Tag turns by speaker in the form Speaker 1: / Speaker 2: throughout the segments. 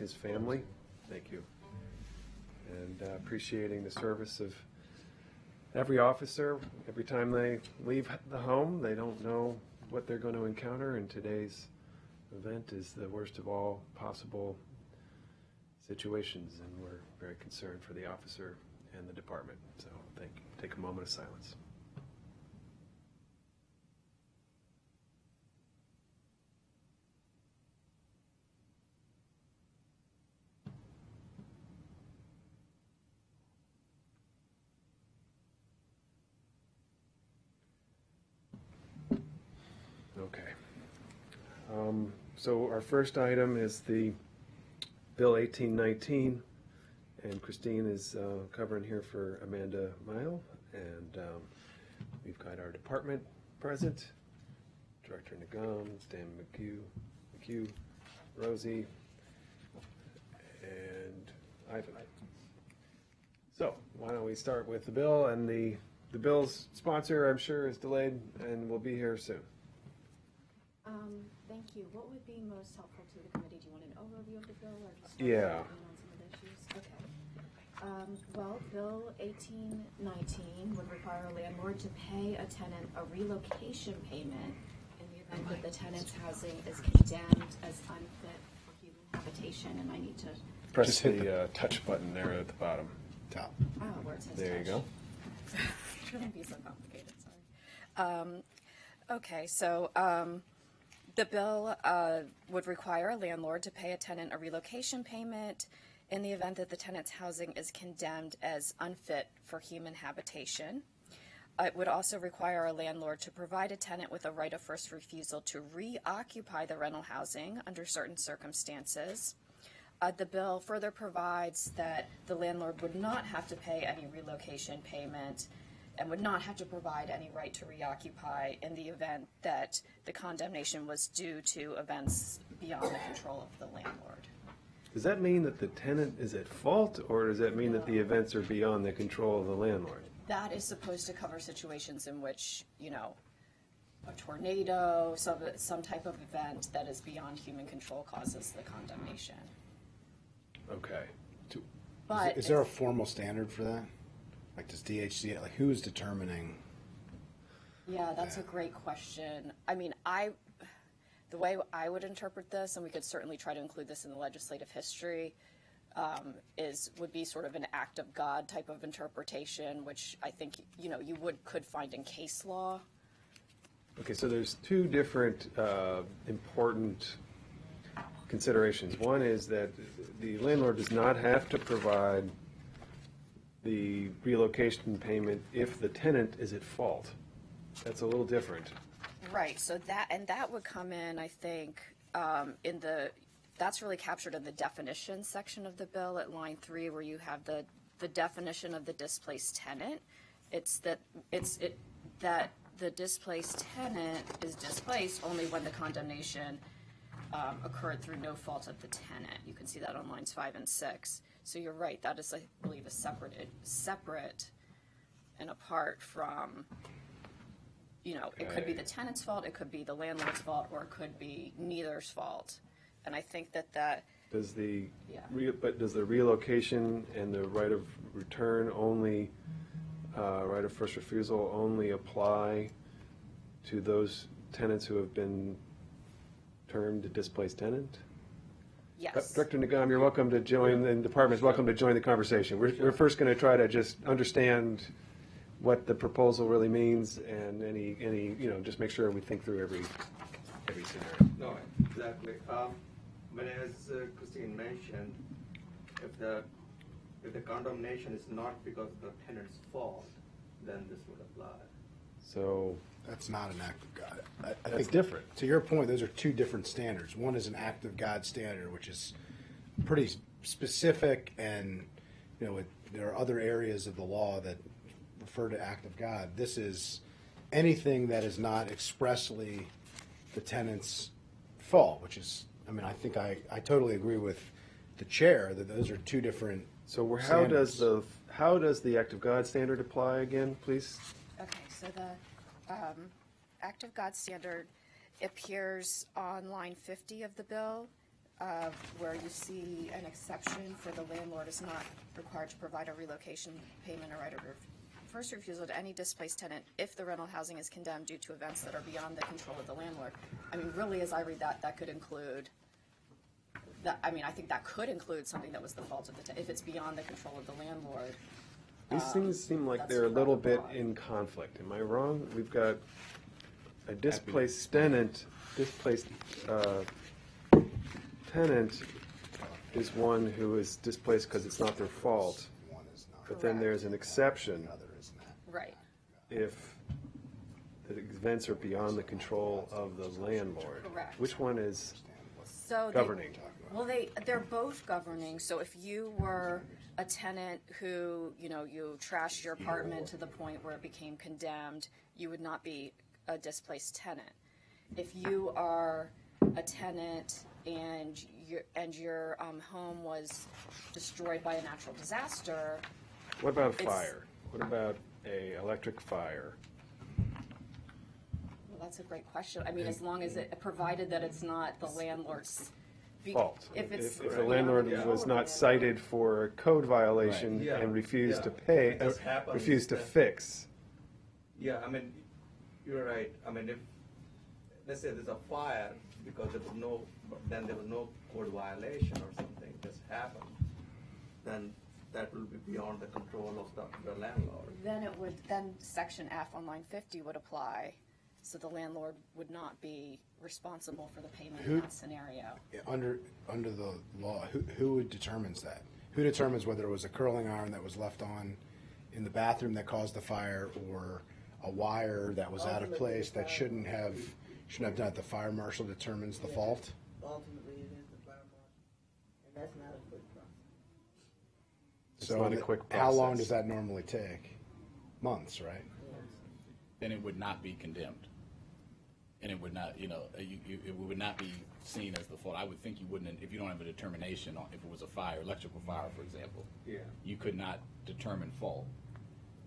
Speaker 1: his family. Thank you. And appreciating the service of every officer. Every time they leave the home, they don't know what they're going to encounter, and today's event is the worst of all possible situations, and we're very concerned for the officer and the department. So take a moment of silence. Okay. So our first item is the Bill 1819, and Christine is covering here for Amanda Mile, and we've got our department present, Director Nagam, Dan McHugh, Rosie, and Ivan. So why don't we start with the bill, and the bill's sponsor, I'm sure, is delayed and will be here soon.
Speaker 2: Thank you. What would be most helpful to the committee? Do you want an overview of the bill or just
Speaker 1: Yeah.
Speaker 2: on some of the issues? Okay. Well, Bill 1819 would require a landlord to pay a tenant a relocation payment in the event that the tenant's housing is condemned as unfit for human habitation. And I need to
Speaker 1: Press the touch button there at the bottom.
Speaker 3: Top.
Speaker 2: where it says
Speaker 1: There you
Speaker 2: touch.
Speaker 1: go.
Speaker 2: Shouldn't be so complicated. Sorry. Okay, so the bill would require a landlord to pay a tenant a relocation payment in the event that the tenant's housing is condemned as unfit for human habitation. It would also require a landlord to provide a tenant with a right of first refusal to reoccupy the rental housing under certain circumstances. The bill further provides that the landlord would not have to pay any relocation payment and would not have to provide any right to reoccupy in the event that the condemnation was due to events beyond the control of the landlord.
Speaker 1: Does that mean that the tenant is at fault, or does that mean that the events are beyond the control of the landlord?
Speaker 2: That is supposed to cover situations in which, a tornado, some type of event that is beyond human control causes the condemnation.
Speaker 1: Okay.
Speaker 2: But
Speaker 3: Is there a formal standard for that? Like, does DHC, like, who is determining?
Speaker 2: Yeah, that's a great question. I mean, the way I would interpret this, and we could certainly try to include this in the legislative history, would be sort of an act of God type of interpretation, which I think, you could find in case law.
Speaker 1: Okay, so there's two different important considerations. One is that the landlord does not have to provide the relocation payment if the tenant is at fault. That's a little different.
Speaker 2: Right, so that would come in, I think, that's really captured in the definition section of the bill at line 3, where you have the definition of the displaced tenant. It's that the displaced tenant is displaced only when the condemnation occurred through no fault of the tenant. You can see that on lines 5 and 6. So you're right, that is, I believe, a separate and apart from, it could be the tenant's fault, it could be the landlord's fault, or it could be neither's fault. And I think that
Speaker 1: Does the
Speaker 2: Yeah.
Speaker 1: but does the relocation and the right of return only, right of first refusal only apply to those tenants who have been termed a displaced tenant?
Speaker 2: yes.
Speaker 1: Director Nagam, you're welcome to join, and department's welcome to join the conversation. We're first going to try to just understand what the proposal really means, and any just make sure we think through every scenario.
Speaker 4: No, exactly. But as Christine mentioned, if the condemnation is not because of the tenant's fault, then this would apply.
Speaker 1: So
Speaker 3: That's not an act of God. I
Speaker 1: that's
Speaker 3: think,
Speaker 1: different.
Speaker 3: to your point, those are two different standards. One is an act of God standard, which is pretty specific, and there are other areas of the law that refer to act of God. This is anything that is not expressly the tenant's fault, which is, I think I totally agree with the chair that those are two different.
Speaker 1: So
Speaker 3: standards.
Speaker 1: how does the act of God standard apply again, please?
Speaker 2: Okay, so the Act of God standard appears on line 50 of the bill. where you see an exception for the landlord is not required to provide a relocation payment or right of first refusal to any displaced tenant if the rental housing is condemned due to events that are beyond the control of the landlord. I mean, really, as I read that, that could include, I think that could include something that was the fault of the tenant, if it's beyond the control of the landlord.
Speaker 1: These things seem like
Speaker 2: that's
Speaker 1: they're a little
Speaker 2: rather
Speaker 1: bit
Speaker 2: broad.
Speaker 1: in conflict. Am I wrong? We've got a displaced tenant is one who is displaced because it's not their fault.
Speaker 3: One is not.
Speaker 1: But then there's an exception
Speaker 3: Another is not.
Speaker 2: Right.
Speaker 1: if the events are beyond the control of the landlord.
Speaker 2: Correct.
Speaker 1: Which one is
Speaker 2: So
Speaker 1: governing?
Speaker 2: Well, they're both governing. So if you were a tenant who, you trashed your apartment to the point where it became condemned, you would not be a displaced tenant. If you are a tenant and your home was destroyed by a natural disaster,
Speaker 1: What about a
Speaker 2: It's-
Speaker 1: fire? What about a electric fire?
Speaker 2: well, that's a great question. I mean, as long as provided that it's not the landlord's
Speaker 1: Fault.
Speaker 2: If it's
Speaker 1: If the landlord was not cited for a code violation
Speaker 4: Right. Yeah.
Speaker 1: and refused
Speaker 4: Yeah.
Speaker 1: to pay,
Speaker 4: This happens,
Speaker 1: refused to
Speaker 4: then-
Speaker 1: fix.
Speaker 4: Yeah, you're right. If, let's say there's a fire because there was no code violation or something just happened, then that will be beyond the control of the landlord.
Speaker 2: then Section F on line 50 would apply. So the landlord would not be responsible for the payment in that scenario.
Speaker 3: Under the law, who determines that? Who determines whether it was a curling iron that was left on in the bathroom that caused the fire, or a wire that was out of place that shouldn't have done it? The fire marshal determines the fault?
Speaker 5: Ultimately, it is the fire marshal, and that's not a quick process.
Speaker 1: It's not a quick
Speaker 3: How long
Speaker 1: process.
Speaker 3: does that normally take? Months, right?
Speaker 6: Then it would not be condemned. And it would not, it would not be seen as the fault. I would think you wouldn't, if you don't have a determination on, if it was a fire, electrical fire, for example.
Speaker 4: Yeah.
Speaker 6: You could not determine fault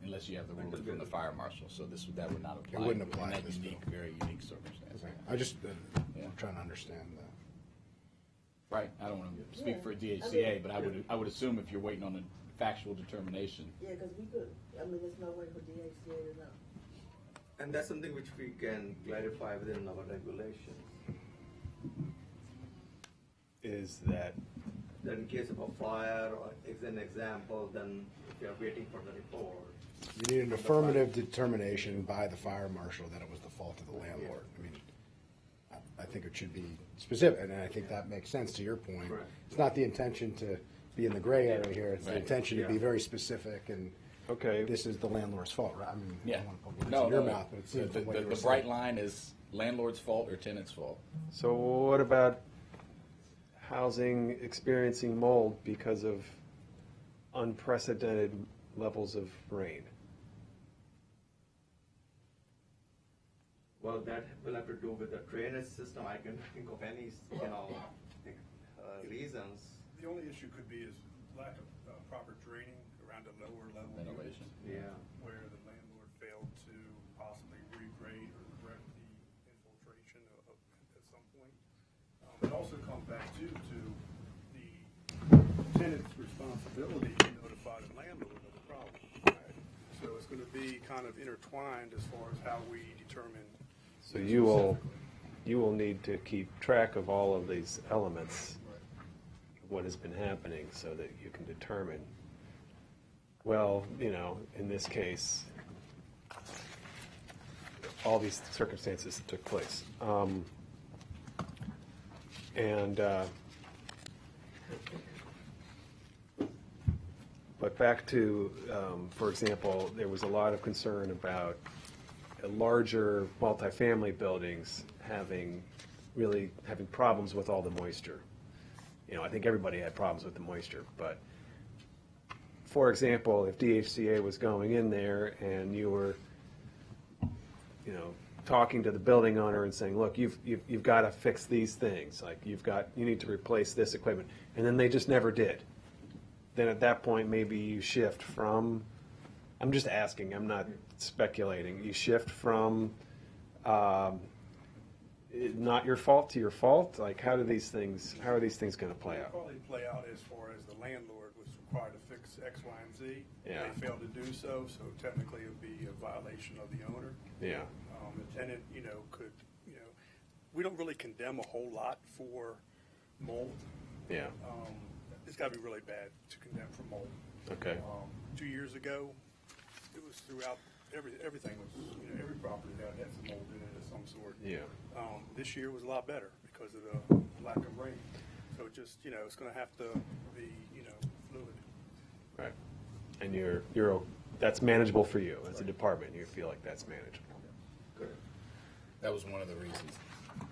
Speaker 6: unless you have the ruling from the fire marshal. So that would not apply.
Speaker 3: wouldn't apply
Speaker 6: in
Speaker 3: to
Speaker 6: that
Speaker 3: this
Speaker 6: unique, very unique circumstance.
Speaker 3: I just,
Speaker 6: Yeah.
Speaker 3: I'm trying to understand that.
Speaker 6: Right. I don't want to speak for DHCA, but I would assume if you're waiting on a factual determination.
Speaker 5: Yeah, because we could, there's no way for DHCA to know.
Speaker 4: And that's something which we can clarify within our regulations.
Speaker 1: Is that
Speaker 4: That in case of a fire, or as an example, then if you're waiting for the report.
Speaker 3: You need an affirmative determination by the fire marshal that it was the fault of the landlord. I think it should be specific, and I think that makes sense to your point.
Speaker 4: Correct.
Speaker 3: It's not the intention to be in the gray area here, it's the
Speaker 6: Right.
Speaker 3: intention to be
Speaker 4: Yeah.
Speaker 3: very specific, and
Speaker 1: okay?
Speaker 3: this is the landlord's fault, right? I
Speaker 6: Yeah.
Speaker 3: don't want to put words
Speaker 6: No,
Speaker 3: in your
Speaker 6: no,
Speaker 3: mouth, but it seems
Speaker 6: the,
Speaker 3: like what
Speaker 6: the,
Speaker 3: you were
Speaker 6: the bright
Speaker 3: saying.
Speaker 6: line is landlord's fault or tenant's fault.
Speaker 1: So what about housing experiencing mold because of unprecedented levels of rain?
Speaker 4: Well, that will have to do with the drainage system. I can think of any, reasons.
Speaker 7: The only issue could be is lack of proper draining around a lower level unit,
Speaker 6: Ventilation.
Speaker 4: Yeah.
Speaker 7: where the landlord failed to possibly regrade or correct the infiltration at some point. It also comes back to the tenant's responsibility to notify the landlord of the problem. Right? So it's going to be kind of intertwined as far as how we determine.
Speaker 1: So you will need to keep track of all of these elements, of what has been happening, so that you can determine, well, in this case, all these circumstances took place. But back to, for example, there was a lot of concern about larger multifamily buildings having problems with all the moisture. I think everybody had problems with the moisture, but for example, if DHCA was going in there and you were, talking to the building owner and saying, look, you've got to fix these things, like you need to replace this equipment, and then they just never did. Then at that point, maybe you shift from, I'm just asking, I'm not speculating, you shift from, not your fault to your fault? Like, how are these things going to play
Speaker 7: It'll
Speaker 1: out?
Speaker 7: probably play out as far as the landlord was required to fix X, Y, and Z.
Speaker 1: Yeah.
Speaker 7: They failed to do so, so technically it would be a violation of the owner.
Speaker 1: Yeah.
Speaker 7: The tenant, could, we don't really condemn a whole lot for mold.
Speaker 1: Yeah.
Speaker 7: It's got to be really bad to condemn for mold.
Speaker 1: Okay.
Speaker 7: 2 years ago, it was throughout, everything was, every property had some mold in it of some sort.
Speaker 1: Yeah.
Speaker 7: This year was a lot better because of the lack of rain. So it just, it's going to have to be, fluid.
Speaker 1: Right. And that's manageable for you as a department. You feel like that's manageable.
Speaker 6: That was one of the reasons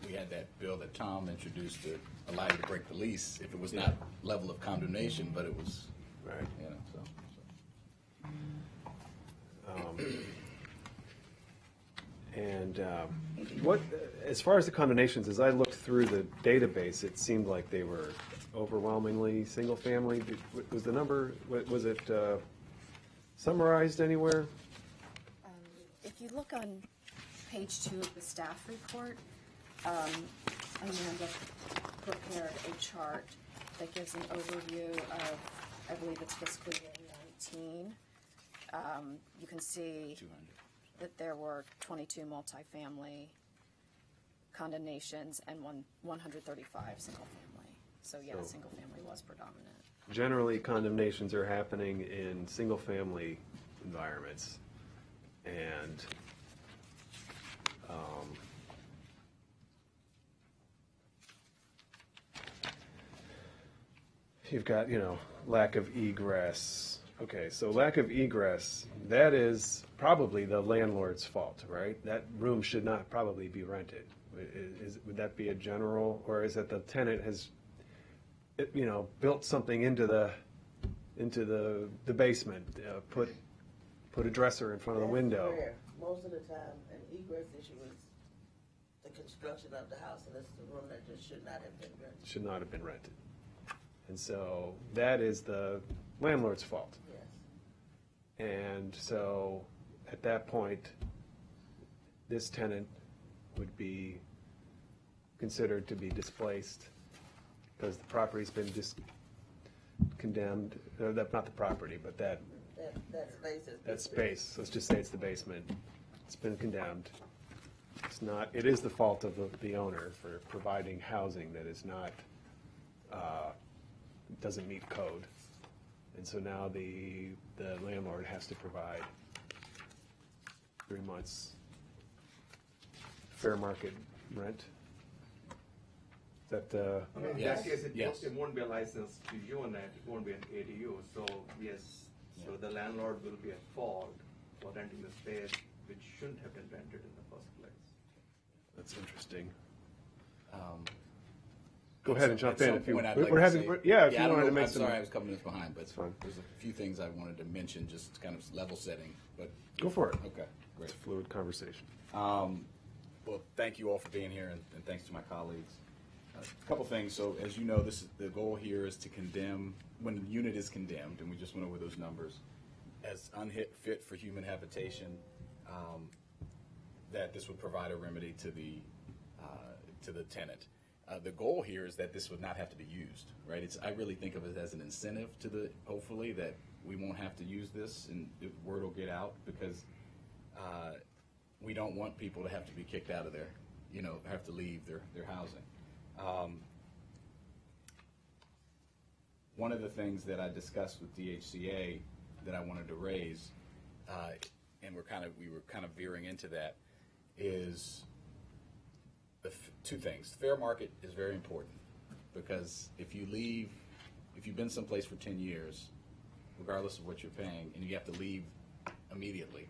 Speaker 6: we had that bill that Tom introduced to allow you to break the lease if it was not level of condemnation, but it was,
Speaker 1: Right. And what, as far as the condemnations, as I looked through the database, it seemed like they were overwhelmingly single family. Was the number, was it summarized anywhere?
Speaker 2: If you look on page 2 of the staff report, Amanda prepared a chart that gives an overview of, I believe it's fiscal year 19. You can see
Speaker 6: 200.
Speaker 2: that there were 22 multifamily condemnations and 135 single family. So yeah,
Speaker 1: So-
Speaker 2: single family was predominant.
Speaker 1: Generally, condemnations are happening in single-family environments. And you've got, lack of egress. Okay, so lack of egress, that is probably the landlord's fault, right? That room should not probably be rented. Would that be a general, or is it the tenant has, built something into the basement, put a dresser in front of the window?
Speaker 5: Rare. Most of the time, an egress issue is the construction of the house, and it's the room that just should not have been rented.
Speaker 1: Should not have been rented. And so that is the landlord's fault.
Speaker 5: Yes.
Speaker 1: And so at that point, this tenant would be considered to be displaced because the property's been condemned, not the property, but that
Speaker 5: That space is.
Speaker 1: that space, let's just say it's the basement, it's been condemned. It is the fault of the owner for providing housing that is not, doesn't meet code. And so now the landlord has to provide 3 months fair market rent. Is that,
Speaker 4: I mean, in
Speaker 6: Yes,
Speaker 4: that case,
Speaker 6: yes.
Speaker 4: it won't be a license to unit, it won't be an ADU, so yes, so the landlord will be at fault for renting the space which shouldn't have been rented in the first place.
Speaker 1: that's interesting.
Speaker 6: Um,
Speaker 1: Go ahead and jump
Speaker 6: At
Speaker 1: in
Speaker 6: some
Speaker 1: if you,
Speaker 6: point, I'd
Speaker 1: we're
Speaker 6: like to
Speaker 1: having,
Speaker 6: say-
Speaker 1: yeah, if
Speaker 6: I
Speaker 1: you
Speaker 6: don't
Speaker 1: wanted to
Speaker 6: know,
Speaker 1: make
Speaker 6: I'm
Speaker 1: some.
Speaker 6: sorry I was coming this behind, but
Speaker 1: That's fine.
Speaker 6: there's a few things I wanted to mention, just kind of level setting, but,
Speaker 1: Go for it.
Speaker 6: okay, great.
Speaker 1: It's a fluid conversation.
Speaker 6: Well, thank you all for being here, and thanks to my colleagues. A couple things. So, as you know, the goal here is to condemn when the unit is condemned, and we just went over those numbers as unfit for human habitation. That this would provide a remedy to the tenant. The goal here is that this would not have to be used, right? I really think of it as an incentive hopefully that we won't have to use this, and the word will get out because we don't want people to have to be kicked out of have to leave their housing. One of the things that I discussed with DHCA that I wanted to raise, and we were kind of veering into that, is two things. Fair market is very important because if you've been someplace for 10 years, regardless of what you're paying, and you have to leave immediately,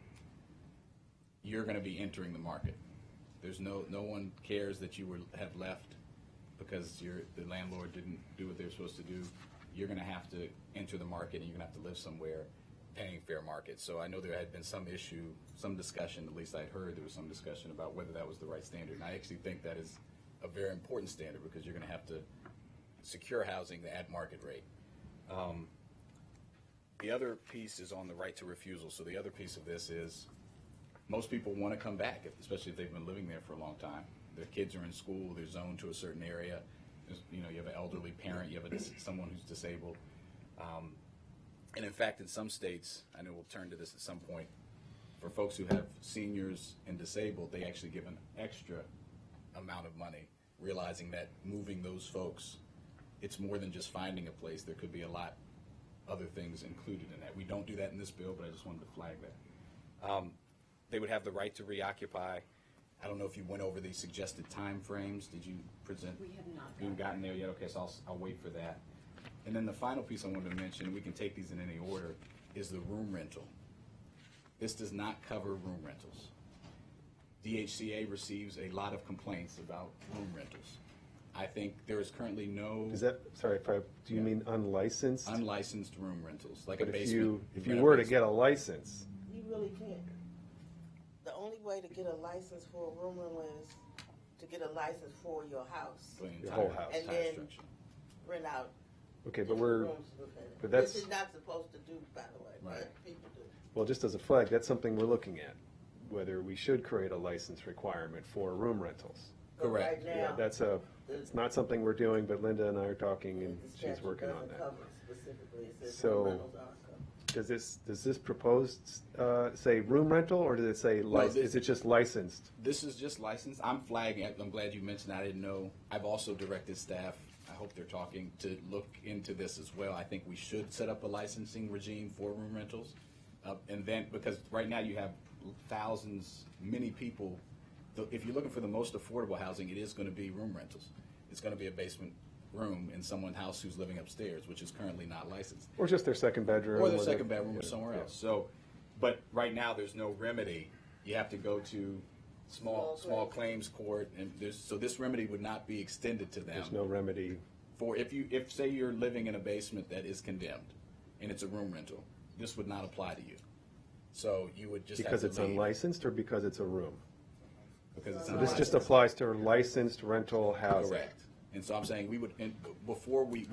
Speaker 6: you're going to be entering the market. There's no one cares that you have left because the landlord didn't do what they're supposed to do. You're going to have to enter the market, and you're going to have to live somewhere paying fair market. So I know there had been some discussion, at least I'd heard there was some discussion about whether that was the right standard. And I actually think that is a very important standard because you're going to have to secure housing at market rate. The other piece is on the right to refusal. So the other piece of this is most people want to come back, especially if they've been living there for a long time. their kids are in school, they're zoned to a certain area. You know, you have an elderly parent, you have someone who's disabled. And in fact, in some states, I know we'll turn to this at some point, for folks who have seniors and disabled, they actually give an extra amount of money, realizing that moving those folks, it's more than just finding a place. There could be a lot other things included in that. We don't do that in this bill, but I just wanted to flag that. They would have the right to reoccupy. I don't know if you went over the suggested timeframes. Did you present?
Speaker 2: We have not.
Speaker 6: You haven't gotten there yet? Okay, so I'll wait for that. And then the final piece I wanted to mention, and we can take these in any order, is the room rental. This does not cover room rentals. DHCA receives a lot of complaints about room rentals. I think there is currently no
Speaker 1: Is that, sorry, do you mean unlicensed?
Speaker 6: unlicensed room rentals, like
Speaker 1: But
Speaker 6: a
Speaker 1: if
Speaker 6: basement.
Speaker 1: you
Speaker 6: rent a
Speaker 1: were to
Speaker 6: basement.
Speaker 1: get a license,
Speaker 5: You really can't. The only way to get a license for a room rental is to get a license for your house,
Speaker 6: For the
Speaker 1: Your
Speaker 6: entire-
Speaker 1: whole house.
Speaker 5: And
Speaker 6: entire
Speaker 5: then-
Speaker 6: structure.
Speaker 5: rent out
Speaker 1: okay, but
Speaker 5: different
Speaker 1: we're,
Speaker 5: rooms within it.
Speaker 1: but that's-
Speaker 5: Which is not supposed to do, by the way,
Speaker 6: Right.
Speaker 5: but people do.
Speaker 1: well, just as a flag, that's something we're looking at, whether we should create a license requirement for room rentals.
Speaker 5: But
Speaker 6: Correct.
Speaker 5: right
Speaker 1: Yeah,
Speaker 5: now,
Speaker 1: that's it's not something we're doing, but Linda and I are talking, and
Speaker 5: the
Speaker 1: she's
Speaker 5: statute
Speaker 1: working on
Speaker 5: doesn't
Speaker 1: that.
Speaker 5: cover it specifically. It says
Speaker 1: So-
Speaker 5: room rentals aren't covered.
Speaker 1: Does this proposed say room rental, or does it say is it just licensed?
Speaker 6: This is just licensed. I'm flagging it. I'm glad you mentioned that. I didn't know. I've also directed staff, I hope they're talking, to look into this as well. I think we should set up a licensing regime for room rentals. And then, because right now you have thousands, many people, if you're looking for the most affordable housing, it is going to be room rentals. It's going to be a basement room in someone's house who's living upstairs, which is currently not licensed.
Speaker 1: Or just their second bedroom?
Speaker 6: Or their
Speaker 1: their-
Speaker 6: second bedroom or
Speaker 1: yeah,
Speaker 6: somewhere
Speaker 1: yeah.
Speaker 6: else. So, but right now, there's no remedy. You have to go to small claims court, and so this remedy would not be extended to them.
Speaker 1: There's no remedy.
Speaker 6: For if say you're living in a basement that is condemned, and it's a room rental, this would not apply to you. So you would just
Speaker 1: Because
Speaker 6: have
Speaker 1: it's
Speaker 6: to leave.
Speaker 1: unlicensed, or because it's a room?
Speaker 6: Because it's
Speaker 1: So this just
Speaker 6: unlicensed.
Speaker 1: applies to licensed rental housing?
Speaker 6: Correct. And so I'm saying we would, and before we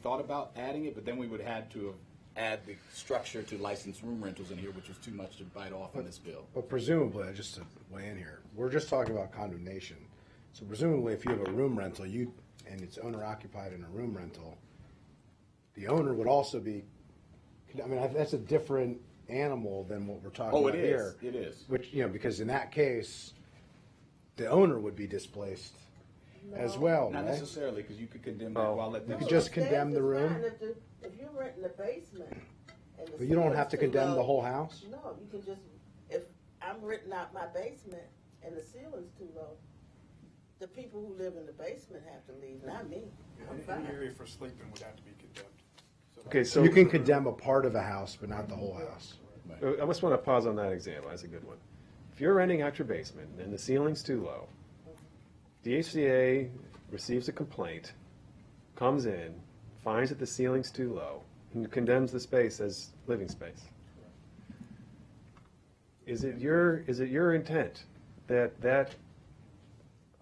Speaker 6: thought about adding it, but then we would have to add the structure to licensed room rentals in here, which was too much to bite off in this bill.
Speaker 3: But presumably, just to weigh in here, we're just talking about condemnation. So presumably, if you have a room rental, and it's owner occupied in a room rental, the owner would also be, I mean, that's a different animal than what we're talking
Speaker 6: Oh,
Speaker 3: about
Speaker 6: it
Speaker 3: here.
Speaker 6: is. It is.
Speaker 3: Which, because in that case, the owner would be displaced as well,
Speaker 6: Not
Speaker 3: right?
Speaker 6: necessarily, because you could condemn it
Speaker 1: Oh.
Speaker 6: while letting
Speaker 3: You
Speaker 6: them.
Speaker 3: could just
Speaker 5: the stairs
Speaker 3: condemn the
Speaker 5: is
Speaker 3: room?
Speaker 5: fine If you're renting the basement. And the
Speaker 3: But you don't
Speaker 5: ceiling's
Speaker 3: have to
Speaker 5: too
Speaker 3: condemn
Speaker 5: low,
Speaker 3: the whole house?
Speaker 5: No, you can just, if I'm renting out my basement and the ceiling's too low, the people who live in the basement have to leave, not me. I'm
Speaker 7: Any
Speaker 5: fine.
Speaker 7: area for sleeping would have to be condemned. So
Speaker 1: Okay,
Speaker 3: So
Speaker 1: so
Speaker 3: you can condemn a part of a house, but not the whole house.
Speaker 1: I just want to pause on that example. That's a good one. If you're renting out your basement and the ceiling's too low, DHCA receives a complaint, comes in, finds that the ceiling's too low, and condemns the space as living space. Is it your intent that that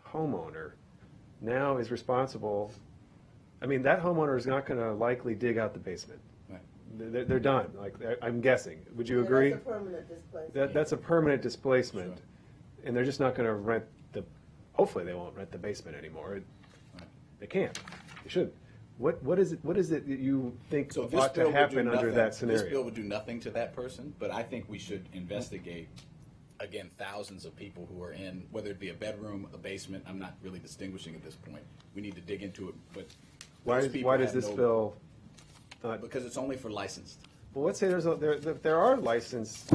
Speaker 1: homeowner now is responsible? I mean, that homeowner is not going to likely dig out the basement.
Speaker 6: Right.
Speaker 1: They're done. Like, I'm guessing. Would you
Speaker 5: Yeah,
Speaker 1: agree?
Speaker 5: That's a permanent displacement.
Speaker 1: That's a permanent displacement, and they're just not going to rent hopefully they won't rent the basement anymore. They can't. They shouldn't. What is it that you think
Speaker 6: So this
Speaker 1: ought
Speaker 6: bill
Speaker 1: to
Speaker 6: would do
Speaker 1: happen under
Speaker 6: nothing.
Speaker 1: that scenario?
Speaker 6: This bill would do nothing to that person, but I think we should investigate, again, thousands of people who are in, whether it be a bedroom, a basement, I'm not really distinguishing at this point. We need to dig into it, but those people
Speaker 1: Why does
Speaker 6: have
Speaker 1: this
Speaker 6: no-
Speaker 1: bill not?
Speaker 6: Because it's only for licensed.
Speaker 1: Well, let's say there are licensed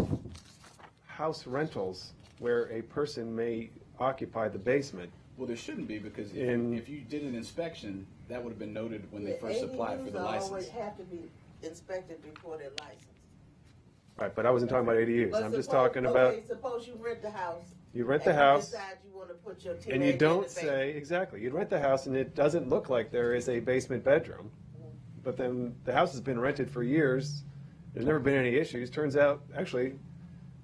Speaker 1: house rentals where a person may occupy the basement.
Speaker 6: Well, there shouldn't be, because
Speaker 1: In-
Speaker 6: if you did an inspection, that would have been noted when they
Speaker 5: The
Speaker 6: first applied for the
Speaker 5: ADUs
Speaker 6: license.
Speaker 5: always have to be inspected before they're licensed.
Speaker 1: Right, but I wasn't talking about ADUs.
Speaker 5: But
Speaker 1: I'm just
Speaker 5: suppose-
Speaker 1: talking about,
Speaker 5: okay, suppose you rent the house.
Speaker 1: you rent the
Speaker 5: and
Speaker 1: house,
Speaker 5: You decide you want to put your
Speaker 1: and
Speaker 5: teenager
Speaker 1: you
Speaker 5: in
Speaker 1: don't
Speaker 5: the basement.
Speaker 1: say, exactly, you'd rent the house and it doesn't look like there is a basement bedroom. But then the house has been rented for years, there's never been any issues. Turns out, actually,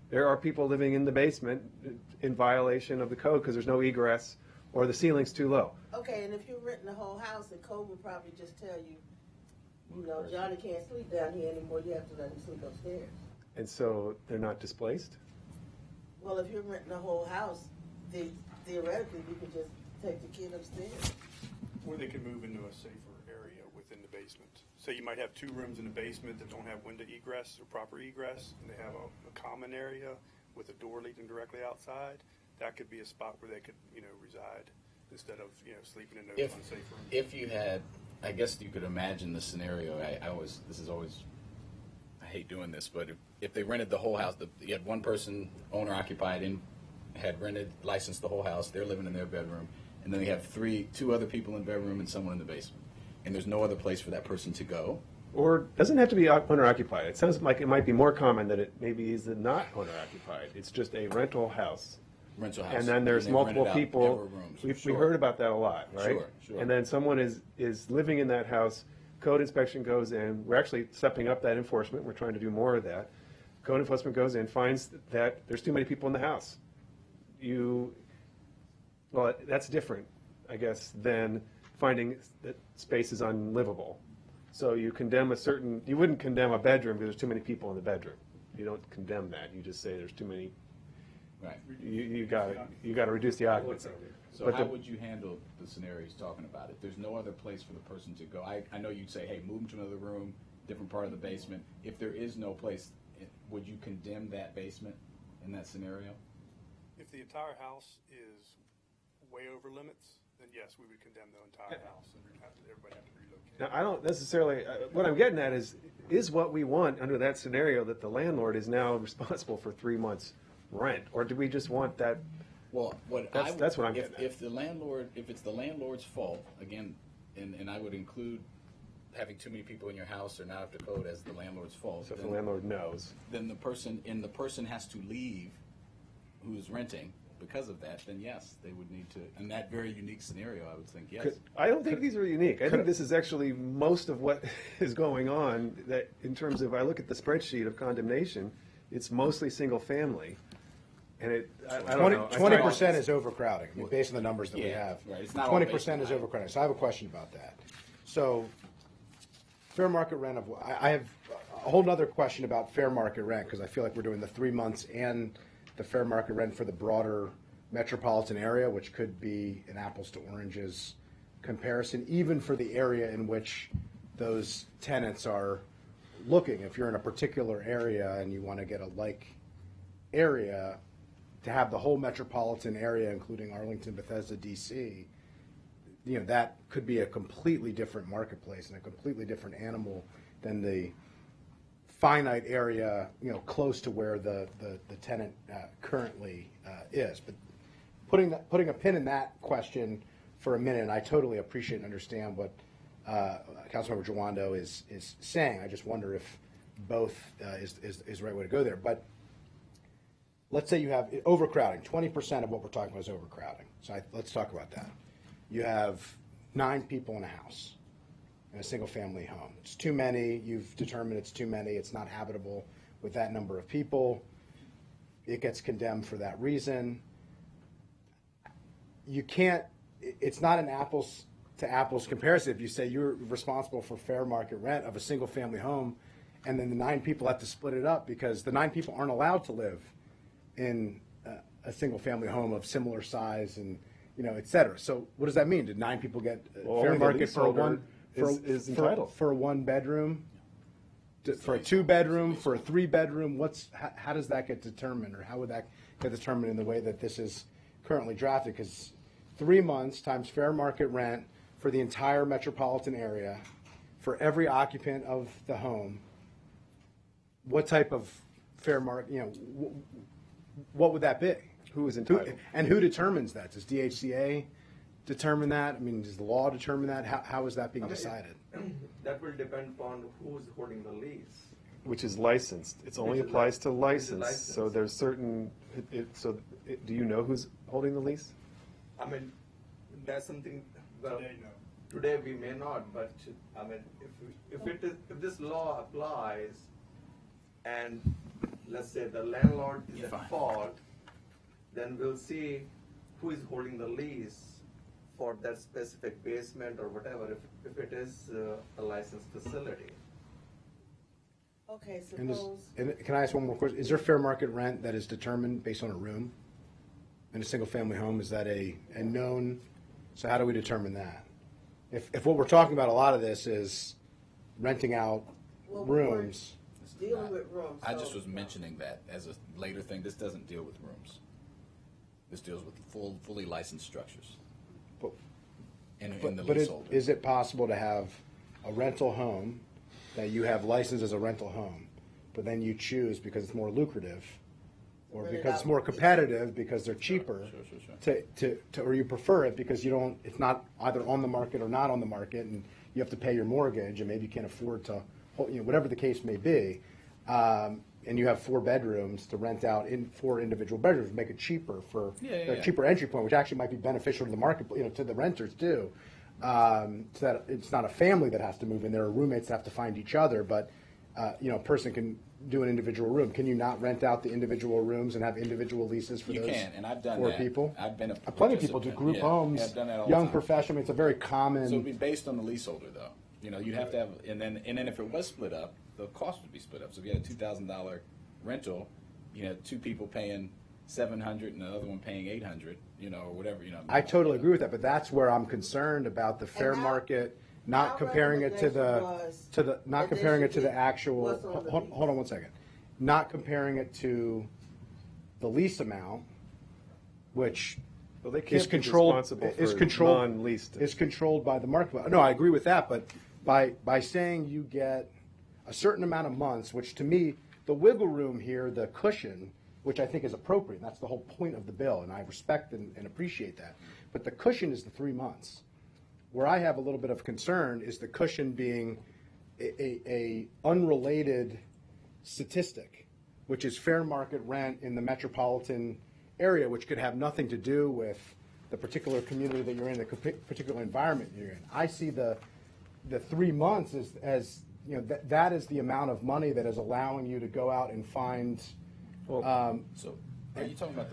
Speaker 1: there are people living in the basement in violation of the code because there's no egress or the ceiling's too low.
Speaker 5: Okay, and if you're renting the whole house, the code would probably just tell you, Johnny can't sleep down here anymore, you have to let him sleep upstairs.
Speaker 1: And so they're not displaced?
Speaker 5: Well, if you're renting the whole house, the theoretically, we could just take the kid upstairs.
Speaker 7: Or they can move into a safer area within the basement. So you might have 2 rooms in the basement that don't have window egress or proper egress, and they have a common area with a door leading directly outside. That could be a spot where they could, reside instead of, sleeping in those
Speaker 6: If,
Speaker 7: unsafe rooms.
Speaker 6: if you had, I guess you could imagine the scenario, I hate doing this, but if they rented the whole house, you had one person, owner occupied, and had licensed the whole house, they're living in their bedroom, and then they have 2 other people in the bedroom and someone in the basement, and there's no other place for that person to go.
Speaker 1: Or doesn't have to be owner occupied. It sounds like it might be more common that it maybe is not owner occupied. It's just a rental house.
Speaker 6: Rental house.
Speaker 1: And then there's
Speaker 6: they've
Speaker 1: multiple
Speaker 6: rented out
Speaker 1: people.
Speaker 6: never rooms.
Speaker 1: We
Speaker 6: Sure.
Speaker 1: heard about that a lot, right?
Speaker 6: Sure.
Speaker 1: And then someone is living in that house. Code inspection goes in. We're actually stepping up that enforcement. We're trying to do more of that. Code enforcement goes in, finds that there's too many people in the house. Well, that's different, I guess, than finding that space is unlivable. So you wouldn't condemn a bedroom because there's too many people in the bedroom. You don't condemn that. You just say there's too many.
Speaker 6: Right.
Speaker 1: You got to reduce the occupancy.
Speaker 6: So
Speaker 1: But
Speaker 6: how
Speaker 1: the-
Speaker 6: would you handle the scenario he's talking about? If there's no other place for the person to go, I know you'd say, hey, move them to another room, different part of the basement. If there is no place, would you condemn that basement in that scenario?
Speaker 7: If the entire house is way over limits, then yes, we would condemn the entire house and everybody have to relocate.
Speaker 1: Now, I don't necessarily, what I'm getting at is what we want under that scenario that the landlord is now responsible for 3 months' rent? Or do we just want that?
Speaker 6: Well,
Speaker 1: That's what I'm getting at.
Speaker 6: If it's the landlord's fault, again, and I would include having too many people in your house or not up to code as the landlord's fault.
Speaker 1: So if the landlord knows.
Speaker 6: Then the person has to leave who's renting because of that, then yes, they would need to, in that very unique scenario, I would think, yes.
Speaker 1: I don't think these are unique. I think this is actually most of what is going on, that in terms of, I look at the spreadsheet of condemnation, it's mostly single family. And I don't know.
Speaker 3: 20% is overcrowding, I mean, based on the numbers that we
Speaker 6: Yeah,
Speaker 3: have.
Speaker 6: right. It's not all based
Speaker 3: 20%
Speaker 6: on
Speaker 3: is
Speaker 6: height.
Speaker 3: overcrowding. So I have a question about that. So fair market rent I have a whole nother question about fair market rent, because I feel like we're doing the 3 months and the fair market rent for the broader metropolitan area, which could be an apples to oranges comparison, even for the area in which those tenants are looking. If you're in a particular area and you want to get a like area, to have the whole metropolitan area, including Arlington, Bethesda, DC, that could be a completely different marketplace and a completely different animal than the finite area, close to where the tenant currently is. But putting a pin in that question for a minute, and I totally appreciate and understand what Councilmember Jawando is saying. I just wonder if both is the right way to go there. But let's say you have overcrowding. 20% of what we're talking about is overcrowding. So let's talk about that. You have 9 people in a house, in a single-family home. It's too many. You've determined it's too many. It's not habitable with that number of people. It gets condemned for that reason. You can't, it's not an apples to apples comparison if you say you're responsible for fair market rent of a single-family home, and then the 9 people have to split it up because the 9 people aren't allowed to live in a single-family home of similar size and, et cetera. So what does that mean? Did 9 people get
Speaker 1: Well,
Speaker 3: fair
Speaker 1: only the
Speaker 3: market for
Speaker 1: leaseholder is entitled.
Speaker 3: for a 1-bedroom? For a 2-bedroom, for a 3-bedroom, how does that get determined, or how would that get determined in the way that this is currently drafted? Because 3 months times fair market rent for the entire metropolitan area, for every occupant of the home, what type of fair market, what would that be?
Speaker 1: Who is entitled?
Speaker 3: And who determines that? Does DHCA determine that? I mean, does the law determine that? How is that being decided?
Speaker 4: That will depend upon who's holding the lease.
Speaker 1: Which is licensed. It only
Speaker 4: Which is
Speaker 1: applies to
Speaker 4: which is
Speaker 1: license. So
Speaker 4: licensed.
Speaker 1: there's certain, do you know who's holding the lease?
Speaker 4: I mean, that's something, well,
Speaker 7: Today, no.
Speaker 4: today we may not, but, I mean, if this law applies, and let's say the landlord is
Speaker 6: You're fine.
Speaker 4: at fault, then we'll see who is holding the lease for that specific basement or whatever, if it is a licensed facility.
Speaker 5: Okay,
Speaker 3: And
Speaker 5: suppose,
Speaker 3: can I ask one more question? Is there fair market rent that is determined based on a room? in a single-family home? Is that a known, so how do we determine that? If what we're talking about, a lot of this is renting out
Speaker 5: Well, we weren't
Speaker 3: rooms.
Speaker 5: dealing with rooms.
Speaker 6: I
Speaker 5: so-
Speaker 6: just was mentioning that as a later thing. This doesn't deal with rooms. This deals with fully licensed structures
Speaker 3: But,
Speaker 6: in the
Speaker 3: but
Speaker 6: leasehold.
Speaker 3: is it possible to have a rental home that you have licensed as a rental home, but then you choose because it's more lucrative, or
Speaker 5: Rent it
Speaker 3: because it's
Speaker 5: out.
Speaker 3: more competitive because they're cheaper,
Speaker 6: Sure.
Speaker 3: or you prefer it because you don't, it's not either on the market or not on the market, and you have to pay your mortgage, and maybe you can't afford to, whatever the case may be, and you have 4 bedrooms to rent out in 4 individual bedrooms, make it cheaper for a cheaper entry point, which actually might be beneficial to the market, to the renters too. So that it's not a family that has to move in. There are roommates that have to find each other, but a person can do an individual room. Can you not rent out the individual rooms and have individual leases for
Speaker 6: You
Speaker 3: those
Speaker 6: can, and I've done
Speaker 3: 4
Speaker 6: that.
Speaker 3: people?
Speaker 6: I've been a
Speaker 3: Plenty of people do
Speaker 6: participant.
Speaker 3: group
Speaker 6: Yeah,
Speaker 3: homes,
Speaker 6: I've done that all the
Speaker 3: young
Speaker 6: time.
Speaker 3: professional. It's a very common.
Speaker 6: So it'd be based on the leaseholder, though. You'd have to have, and then if it was split up, the cost would be split up. So if you had a $2,000 rental, 2 people paying $700 and the other one paying $800, or whatever.
Speaker 3: I totally agree with that, but that's where I'm concerned about the fair
Speaker 5: our-
Speaker 3: market, not
Speaker 5: our
Speaker 3: comparing it to
Speaker 5: recommendation
Speaker 3: not
Speaker 5: that they
Speaker 3: comparing it
Speaker 5: should
Speaker 3: to the
Speaker 5: get
Speaker 3: actual.
Speaker 5: what's on the
Speaker 3: Hold
Speaker 5: lease.
Speaker 3: on one second. Not comparing it to the lease amount, which
Speaker 1: Well, they
Speaker 3: is
Speaker 1: can't be
Speaker 3: controlled
Speaker 1: responsible
Speaker 3: is
Speaker 1: for
Speaker 3: controlled
Speaker 1: non-leased.
Speaker 3: is controlled by the market. No, I agree with that, but by saying you get a certain amount of months, which to me, the wiggle room here, the cushion, which I think is appropriate. That's the whole point of the bill, and I respect and appreciate that. But the cushion is the 3 months. Where I have a little bit of concern is the cushion being a unrelated statistic, which is fair market rent in the metropolitan area, which could have nothing to do with the particular community that you're in, the particular environment you're in. I see the 3 months as that is the amount of money that is allowing you to go out and find.
Speaker 6: So are you talking about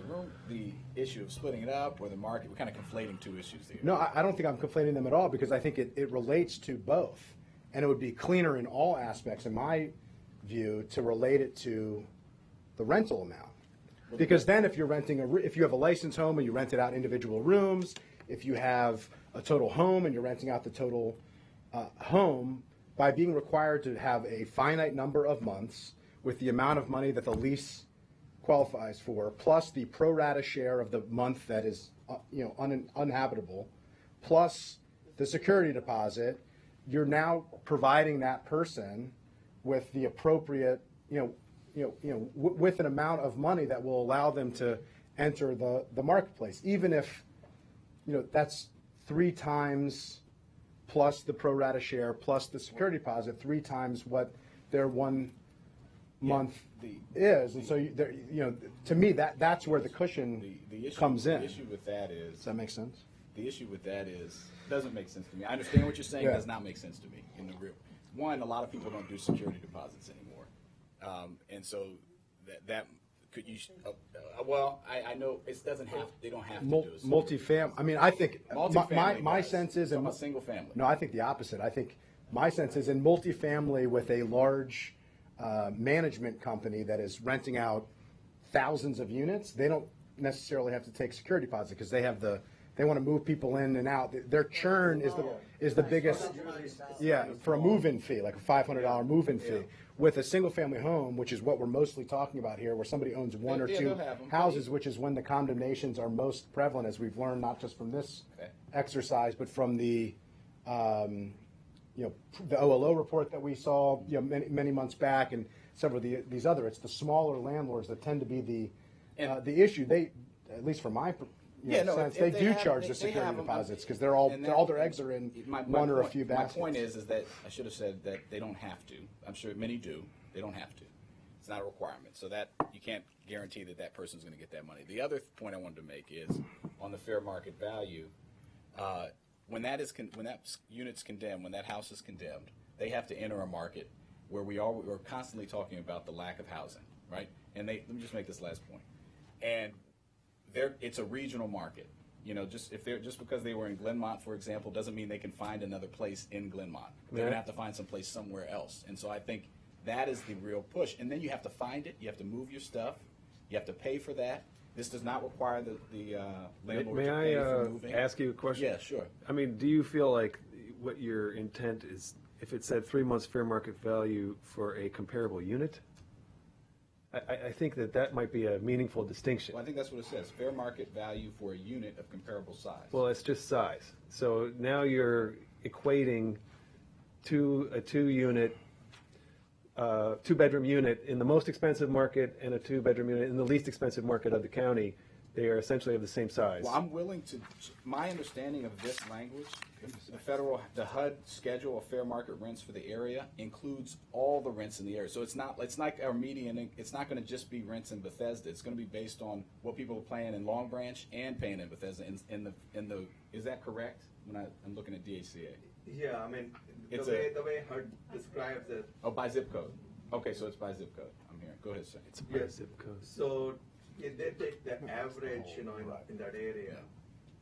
Speaker 6: the issue of splitting it up or the market? We're kind of conflating 2 issues here.
Speaker 3: No, I don't think I'm complaining them at all, because I think it relates to both. And it would be cleaner in all aspects, in my view, to relate it to the rental amount. Because then if you're renting if you have a licensed home and you rent it out individual rooms, if you have a total home and you're renting out the total home, by being required to have a finite number of months with the amount of money that the lease qualifies for, plus the pro rata share of the month that is uninhabitable, plus the security deposit, you're now providing that person with the appropriate, with an amount of money that will allow them to enter the marketplace, even if that's 3 times plus the pro rata share plus the security deposit, 3 times what their 1 month is. And so to me that's where the cushion
Speaker 6: The issue,
Speaker 3: comes in.
Speaker 6: The issue with that is.
Speaker 3: Does that make sense?
Speaker 6: The issue with that is, doesn't make sense to me. I understand what you're saying,
Speaker 3: Yeah.
Speaker 6: does not make sense to me in the real. One, a lot of people don't do security deposits anymore. And so that could you, well, I know it doesn't have, they don't have to do it.
Speaker 3: Multifamily. I mean, I think
Speaker 6: Multifamily
Speaker 3: my
Speaker 6: does.
Speaker 3: sense is
Speaker 6: Talking about single family.
Speaker 3: No, I think the opposite. I think my sense is in multifamily with a large management company that is renting out thousands of units, they don't necessarily have to take security deposit because they have they want to move people in and out. Their churn is the biggest, for a move-in fee, like a $500 move-in fee. With a single-family home, which is what we're mostly talking about here, where somebody owns 1 or 2
Speaker 6: they'll have them.
Speaker 3: houses, which is when the condemnations are most prevalent, as we've learned not just from this exercise, but from the the OLO report that we saw many months back, and several of these other. It's the smaller landlords that tend to be the issue. They, at least from my sense, they do charge the security deposits because they're all their eggs are in one or a few baskets.
Speaker 6: My point is that I should have said that they don't have to. I'm sure many do. They don't have to. It's not a requirement. So that you can't guarantee that person's going to get that money. The other point I wanted to make is on the fair market value. When that unit's condemned, when that house is condemned, they have to enter a market where we're constantly talking about the lack of housing, right? And let me just make this last point. And it's a regional market. Just because they were in Glenmont, for example, doesn't mean they can find another place in Glenmont. They're going to have to find some place somewhere else. And so I think that is the real push. And then you have to find it. You have to move your stuff. You have to pay for that. This does not require the landlord
Speaker 1: May
Speaker 6: to pay for
Speaker 1: I
Speaker 6: moving.
Speaker 1: ask you a question?
Speaker 6: Yeah, sure.
Speaker 1: I mean, do you feel like what your intent is, if it said 3 months fair market value for a comparable unit? I think that might be a meaningful distinction.
Speaker 6: Well, I think that's what it says, fair market value for a unit of comparable size.
Speaker 1: Well, it's just size. So now you're equating a two-unit, two-bedroom unit in the most expensive market and a two-bedroom unit in the least expensive market of the county. They are essentially of the same size.
Speaker 6: Well, I'm willing to, my understanding of this language, the HUD schedule of fair market rents for the area includes all the rents in the area. So it's like our median, it's not gonna just be rents in Bethesda. It's gonna be based on what people are paying in Long Branch and paying in Bethesda is that correct? When I'm looking at DHCA.
Speaker 4: Yeah, I mean,
Speaker 6: It's
Speaker 4: the way HUD describes it.
Speaker 6: Oh, by zip code. Okay, so it's by zip code. I'm here. Go ahead, sir.
Speaker 1: It's by
Speaker 4: Yes.
Speaker 1: zip code.
Speaker 4: So they take the average, in that area,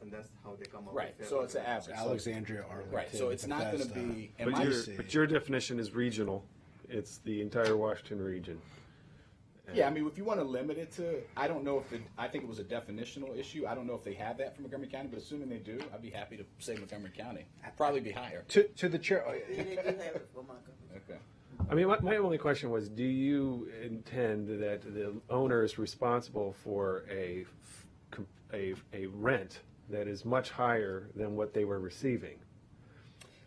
Speaker 4: and that's how they come up
Speaker 6: Right,
Speaker 4: with.
Speaker 6: so it's an average. So-
Speaker 3: Alexandria, Arlington.
Speaker 6: Right, so it's not gonna
Speaker 3: Bethesda.
Speaker 6: be, and
Speaker 1: But
Speaker 6: my,
Speaker 1: your definition is regional. It's the entire Washington region.
Speaker 6: yeah, I mean, if you want to limit it to, I don't know if I think it was a definitional issue. I don't know if they have that for Montgomery County, but assuming they do, I'd be happy to say Montgomery County. Probably be higher.
Speaker 3: To the chair,
Speaker 5: Yeah, they do have it for Montgomery.
Speaker 6: Okay.
Speaker 1: I mean, my only question was, do you intend that the owner is responsible for a rent that is much higher than what they were receiving?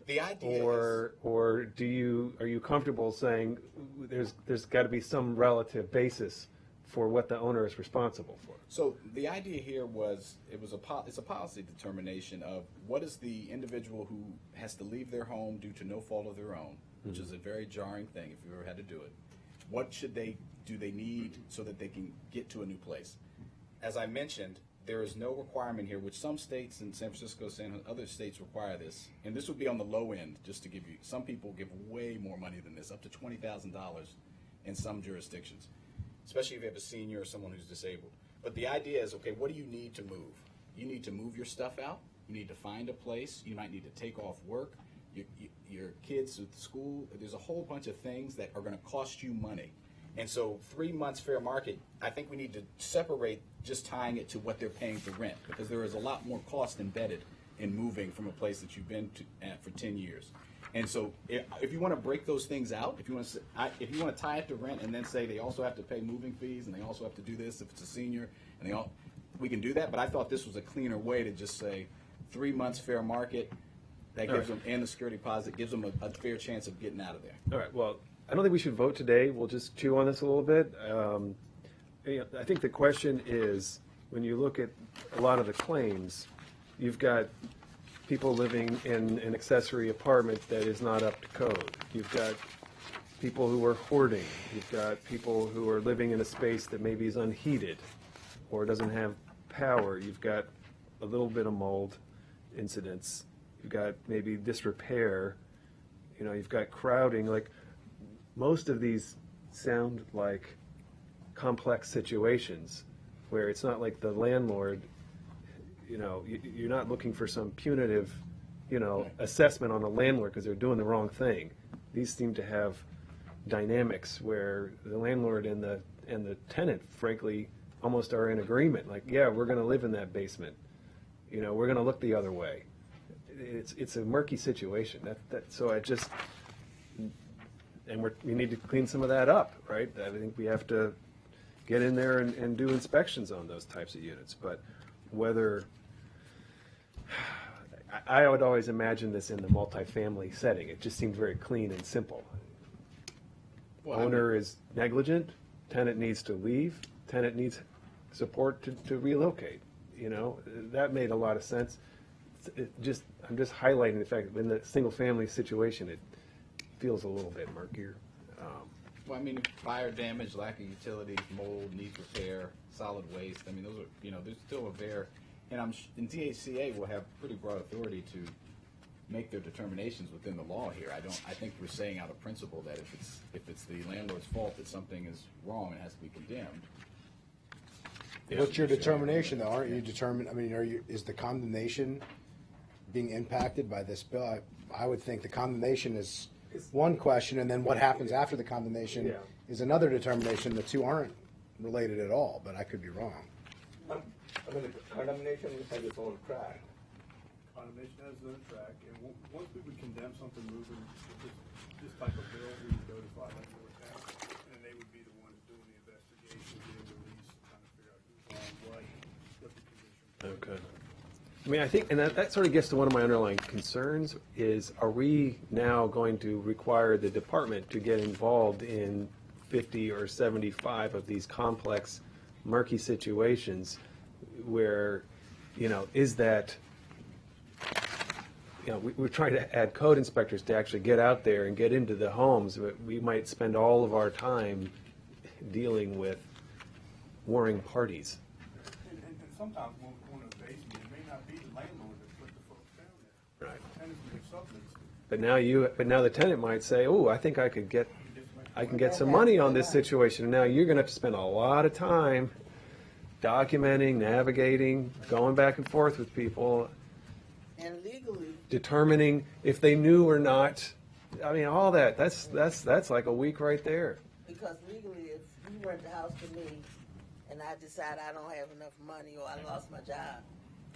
Speaker 6: The idea is,
Speaker 1: Or are you comfortable saying there's got to be some relative basis for what the owner is responsible for?
Speaker 6: so the idea here was, it's a policy determination of what is the individual who has to leave their home due to no fault of their own, which is a very jarring thing if you ever had to do it. What do they need so that they can get to a new place? As I mentioned, there is no requirement here, which some states in San Francisco, other states require this, and this would be on the low end, just to give you, some people give way more money than this, up to $20,000 in some jurisdictions, especially if you have a senior or someone who's disabled. But the idea is, okay, what do you need to move? You need to move your stuff out, you need to find a place, you might need to take off work, your kids at school, there's a whole bunch of things that are gonna cost you money. And so 3 months fair market, I think we need to separate just tying it to what they're paying for rent, because there is a lot more cost embedded in moving from a place that you've been at for 10 years. And so if you want to break those things out, if you want to tie it to rent and then say they also have to pay moving fees and they also have to do this if it's a senior, and we can do that. But I thought this was a cleaner way to just say 3 months fair market. That gives them, and the security deposit gives them a fair chance of getting out of there.
Speaker 1: All right, well, I don't think we should vote today. We'll just chew on this a little bit. I think the question is, when you look at a lot of the claims, you've got people living in an accessory apartment that is not up to code. You've got people who are hoarding. You've got people who are living in a space that maybe is unheated or doesn't have power. You've got a little bit of mold incidents. You've got maybe disrepair. You've got crowding. Like, most of these sound like complex situations where it's not like the landlord, you're not looking for some punitive, assessment on the landlord because they're doing the wrong thing. These seem to have dynamics where the landlord and the tenant, frankly, almost are in agreement. Like, yeah, we're going to live in that basement. We're going to look the other way. It's a murky situation. We need to clean some of that up, right? I think we have to get in there and do inspections on those types of units. But whether, I would always imagine this in the multifamily setting. It just seemed very clean and simple. Owner is negligent, tenant needs to leave, tenant needs support to relocate. That made a lot of sense. I'm just highlighting the fact that in the single family situation, it feels a little bit murkier.
Speaker 6: Well, I mean, fire damage, lack of utilities, mold, needs repair, solid waste. I mean, those are, there's still a fair, and DHCA will have pretty broad authority to make their determinations within the law here. I think we're saying out of principle that if it's the landlord's fault that something is wrong and has to be condemned.
Speaker 3: What's your determination, though? Aren't you determined? I mean, is the condemnation being impacted by this bill? I would think the condemnation is one question, and then what happens after the condemnation is another determination. The two aren't related at all, but I could be wrong.
Speaker 4: I mean, the condemnation has its own track.
Speaker 7: Condemnation has its own track, and once we would condemn something moving with this type of bill, we would notify landlord tenant, and they would be the ones doing the investigation, getting the lease, trying to figure out who's on what the condition.
Speaker 1: Okay. I mean, I think, and that sort of gets to one of my underlying concerns is, are we now going to require the department to get involved in 50 or 75 of these complex, murky situations where, is that, we're trying to add code inspectors to actually get out there and get into the homes, but we might spend all of our time dealing with warring parties.
Speaker 7: And sometimes when a basement, it may not be the landlord that put the folks down there.
Speaker 1: Right.
Speaker 7: Tenants may sublease it.
Speaker 1: But now the tenant might say, oh, I think I can get some money on this situation. And now you're going to have to spend a lot of time documenting, navigating, going back and forth with people,
Speaker 5: And legally,
Speaker 1: determining if they knew or not. I mean, all that. That's like a week right there.
Speaker 5: because legally, if you rent the house to me and I decide I don't have enough money or I lost my job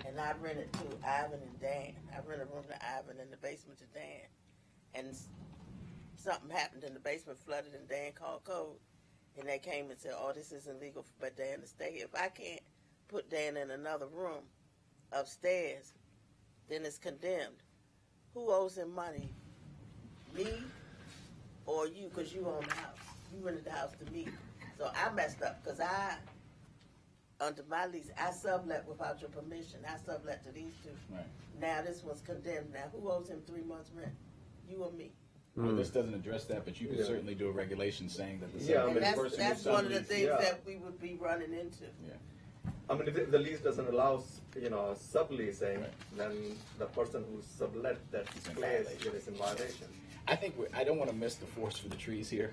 Speaker 5: and I rent it to Ivan and Dan, I rent a room to Ivan and the basement to Dan, and something happened in the basement, flooded, and Dan called code, and they came and said, oh, this isn't legal for Dan to stay. If I can't put Dan in another room upstairs, then it's condemned. Who owes him money? Me or you, because you own the house. You rented the house to me. So I messed up because under my lease, I sublet without your permission. I sublet to these two.
Speaker 6: Right.
Speaker 5: Now this one's condemned. Now who owes him 3 months rent? You or me?
Speaker 6: Well, this doesn't address that, but you can certainly do a regulation saying that the
Speaker 4: Yeah, I
Speaker 6: same
Speaker 4: mean,
Speaker 5: And
Speaker 6: person
Speaker 5: that's
Speaker 6: who
Speaker 5: one of the
Speaker 6: subleased-
Speaker 5: things
Speaker 4: yeah.
Speaker 5: that we would be running into.
Speaker 6: Yeah.
Speaker 4: I mean, if the lease doesn't allow, subleasing,
Speaker 6: Right.
Speaker 4: then the person who sublet that
Speaker 6: Is in
Speaker 4: place
Speaker 6: violation.
Speaker 4: is in violation.
Speaker 6: I think I don't want to miss the forest for the trees here.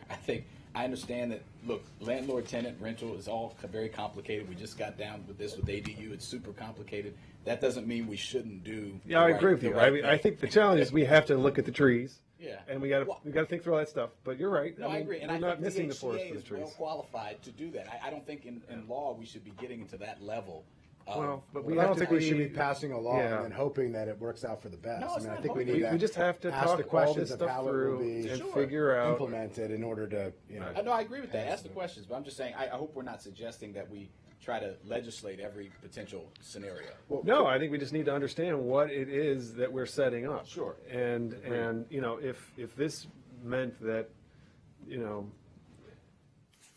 Speaker 6: I understand that, look, landlord-tenant rental is all very complicated. We just got down with this with ADU. It's super complicated. That doesn't mean we shouldn't do.
Speaker 1: Yeah, I agree with you. I think the challenge is we have to look at the trees.
Speaker 6: Yeah.
Speaker 1: And we got
Speaker 6: Well-
Speaker 1: to think through all that stuff. But you're right.
Speaker 6: No, I agree. And
Speaker 1: we're
Speaker 6: I
Speaker 1: not
Speaker 6: think
Speaker 1: missing the
Speaker 6: DHCA
Speaker 1: forest for the
Speaker 6: is well
Speaker 1: trees.
Speaker 6: qualified to do that. I don't think in law we should be getting into that level.
Speaker 1: Well, but
Speaker 3: I
Speaker 1: we
Speaker 3: don't
Speaker 1: have
Speaker 3: think
Speaker 1: to
Speaker 3: we should be
Speaker 1: be-
Speaker 3: passing a law
Speaker 1: Yeah.
Speaker 3: and hoping that it works out for the best.
Speaker 6: No, it's
Speaker 3: I
Speaker 6: not
Speaker 3: think we
Speaker 6: hoping.
Speaker 3: need to
Speaker 1: We just have to
Speaker 3: ask
Speaker 1: talk
Speaker 3: the
Speaker 1: all
Speaker 3: questions
Speaker 1: this
Speaker 3: of
Speaker 1: stuff
Speaker 3: how it will
Speaker 1: through
Speaker 3: be
Speaker 1: and
Speaker 6: Sure.
Speaker 1: figure out.
Speaker 3: implemented in order to,
Speaker 6: No, I agree with that. Ask the questions, but I'm just saying I hope we're not suggesting that we try to legislate every potential scenario.
Speaker 1: No, I think we just need to understand what it is that we're setting up.
Speaker 6: Sure.
Speaker 1: And if this meant that,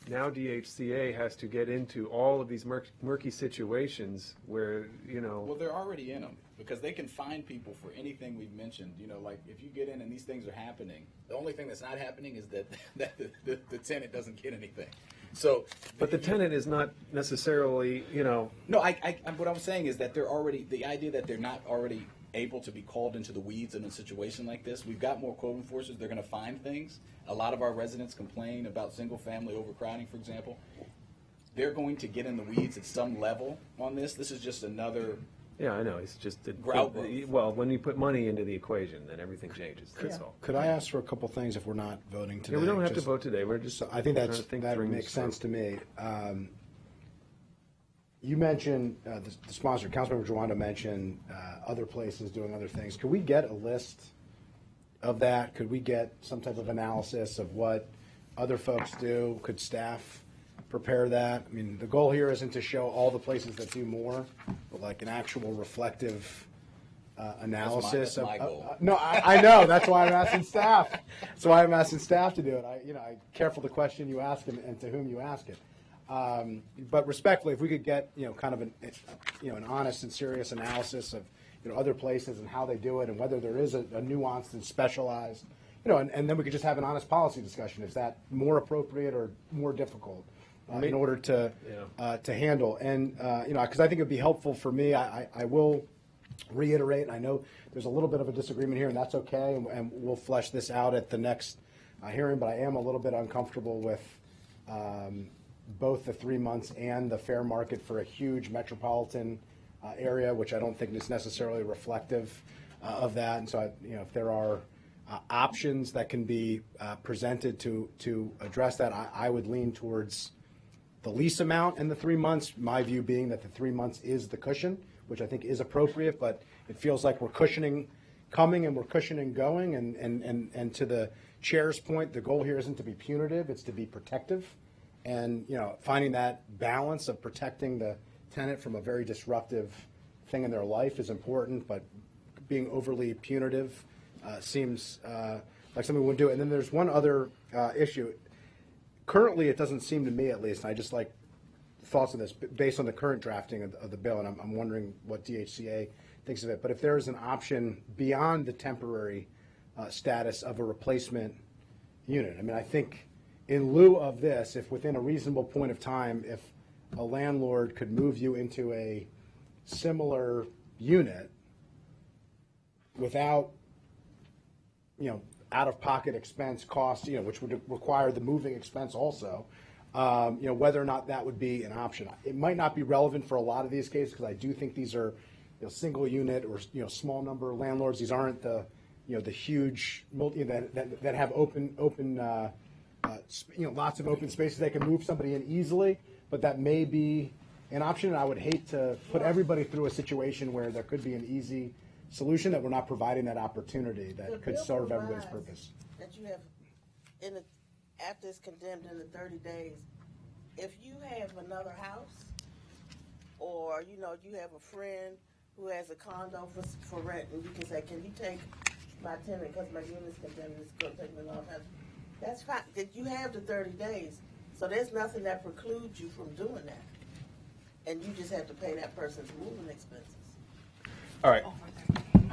Speaker 1: now DHCA has to get into all of these murky situations where,
Speaker 6: Well, they're already in them because they can fine people for anything we've mentioned. Like if you get in and these things are happening, the only thing that's not happening is that the tenant doesn't get anything. So,
Speaker 1: but the tenant is not necessarily,
Speaker 6: no, what I'm saying is that they're already, the idea that they're not already able to be called into the weeds in a situation like this. We've got more code enforcers. They're going to find things. A lot of our residents complain about single-family overcrowding, for example. They're going to get in the weeds at some level on this. This is just another.
Speaker 1: yeah, I know, it's just,
Speaker 6: Grout growth.
Speaker 1: well, when you put money into the equation, then everything changes, that's all.
Speaker 3: Could I ask for a couple things if we're not voting today?
Speaker 1: Yeah, we don't have to
Speaker 3: Just-
Speaker 1: vote today, we're just.
Speaker 3: So I think
Speaker 1: trying to
Speaker 3: that
Speaker 1: through
Speaker 3: makes
Speaker 1: this
Speaker 3: sense
Speaker 1: through.
Speaker 3: to me. You mentioned, the sponsor, Councilmember Jawanda mentioned other places doing other things. Could we get a list of that? Could we get some type of analysis of what other folks do? Could staff prepare that? I mean, the goal here isn't to show all the places that do more, but like an actual reflective analysis.
Speaker 6: that's my goal.
Speaker 3: No, I know. That's why I'm asking staff. That's why I'm asking staff to do it. I'm careful the question you ask and to whom you ask it. But respectfully, if we could get kind of an honest and serious analysis of other places and how they do it and whether there is a nuanced and specialized, and then we could just have an honest policy discussion. Is that more appropriate or more difficult in order to handle? And because I think it'd be helpful for me. I will reiterate, and I know there's a little bit of a disagreement here, and that's okay, and we'll flesh this out at the next hearing. But I am a little bit uncomfortable with both the 3 months and the fair market for a huge metropolitan area, which I don't think is necessarily reflective of that. And so, if there are options that can be presented to address that, I would lean towards the lease amount and the 3 months. My view being that the 3 months is the cushion, which I think is appropriate, but it feels like we're cushioning coming and we're cushioning going. And to the chair's point, the goal here isn't to be punitive, it's to be protective. And, finding that balance of protecting the tenant from a very disruptive thing in their life is important, but being overly punitive seems like something we wouldn't do. And then there's one other issue. Currently, it doesn't seem to me, at least, and I just like thoughts on this based on the current drafting of the bill, and I'm wondering what DHCA thinks of it. But if there is an option beyond the temporary status of a replacement unit, I mean, I think in lieu of this, if within a reasonable point of time, if a landlord could move you into a similar unit without, out-of-pocket expense costs, which would require the moving expense also, whether or not that would be an option. It might not be relevant for a lot of these cases because I do think these are, single unit or, small number of landlords. These aren't the, the huge that have lots of open spaces. They can move somebody in easily, but that may be an option. And I would hate to put everybody through a situation where there could be an easy solution that we're not providing that opportunity that
Speaker 5: The
Speaker 3: could
Speaker 5: bill
Speaker 3: serve everybody's
Speaker 5: provides
Speaker 3: purpose.
Speaker 5: That you have, after it's condemned in the 30 days, if you have another house, or, you have a friend who has a condo for rent, and you can say, can you take my tenant, because my unit's condemned, it's going to take me a long time. That's fine, that you have the 30 days, so there's nothing that precludes you from doing that. And you just have to pay that person's moving expenses.
Speaker 1: All right.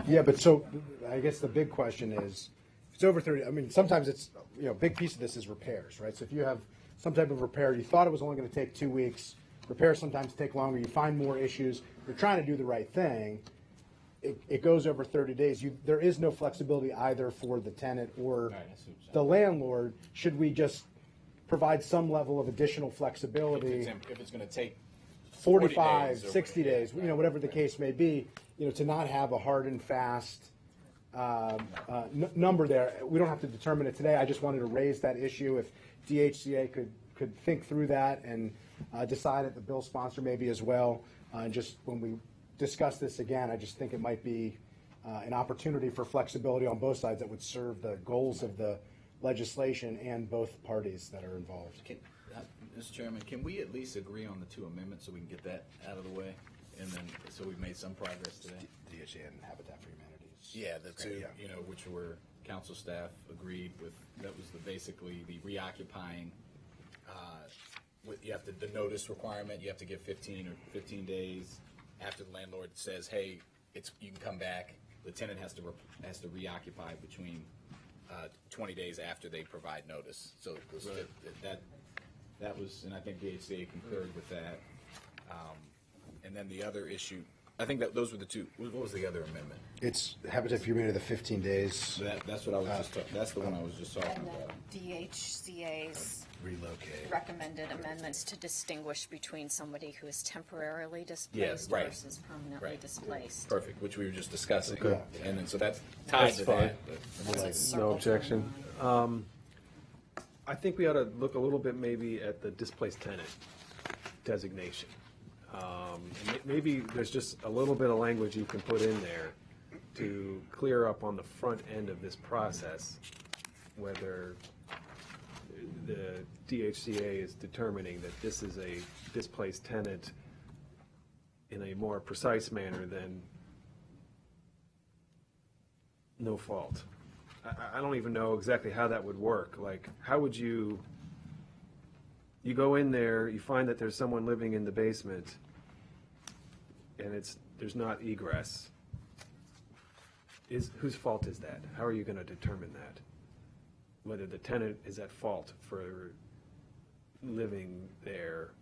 Speaker 3: Yeah, but so I guess the big question is, if it's over 30, I mean, sometimes it's, a big piece of this is repairs, right? So if you have some type of repair, you thought it was only going to take 2 weeks, repairs sometimes take longer, you find more issues, you're trying to do the right thing, it goes over 30 days. There is no flexibility either for the tenant or the landlord. Should we just provide some level of additional flexibility?
Speaker 6: If it's going to take
Speaker 3: 45,
Speaker 6: 40 days or
Speaker 3: 60 days, whatever the case may be, to not have a hard and fast number there. We don't have to determine it today. I just wanted to raise that issue. If DHCA could think through that and decide at the bill sponsor maybe as well. Just when we discuss this again, I just think it might be an opportunity for flexibility on both sides that would serve the goals of the legislation and both parties that are involved.
Speaker 6: Mr. Chairman, can we at least agree on the 2 amendments so we can get that out of the way? And then, so we've made some progress today?
Speaker 3: DHCA and Habitat for Humanity's.
Speaker 6: Yeah, the two,
Speaker 3: Yeah.
Speaker 6: which were council staff agreed with, that was basically the reoccupying, you have the notice requirement, you have to give 15 days after the landlord says, hey, you can come back. The tenant has to reoccupy between 20 days after they provide notice. So that was, and I think the HCA concurred with that. And then the other issue, I think that those were the two. What was the other amendment?
Speaker 3: It's Habitat for Humanity, the 15 days.
Speaker 6: So that's what I was that's the one I was just talking
Speaker 2: And
Speaker 6: about.
Speaker 2: then DHCA's
Speaker 3: Relocate.
Speaker 2: recommended amendments to distinguish between somebody who is temporarily displaced
Speaker 6: right.
Speaker 2: versus permanently displaced.
Speaker 6: Perfect, which we were just discussing.
Speaker 3: Okay.
Speaker 6: And then so that's tied
Speaker 1: That's
Speaker 6: to
Speaker 1: fine.
Speaker 6: that. But
Speaker 2: That's a
Speaker 1: No
Speaker 2: circle
Speaker 1: objection.
Speaker 2: line.
Speaker 1: I think we ought to look a little bit maybe at the displaced tenant designation. And maybe there's just a little bit of language you can put in there to clear up on the front end of this process, whether the DHCA is determining that this is a displaced tenant in a more precise manner than no fault. I don't even know exactly how that would work. Like, how would you go in there, you find that there's someone living in the basement, and there's not egress. Whose fault is that? How are you going to determine that? Whether the tenant is at fault for living there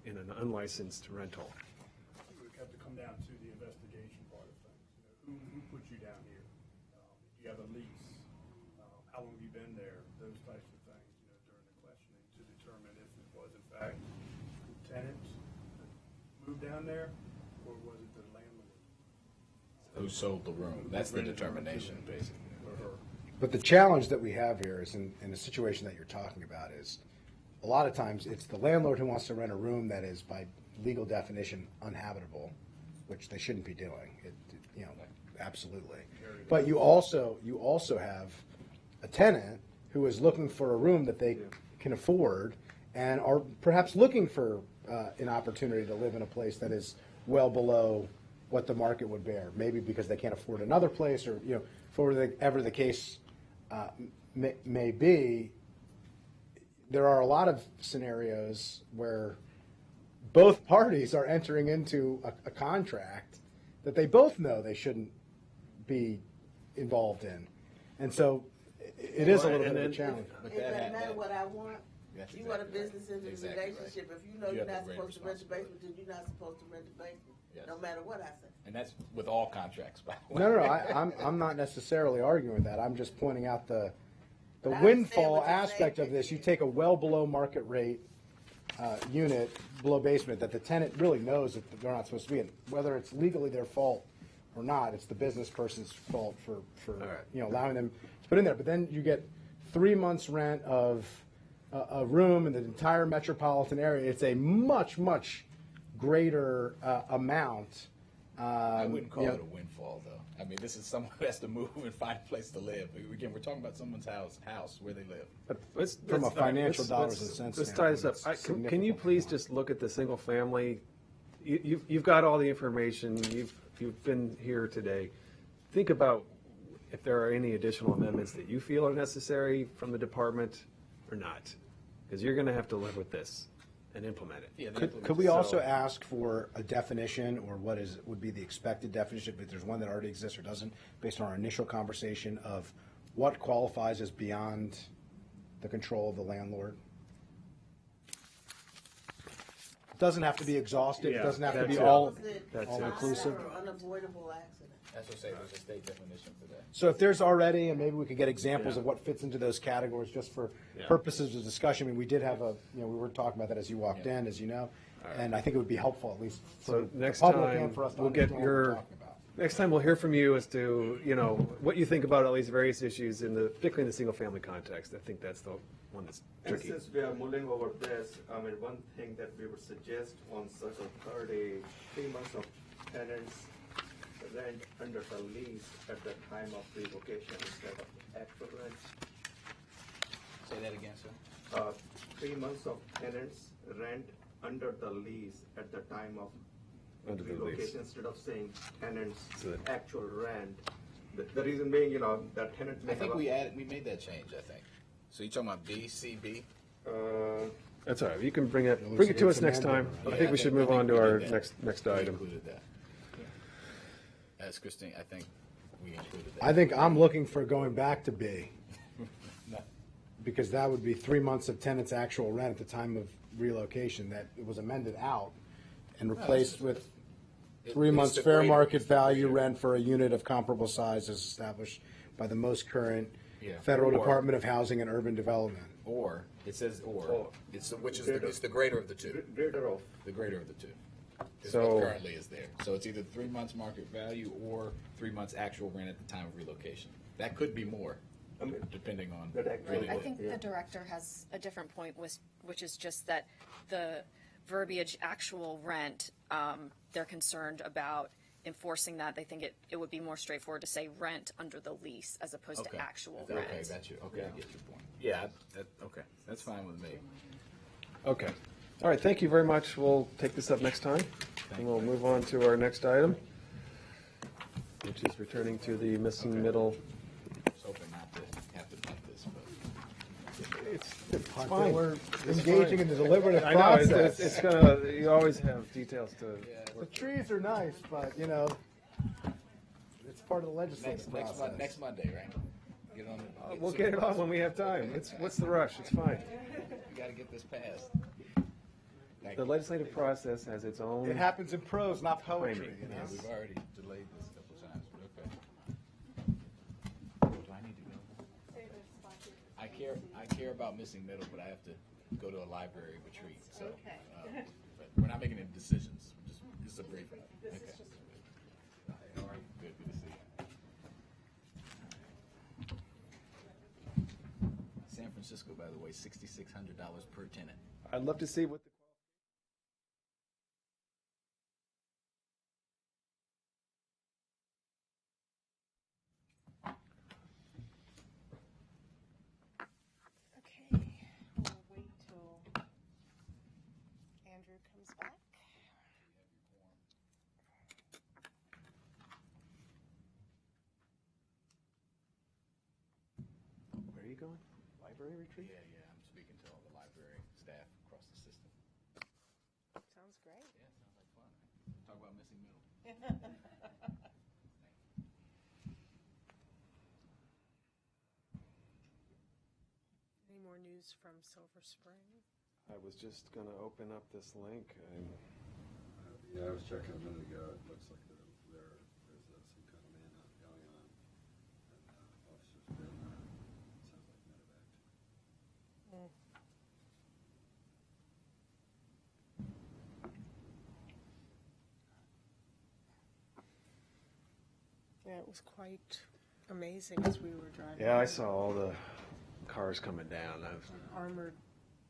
Speaker 1: in an unlicensed rental.
Speaker 7: It would have to come down to the investigation part of things. Who put you down here? You have a lease. How long have you been there? Those types of things, during the questioning to determine if it was in fact the tenant that moved down there, or was it the landlord?
Speaker 6: who sold the room? That's the determination, basically.
Speaker 7: Or her?
Speaker 3: But the challenge that we have here is in the situation that you're talking about is a lot of times it's the landlord who wants to rent a room that is by legal definition uninhabitable, which they shouldn't be doing. Absolutely. But you also have a tenant who is looking for a room that they can afford and are perhaps looking for an opportunity to live in a place that is well below what the market would bear. Maybe because they can't afford another place, or for whatever the case may be. There are a lot of scenarios where both parties are entering into a contract that they both know they shouldn't be involved in, and so it is a little bit of a challenge.
Speaker 5: It doesn't matter what I want.
Speaker 6: That's
Speaker 5: You want a
Speaker 6: exactly right.
Speaker 5: business in the
Speaker 6: Exactly right.
Speaker 5: relationship. If you know
Speaker 6: You
Speaker 5: you're
Speaker 6: have
Speaker 5: not
Speaker 6: the great
Speaker 5: supposed to rent the basement,
Speaker 6: responsibility.
Speaker 5: then you're not supposed to rent the basement.
Speaker 6: Yes.
Speaker 5: No matter what I say.
Speaker 6: And that's with all contracts, by the way.
Speaker 3: No. I'm not necessarily arguing with that. I'm just pointing out the
Speaker 5: But I
Speaker 3: windfall
Speaker 5: understand what you're
Speaker 3: aspect
Speaker 5: saying.
Speaker 3: of this. You take a well below market rate unit below basement that the tenant really knows that they're not supposed to be in. Whether it's legally their fault or not, it's the business person's fault for allowing them to put in there. But then you get 3 months rent of a room in the entire metropolitan area. It's a much greater amount.
Speaker 6: I wouldn't call it a windfall, though. I mean, this is someone who has to move and find a place to live. Again, we're talking about someone's house where they live.
Speaker 1: But
Speaker 3: From a financial
Speaker 1: let's-
Speaker 3: dollars
Speaker 1: let's-
Speaker 3: and cents
Speaker 1: Let's tie this up.
Speaker 3: standpoint, it's
Speaker 1: Can you
Speaker 3: significantly
Speaker 1: please
Speaker 3: more.
Speaker 1: just look at the single family? You've got all the information. You've been here today. Think about if there are any additional amendments that you feel are necessary from the department or not, because you're going to have to live with this and implement it.
Speaker 6: Yeah,
Speaker 3: Could we also ask for a definition, or would be the expected definition, if there's one that already exists or doesn't, based on our initial conversation of what qualifies as beyond the control of the landlord? It doesn't have to be exhaustive. It
Speaker 1: Yeah,
Speaker 3: doesn't have to
Speaker 1: that's
Speaker 3: be
Speaker 1: it.
Speaker 3: all
Speaker 1: That's it.
Speaker 3: inclusive.
Speaker 5: Or unavoidable accident.
Speaker 6: That's what I say, there's a state definition for that.
Speaker 3: So if there's already, and maybe we could get examples of what fits into those categories, just for
Speaker 1: Yeah.
Speaker 3: purposes of discussion. I mean, we did have we were talking about that as you walked in, as you know, and I think it would be helpful, at least for
Speaker 1: So
Speaker 3: the
Speaker 1: next
Speaker 3: public
Speaker 1: time,
Speaker 3: and for us to
Speaker 1: we'll get
Speaker 3: understand what we're
Speaker 1: your,
Speaker 3: talking about.
Speaker 1: next time we'll hear from you as to, what you think about all these various issues particularly in the single-family context. I think that's the one that's
Speaker 4: And
Speaker 1: tricky.
Speaker 4: since we are mulling over this, one thing that we would suggest on such a 3 months of tenants rent under the lease at the time of revocation instead of actual rent.
Speaker 6: Say that again, sir?
Speaker 4: 3 months of tenants rent under the lease at the time of
Speaker 1: Under the lease.
Speaker 4: relocation instead of saying tenants
Speaker 1: So that-
Speaker 4: actual rent. The reason being, that tenant may
Speaker 6: I think
Speaker 4: have
Speaker 6: we made that change, I think. So you're talking about B, C, B?
Speaker 1: That's all right. You can bring it to
Speaker 3: it's
Speaker 1: us next time.
Speaker 3: amended
Speaker 1: I
Speaker 6: Yeah,
Speaker 1: think we should move on to
Speaker 6: we
Speaker 1: our
Speaker 6: did that.
Speaker 1: next
Speaker 6: We
Speaker 1: item.
Speaker 6: included that. As Christine, I think we included that.
Speaker 3: I think I'm looking for going back to B,
Speaker 6: No.
Speaker 3: because that would be 3 months of tenant's actual rent at the time of relocation, that it was amended out and replaced with 3
Speaker 6: it's
Speaker 3: months
Speaker 6: the
Speaker 3: fair
Speaker 6: greater-
Speaker 3: market
Speaker 6: it's the
Speaker 3: value
Speaker 6: greater.
Speaker 3: rent for a unit of comparable size as established by the most current
Speaker 6: Yeah.
Speaker 3: Federal
Speaker 6: Or-
Speaker 3: Department of Housing and Urban Development.
Speaker 6: Or, it says or,
Speaker 4: Or.
Speaker 6: which is it's the greater of the two.
Speaker 4: greater of.
Speaker 6: The greater of the two. Is
Speaker 1: So-
Speaker 6: what currently is there. So it's either 3 months market value or 3 months actual rent at the time of relocation. That could be more, depending on
Speaker 4: That actually-
Speaker 6: really
Speaker 2: I
Speaker 6: what.
Speaker 2: think the director has a different point, which is just that the verbiage actual rent, they're concerned about enforcing that. They think it would be more straightforward to say rent under the lease as opposed to actual rent.
Speaker 6: Okay, got you. Okay, I get your point. Yeah, okay, that's fine with me.
Speaker 1: Okay. All right, thank you very much. We'll take this up next time. And we'll move on to our next item, which is returning to the missing middle.
Speaker 6: I was hoping not to have to punt this, but.
Speaker 1: It's fine.
Speaker 3: We're
Speaker 1: It's
Speaker 3: engaging
Speaker 1: fine.
Speaker 3: in the deliberative
Speaker 1: I know,
Speaker 3: process.
Speaker 1: it's gonna, you always have details to.
Speaker 3: The trees are nice, but, it's part of the legislative process.
Speaker 6: Next Monday, right? Get on.
Speaker 1: We'll get it on when we have time. What's the rush? It's fine.
Speaker 6: We gotta get this passed. Thank
Speaker 1: The
Speaker 6: you.
Speaker 1: legislative process has its own.
Speaker 3: It happens in prose, not poetry,
Speaker 1: Timing,
Speaker 3: you know?
Speaker 6: Yeah, we've already delayed this a couple of times, but okay. Do I need to go? I care about missing middle, but I have to go to a library retreat, so. But we're not making any decisions, this is a briefing. Okay. All right, good to see you. San Francisco, by by the way, $6,600 per tenant.
Speaker 1: I'd love to see what the.
Speaker 8: Okay, we'll wait till Andrew comes back.
Speaker 1: Where are you going? Library retreat?
Speaker 6: Yeah, I'm speaking to all the library staff across the system.
Speaker 8: Sounds great.
Speaker 6: Yeah, sounds like fun. Right? Talk about missing middle.
Speaker 8: Any more news from Silver Spring?
Speaker 1: I was just going to open up this link. And
Speaker 9: Yeah, I was checking a minute ago. It looks like there's some kind of manhunt going on. And officers have been, sounds like medevac.
Speaker 8: Yeah, it was quite amazing as we were driving.
Speaker 1: yeah, I saw all the cars coming down.
Speaker 8: Armored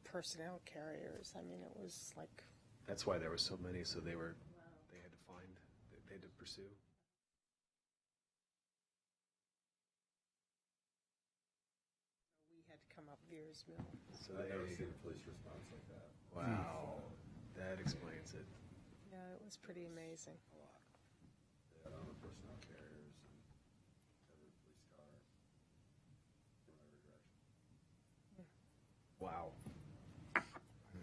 Speaker 8: personnel carriers. I mean, it was like,
Speaker 1: That's why there were so many. So they had to find, they had to pursue.
Speaker 8: we had to come up Veers Mill.
Speaker 1: So
Speaker 9: I've never
Speaker 1: they,
Speaker 9: seen a police response like that.
Speaker 1: wow, that explains it.
Speaker 8: Yeah, it was pretty amazing.
Speaker 9: A lot. They had armored personnel carriers and every police car from every direction.
Speaker 1: Wow.
Speaker 3: I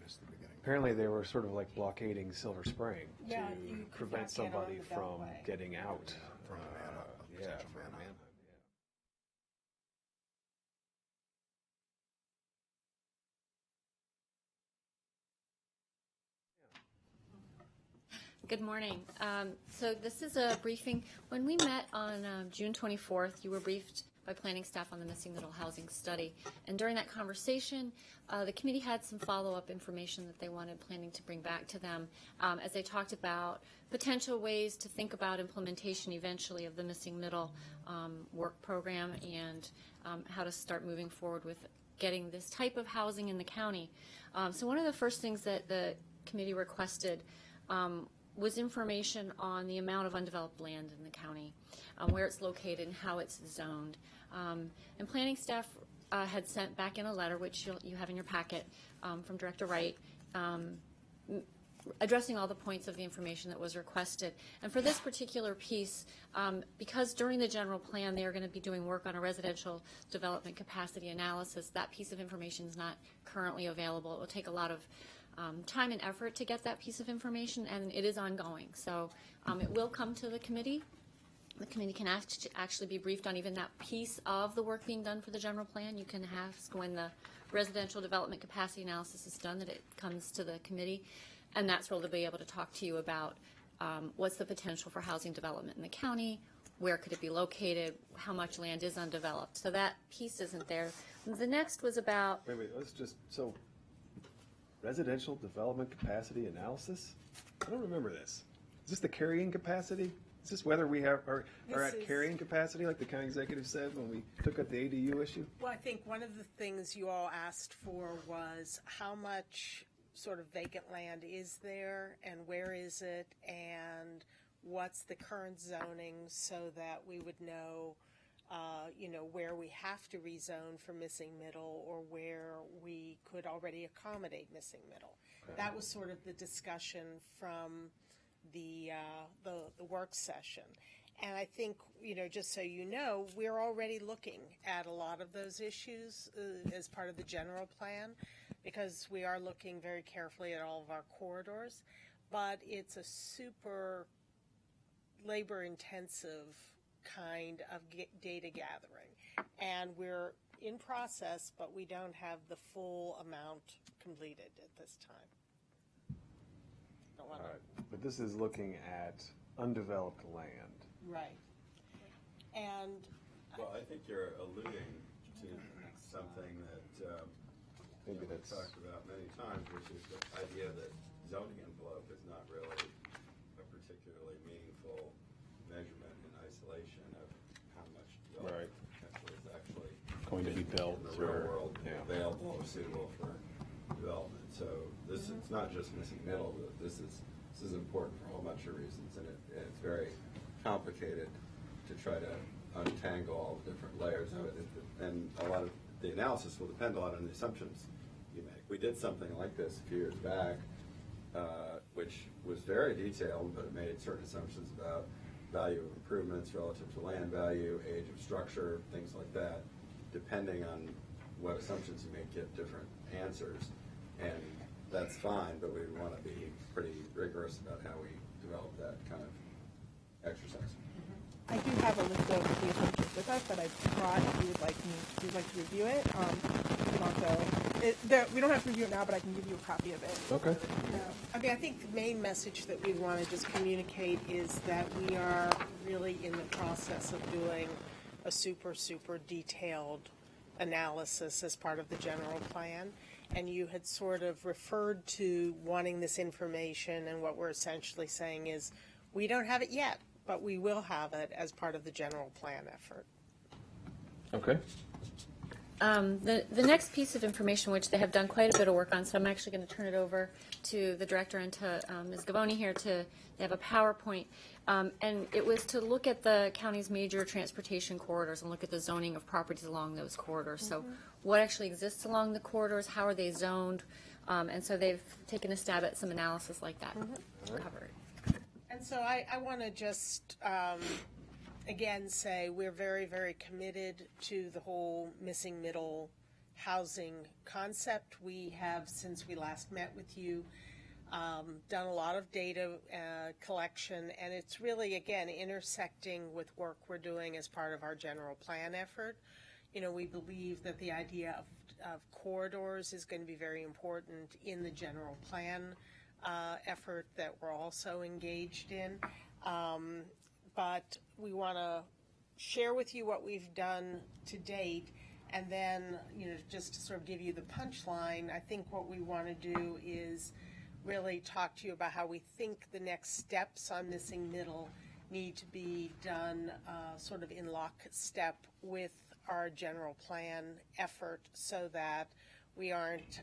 Speaker 3: missed the beginning.
Speaker 1: Apparently, they were sort of like blockading Silver Spring
Speaker 8: Yeah,
Speaker 1: to
Speaker 8: you could
Speaker 1: prevent
Speaker 8: not get on
Speaker 1: somebody
Speaker 8: the
Speaker 1: from
Speaker 8: Beltway.
Speaker 1: getting out.
Speaker 3: From a manhunt, a
Speaker 1: Yeah,
Speaker 3: potential
Speaker 1: from a
Speaker 3: manhunt.
Speaker 1: manhunt.
Speaker 10: Good morning. So this is a briefing. When we met on June 24th, you were briefed by planning staff on the missing middle housing study. And during that conversation, the committee had some follow-up information that they wanted planning to bring back to them as they talked about potential ways to think about implementation eventually of the missing middle work program and how to start moving forward with getting this type of housing in the county. So one of the first things that the committee requested was information on the amount of undeveloped land in the county, where it's located and how it's zoned. And planning staff had sent back in a letter, which you have in your packet, from Director Wright, addressing all the points of the information that was requested. And for this particular piece, because during the general plan they are going to be doing work on a residential development capacity analysis, that piece of information is not currently available. It will take a lot of time and effort to get that piece of information, and it is ongoing. So it will come to the committee. The committee can actually be briefed on even that piece of the work being done for the general plan. You can ask when the residential development capacity analysis is done that it comes to the committee, and that's where they'll be able to talk to you about what's the potential for housing development in the county, where could it be located, how much land is undeveloped. So that piece isn't there. The next was about
Speaker 1: Wait, let's just, so residential development capacity analysis? I don't remember this. Is this the carrying capacity? Is this whether we are
Speaker 8: This
Speaker 1: at
Speaker 8: is-
Speaker 1: carrying capacity, like the county executive said when we took up the ADU issue?
Speaker 8: Well, I think one of the things you all asked for was how much sort of vacant land is there and where is it and what's the current zoning so that we would know, where we have to rezone for missing middle or where we could already accommodate missing middle. That was sort of the discussion from the work session. And I think, just so you know, we're already looking at a lot of those issues as part of the general plan because we are looking very carefully at all of our corridors. But it's a super labor-intensive kind of data gathering. And we're in process, but we don't have the full amount completed at this time. Don't
Speaker 1: All
Speaker 8: wanna-
Speaker 1: right, but this is looking at undeveloped land.
Speaker 8: Right. And
Speaker 9: Well, I think you're alluding to something that
Speaker 1: Maybe
Speaker 9: we've
Speaker 1: that's,
Speaker 9: talked about many times, which is the idea that zoning envelope is not really a particularly meaningful measurement in isolation of how much
Speaker 1: Right.
Speaker 9: development potential is actually
Speaker 1: going to be built.
Speaker 9: in the real
Speaker 1: or-
Speaker 9: world
Speaker 1: yeah.
Speaker 9: available or suitable for development. So this it's not just missing middle. This is important for a whole bunch of reasons, and it's very complicated to try to untangle all the different layers of it. And a lot of the analysis will depend a lot on the assumptions you make. We did something like this a few years back, which was very detailed, but it made certain assumptions about value of improvements relative to land value, age of structure, things like that. Depending on what assumptions you make, get different answers, and that's fine, but we want to be pretty rigorous about how we develop that kind of exercise.
Speaker 11: I do have a list of the assumptions with us that I brought. If you would like to review it, you can also, we don't have to review it now, but I can give you a copy of it.
Speaker 1: Okay.
Speaker 8: I mean, I think the main message that we want to just communicate is that we are really in the process of doing a super detailed analysis as part of the general plan. And you had sort of referred to wanting this information, and what we're essentially saying is we don't have it yet, but we will have it as part of the general plan effort.
Speaker 1: Okay.
Speaker 10: The next piece of information, which they have done quite a bit of work on, so I'm actually going to turn it over to the director and to Ms. Gavoni here they have a PowerPoint. And it was to look at the county's major transportation corridors and look at the zoning of properties along those corridors. So what actually exists along the corridors, how are they zoned? And so they've taken a stab at some analysis like that to cover it.
Speaker 8: And so I want to just, again, say we're very committed to the whole missing middle housing concept. We have, since we last met with you, done a lot of data collection, and it's really, again, intersecting with work we're doing as part of our general plan effort. You know, we believe that the idea of corridors is going to be very important in the general plan effort that we're also engaged in. But we want to share with you what we've done to date, and then, you know, just to sort of give you the punchline, I think what we want to do is really talk to you about how we think the next steps on missing middle need to be done sort of in lockstep with our general plan effort, so that we aren't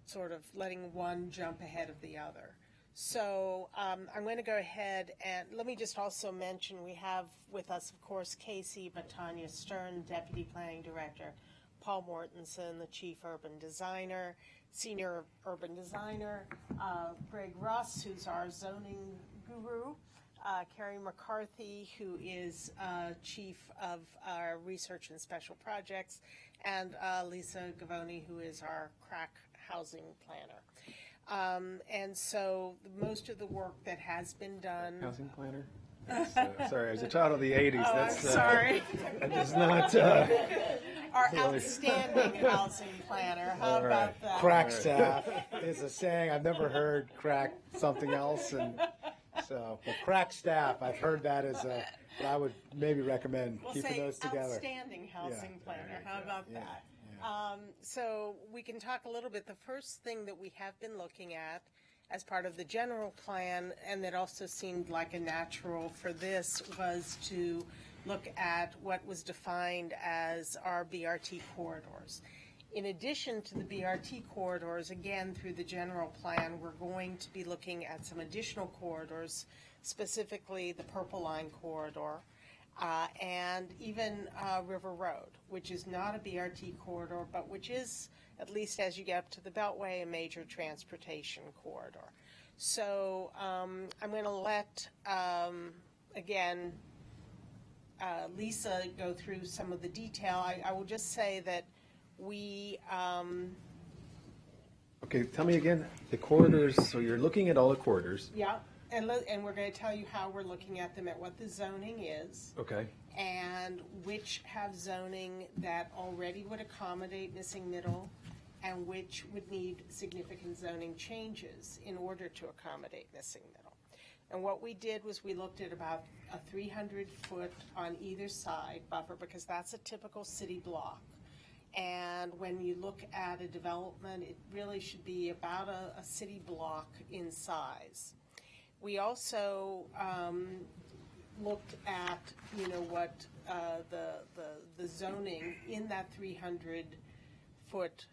Speaker 8: sort of letting one jump ahead of the other. So I'm going to go ahead and let me just also mention we have with us, of course, Casey Batania Stern, Deputy Planning Director, Paul Mortensen, the Chief Urban Designer, Senior Urban Designer, Greg Russ, who's our zoning guru, Carrie McCarthy, who is Chief of our Research and Special Projects, and Lisa Gavoni, who is our crack housing planner. And so most of the work that has been done.
Speaker 1: Housing planner? Sorry, as a child of the 80s,
Speaker 8: Oh,
Speaker 1: that's
Speaker 8: I'm sorry.
Speaker 1: that is not.
Speaker 8: Our outstanding housing planner. How about that?
Speaker 3: Crack staff is a saying I've never heard. Crack something else, and so well, crack staff. I've heard that as a. But I would maybe recommend
Speaker 8: We'll
Speaker 3: keeping
Speaker 8: say
Speaker 3: those together.
Speaker 8: outstanding housing
Speaker 3: Yeah.
Speaker 8: planner. How about
Speaker 3: Yeah,
Speaker 8: that?
Speaker 3: yeah.
Speaker 8: So we can talk a little bit. The first thing that we have been looking at as part of the general plan, and that also seemed like a natural for this, was to look at what was defined as our BRT corridors. In addition to the BRT corridors, again, through the general plan, we're going to be looking at some additional corridors, specifically the Purple Line corridor, and even River Road, which is not a BRT corridor, but which is, at least as you get up to the Beltway, a major transportation corridor. So I'm going to let, again, Lisa go through some of the detail. I will just say that we,
Speaker 1: Okay, tell me again, the corridors, so you're looking at all the corridors.
Speaker 8: yeah, and we're going to tell you how we're looking at them, at what the zoning is,
Speaker 1: Okay,
Speaker 8: and which have zoning that already would accommodate missing middle, and which would need significant zoning changes in order to accommodate missing middle. And what we did was we looked at about a 300-foot on either side buffer, because that's a typical city block. And when you look at a development, it really should be about a city block in size. We also looked at, you know, what the zoning in that 300-foot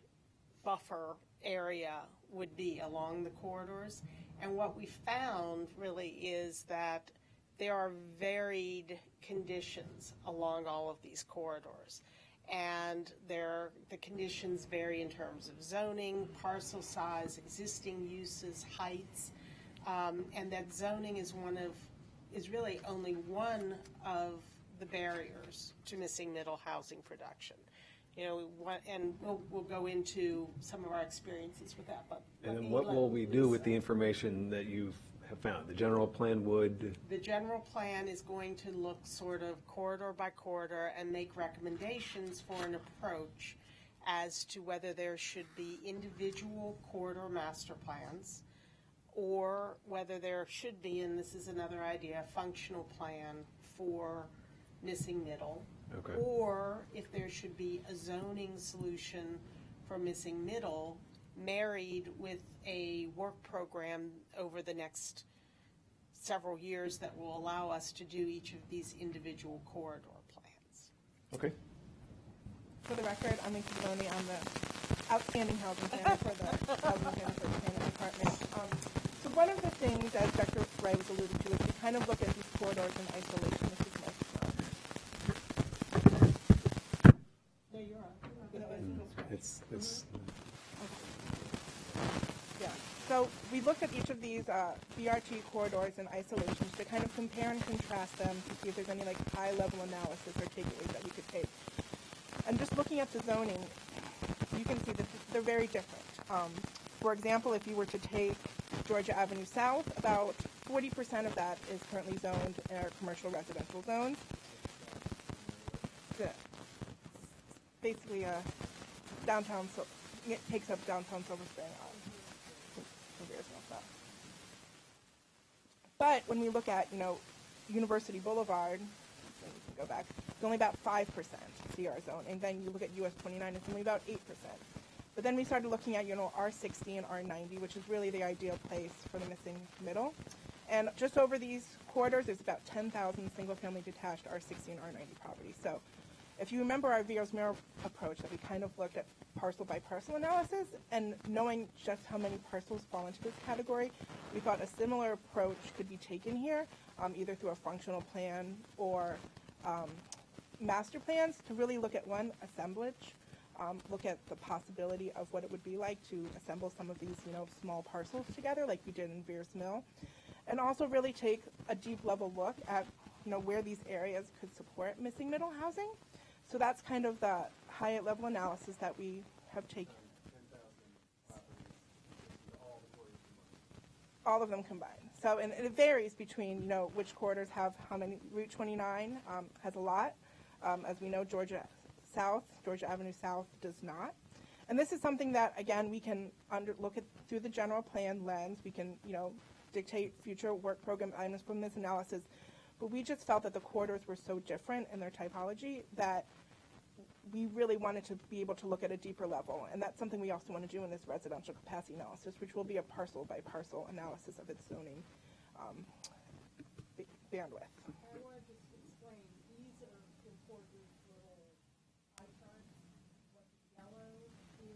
Speaker 8: buffer area would be along the corridors. And what we found really is that there are varied conditions along all of these corridors. And the conditions vary in terms of zoning, parcel size, existing uses, heights, and that zoning is really only one of the barriers to missing middle housing production. You know, and we'll go into some of our experiences with that. But
Speaker 1: And what will we do with the information that you have found? The general plan would,
Speaker 8: the general plan is going to look sort of corridor by corridor and make recommendations for an approach as to whether there should be individual corridor master plans, or whether there should be, and this is another idea, a functional plan for missing middle.
Speaker 1: Okay.
Speaker 8: Or if there should be a zoning solution for missing middle married with a work program over the next several years that will allow us to do each of these individual corridor plans.
Speaker 1: okay.
Speaker 11: For the record, I'm Lisa Boney. I'm the outstanding housing planner for the Housing Planning for the Planning Department. So one of the things, as Dr. Ray was alluding to, is we kind of look at these corridors in isolation. This is my
Speaker 8: No, you're on.
Speaker 1: It's
Speaker 11: Yeah. So we looked at each of these BRT corridors in isolation to kind of compare and contrast them to see if there's any like high-level analysis or takeaways that we could take. And just looking at the zoning, you can see that they're very different. For example, if you were to take Georgia Avenue South, about 40% of that is currently zoned in our commercial residential zones. It's basically a downtown, so it takes up downtown Silver Spring. But when we look at, you know, University Boulevard, then we can go back, it's only about 5% CR zone, and then you look at US 29, it's only about 8%. But then we started looking at, you know, R60 and R90, which is really the ideal place for the missing middle. And just over these corridors, there's about 10,000 single-family detached R60 and R90 properties. So if you remember our Vieira's Mirror approach, that we kind of looked at parcel-by-parcel analysis, and knowing just how many parcels fall into this category, we thought a similar approach could be taken here, either through a functional plan or master plans, to really look at one, assemblage, look at the possibility of what it would be like to assemble some of these, you know, small parcels together, like we did in Veers Mill, and also really take a deep level look at, you know, where these areas could support missing middle housing. So that's kind of the high level analysis that we have taken. All of them combined. So, and it varies between, you know, which corridors have how many. Route 29 has a lot. As we know, Georgia Avenue South does not. And this is something that, again, we can look at through the general plan lens. We can, you know, dictate future work program items from this analysis. But we just felt that the corridors were so different in their typology that we really wanted to be able to look at a deeper level. And that's something we also want to do in this residential capacity analysis, which will be a parcel-by-parcel analysis of its zoning bandwidth.
Speaker 8: I want to just explain, these are important little eye charts. What the yellow is the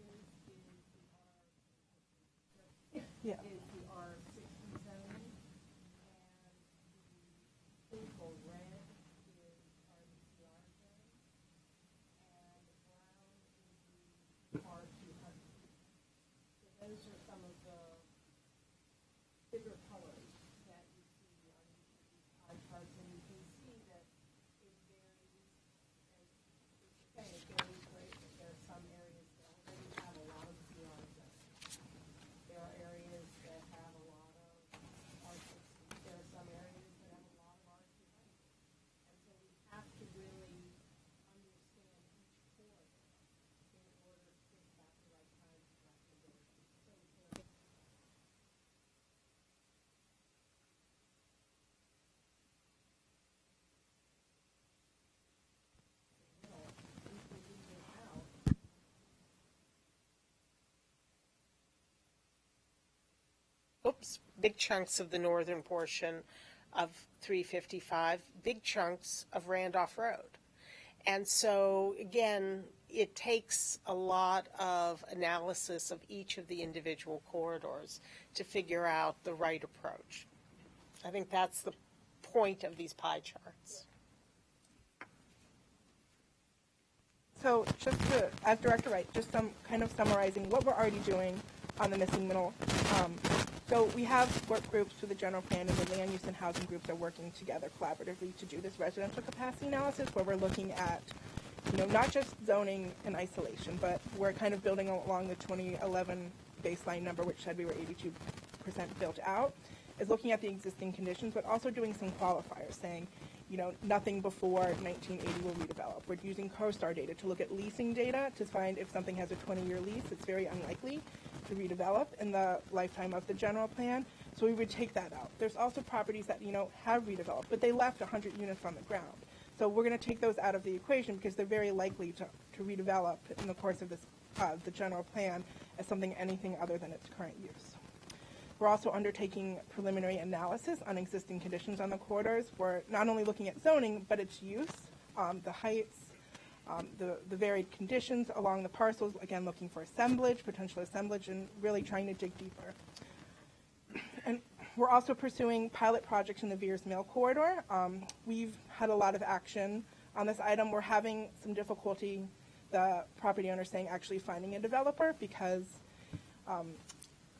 Speaker 11: Yeah.
Speaker 8: is the R60 zone, and the pink or red is our CR zone, and the brown is the R200. So those are some of the bigger colors that you see on each of these pie charts, and you can see that it varies, and it's okay, it varies greatly. There are some areas that already have a lot of CR zones. There are areas that have a lot of R60. There are some areas that have a lot of R200. And so we have to really understand each corridor in order to think about the right kinds of recommendations. So we can big chunks of the northern portion of 355, big chunks of Randolph Road. And so, again, it takes a lot of analysis of each of the individual corridors to figure out the right approach. I think that's the point of these pie charts.
Speaker 11: So just to, as Director Wright, just some kind of summarizing what we're already doing on the missing middle. So we have work groups for the general plan, and the land use and housing groups are working together collaboratively to do this residential capacity analysis, where we're looking at, not just zoning in isolation, but we're kind of building along the 2011 baseline number, which said we were 82% built out, is looking at the existing conditions, but also doing some qualifiers, saying, nothing before 1980 will redevelop. We're using CoStar data to look at leasing data to find if something has a 20-year lease, it's very unlikely to redevelop in the lifetime of the general plan. So we would take that out. There's also properties that, have redeveloped, but they left 100 units on the ground. So we're going to take those out of the equation because they're very likely to redevelop in the course of this, the general plan as anything other than its current use. We're also undertaking preliminary analysis on existing conditions on the corridors. We're not only looking at zoning, but its use, the heights, the varied conditions along the parcels, again, looking for potential assemblage, and really trying to dig deeper. And we're also pursuing pilot projects in the Veers Mill corridor. We've had a lot of action on this item. We're having some difficulty, the property owner saying, actually finding a developer because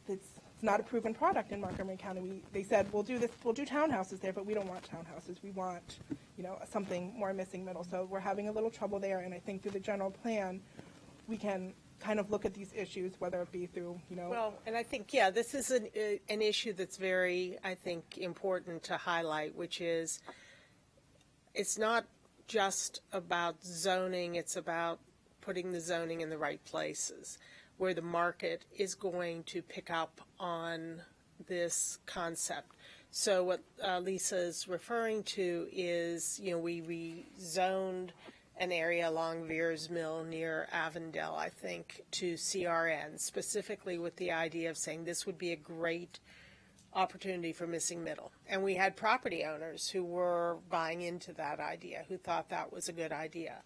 Speaker 11: it's not a proven product in Montgomery County. They said, we'll do townhouses there, but we don't want townhouses. We want, something more missing middle. So we're having a little trouble there, and I think through the general plan, we can kind of look at these issues, whether it be through,
Speaker 8: Well, and I think, this is an issue that's very, I think, important to highlight, which is it's not just about zoning, it's about putting the zoning in the right places, where the market is going to pick up on this concept. So what Lisa is referring to is, we rezoned an area along Veers Mill near Avondale, I think, to CRN, specifically with the idea of saying this would be a great opportunity for missing middle. And we had property owners who were buying into that idea, who thought that was a good idea.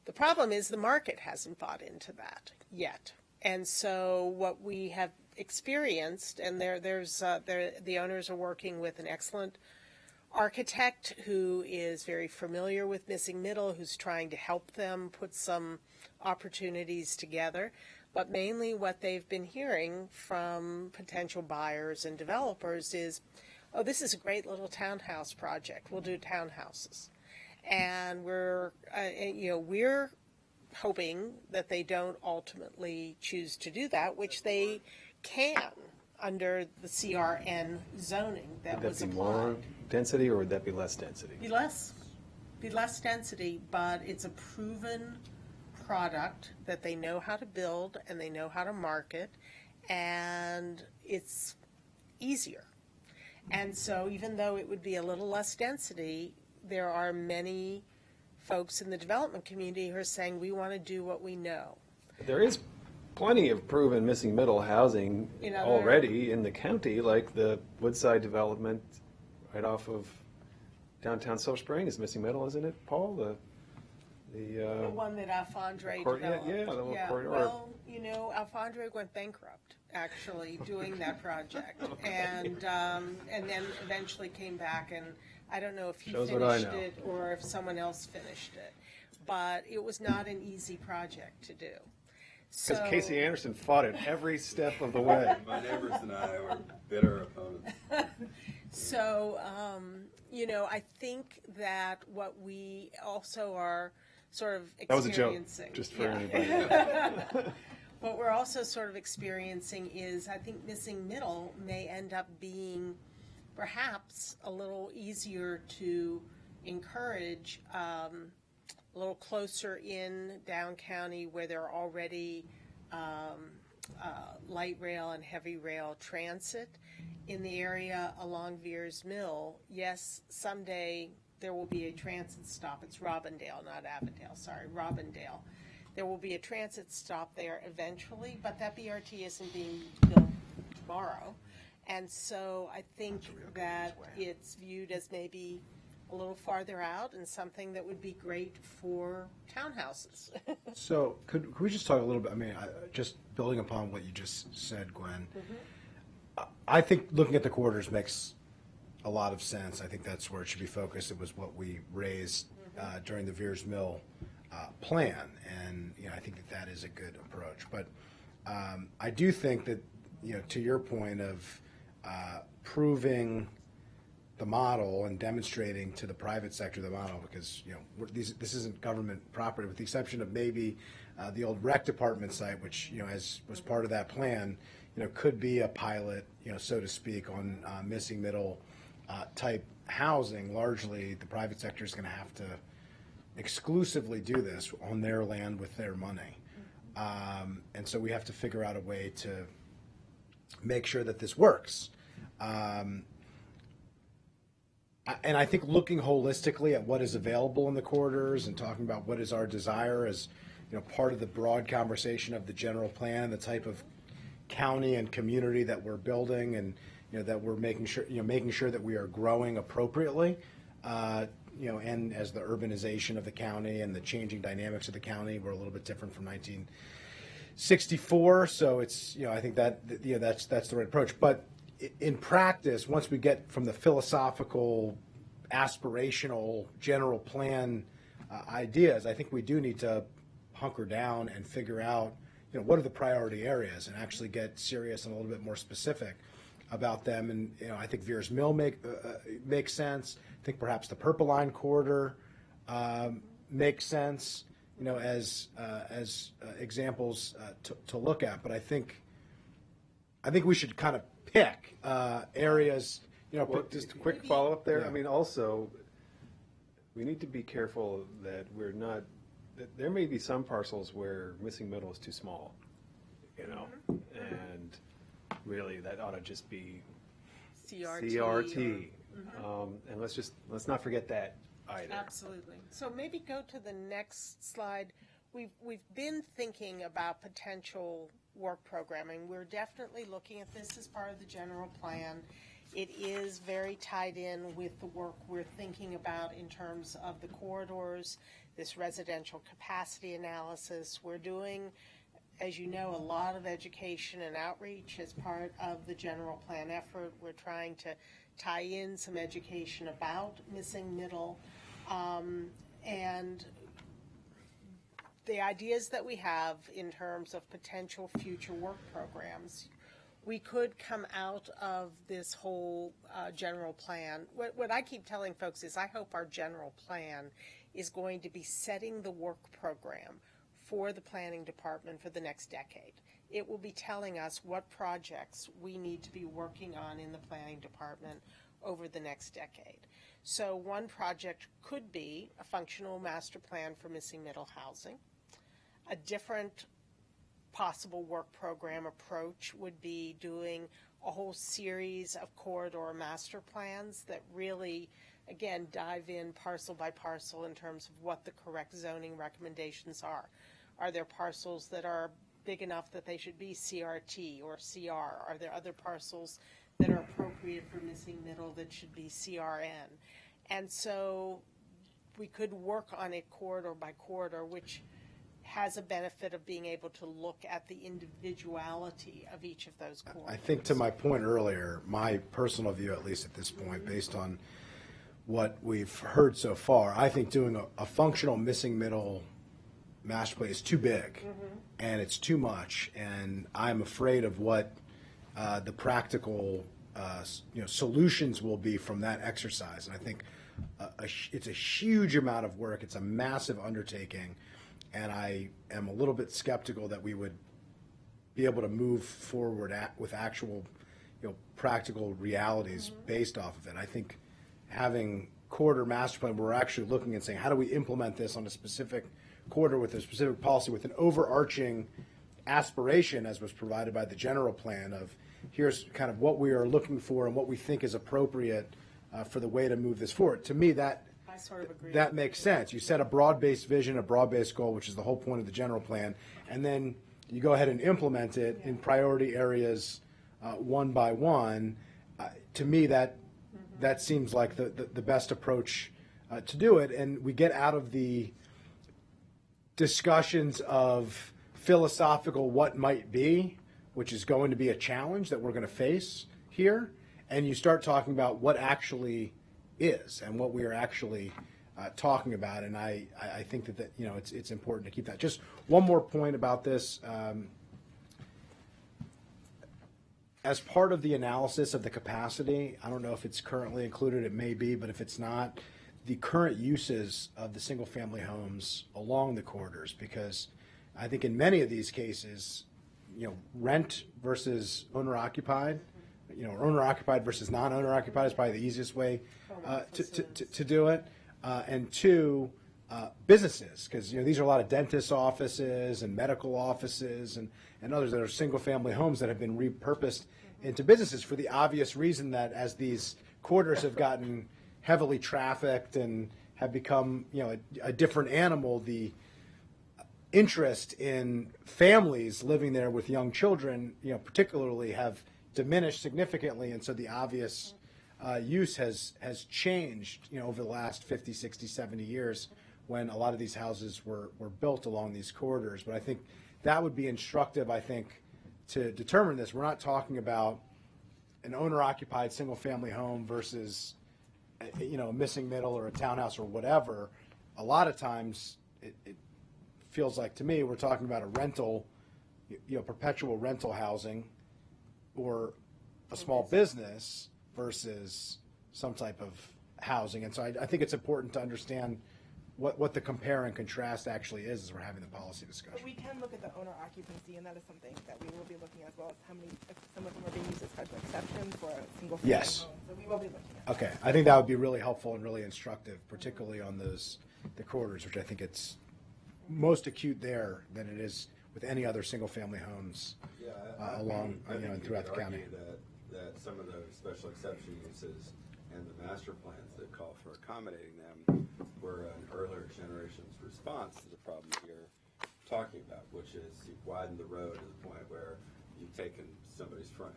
Speaker 8: The problem is the market hasn't bought into that yet. And so what we have experienced, and the owners are working with an excellent architect who is very familiar with missing middle, who's trying to help them put some opportunities together. But mainly what they've been hearing from potential buyers and developers is, oh, this is a great little townhouse project. We'll do townhouses. And we're hoping that they don't ultimately choose to do that, which they can under the CRN zoning that was applied.
Speaker 1: Would that be more density, or would that be less density?
Speaker 8: Be less density, but it's a proven product that they know how to build and they know how to market, and it's easier. And so even though it would be a little less density, there are many folks in the development community who are saying we want to do what we know.
Speaker 1: There is plenty of proven missing middle housing already in the county, like the Woodside development right off of downtown Silver Spring is missing middle, isn't it, Paul? The
Speaker 8: one that Alfondre developed.
Speaker 1: Yeah, the little corridor.
Speaker 8: Well, Alfondre went bankrupt actually doing that project, and then eventually came back, and I don't know if he finished it or if someone else finished it, but it was not an easy project to do.
Speaker 1: Because Casey Anderson fought it every step of the way.
Speaker 9: My neighbors and I were bitter opponents.
Speaker 8: So, I think that what we also are sort of experiencing.
Speaker 1: That was a joke, just for anybody.
Speaker 8: What we're also sort of experiencing is, I think missing middle may end up being perhaps a little easier to encourage, a little closer in down county where there are already light rail and heavy rail transit. In the area along Veers Mill, yes, someday there will be a transit stop. It's Robindale, not Avondale, sorry, Robindale. There will be a transit stop there eventually, but that BRT isn't being built tomorrow. And so I think that it's viewed as maybe a little farther out and something that would be great for townhouses.
Speaker 3: So could we just talk a little bit, I mean, just building upon what you just said, Gwen. I think looking at the corridors makes a lot of sense. I think that's where it should be focused. It was what we raised during the Veers Mill plan, and I think that is a good approach. But I do think that to your point of proving the model and demonstrating to the private sector the model, because this isn't government property, with the exception of maybe the old rec department site, which as was part of that plan, could be a pilot, so to speak, on missing middle type housing. Largely, the private sector is going to have to exclusively do this on their land with their money, and so we have to figure out a way to make sure that this works. And I think looking holistically at what is available in the corridors and talking about what is our desire as part of the broad conversation of the general plan, the type of county and community that we're building, and that we're making sure that we are growing appropriately, and as the urbanization of the county and the changing dynamics of the county, we're a little bit different from 1964. So it's I think that that's the right approach. But in practice, once we get from the philosophical, aspirational, general plan ideas, I think we do need to hunker down and figure out, what are the priority areas, and actually get serious and a little bit more specific about them. And I think Veers Mill makes sense. I think perhaps the Purple Line corridor makes sense, as examples to look at. But I think we should kind of pick areas.
Speaker 1: Well, just a quick follow-up there.
Speaker 3: Yeah.
Speaker 1: I mean, also, we need to be careful that we're not, that there may be some parcels where missing middle is too small, and really that ought to just be CRT. And let's not forget that either.
Speaker 8: Absolutely. So maybe go to the next slide. We've been thinking about potential work programming. We're definitely looking at this as part of the general plan. It is very tied in with the work we're thinking about in terms of the corridors, this residential capacity analysis. We're doing, as you know, a lot of education and outreach as part of the general plan effort. We're trying to tie in some education about missing middle, and the ideas that we have in terms of potential future work programs. We could come out of this whole general plan. What I keep telling folks is I hope our general plan is going to be setting the work program for the planning department for the next decade. It will be telling us what projects we need to be working on in the planning department over the next decade. So one project could be a functional master plan for missing middle housing. A different possible work program approach would be doing a whole series of corridor master plans that really, again, dive in parcel by parcel in terms of what the correct zoning recommendations are. Are there parcels that are big enough that they should be CRT or CR? Are there other parcels that are appropriate for missing middle that should be CRN? And so we could work on it corridor by corridor, which has a benefit of being able to look at the individuality of each of those corridors.
Speaker 3: I think to my point earlier, my personal view, at least at this point, based on what we've heard so far, I think doing a functional missing middle master plan is too big, and it's too much, and I'm afraid of what the practical solutions will be from that exercise. And I think it's a huge amount of work. It's a massive undertaking. And I am a little bit skeptical that we would be able to move forward with actual, practical realities based off of it. I think having corridor master plan, we're actually looking and saying, how do we implement this on a specific corridor with a specific policy with an overarching aspiration, as was provided by the general plan, of here's kind of what we are looking for and what we think is appropriate for the way to move this forward. To me, that
Speaker 8: I sort of agree.
Speaker 3: That makes sense. You set a broad-based vision, a broad-based goal, which is the whole point of the general plan, and then you go ahead and implement it in priority areas one by one, to me that seems like the best approach to do it, and we get out of the discussions of philosophical what might be, which is going to be a challenge that we're going to face here, and you start talking about what actually is and what we are actually talking about. And I think that it's important to keep that. Just one more point about this. As part of the analysis of the capacity, I don't know if it's currently included, it may be, but if it's not, the current uses of the single-family homes along the corridors, because I think in many of these cases, rent versus owner-occupied, or owner-occupied versus non-owner-occupied is probably the easiest way to do it. And two, businesses, because these are a lot of dentist offices and medical offices and others that are single-family homes that have been repurposed into businesses for the obvious reason that as these corridors have gotten heavily trafficked and have become a different animal, the interest in families living there with young children, particularly, have diminished significantly, and so the obvious use has changed, over the last 50, 60, 70 years when a lot of these houses were built along these corridors. But I think that would be instructive, to determine this. We're not talking about an owner-occupied single-family home versus, a missing middle or a townhouse or whatever. A lot of times it feels like to me we're talking about a rental, perpetual rental housing or a small business versus some type of housing. And so I think it's important to understand what the compare and contrast actually is as we're having the policy discussion.
Speaker 11: But we can look at the owner occupancy, and that is something that we will be looking at as well as if some of them are being used as special exceptions for a single family
Speaker 3: Yes.
Speaker 11: home. So we will be looking at that.
Speaker 3: Okay, I think that would be really helpful and really instructive, particularly on the corridors, which I think it's most acute there than it is with any other single-family homes along, and throughout the county.
Speaker 9: That some of those special exception uses and the master plans that call for accommodating them were an earlier generation's response to the problem you're talking about, which is you've widened the road to the point where you've taken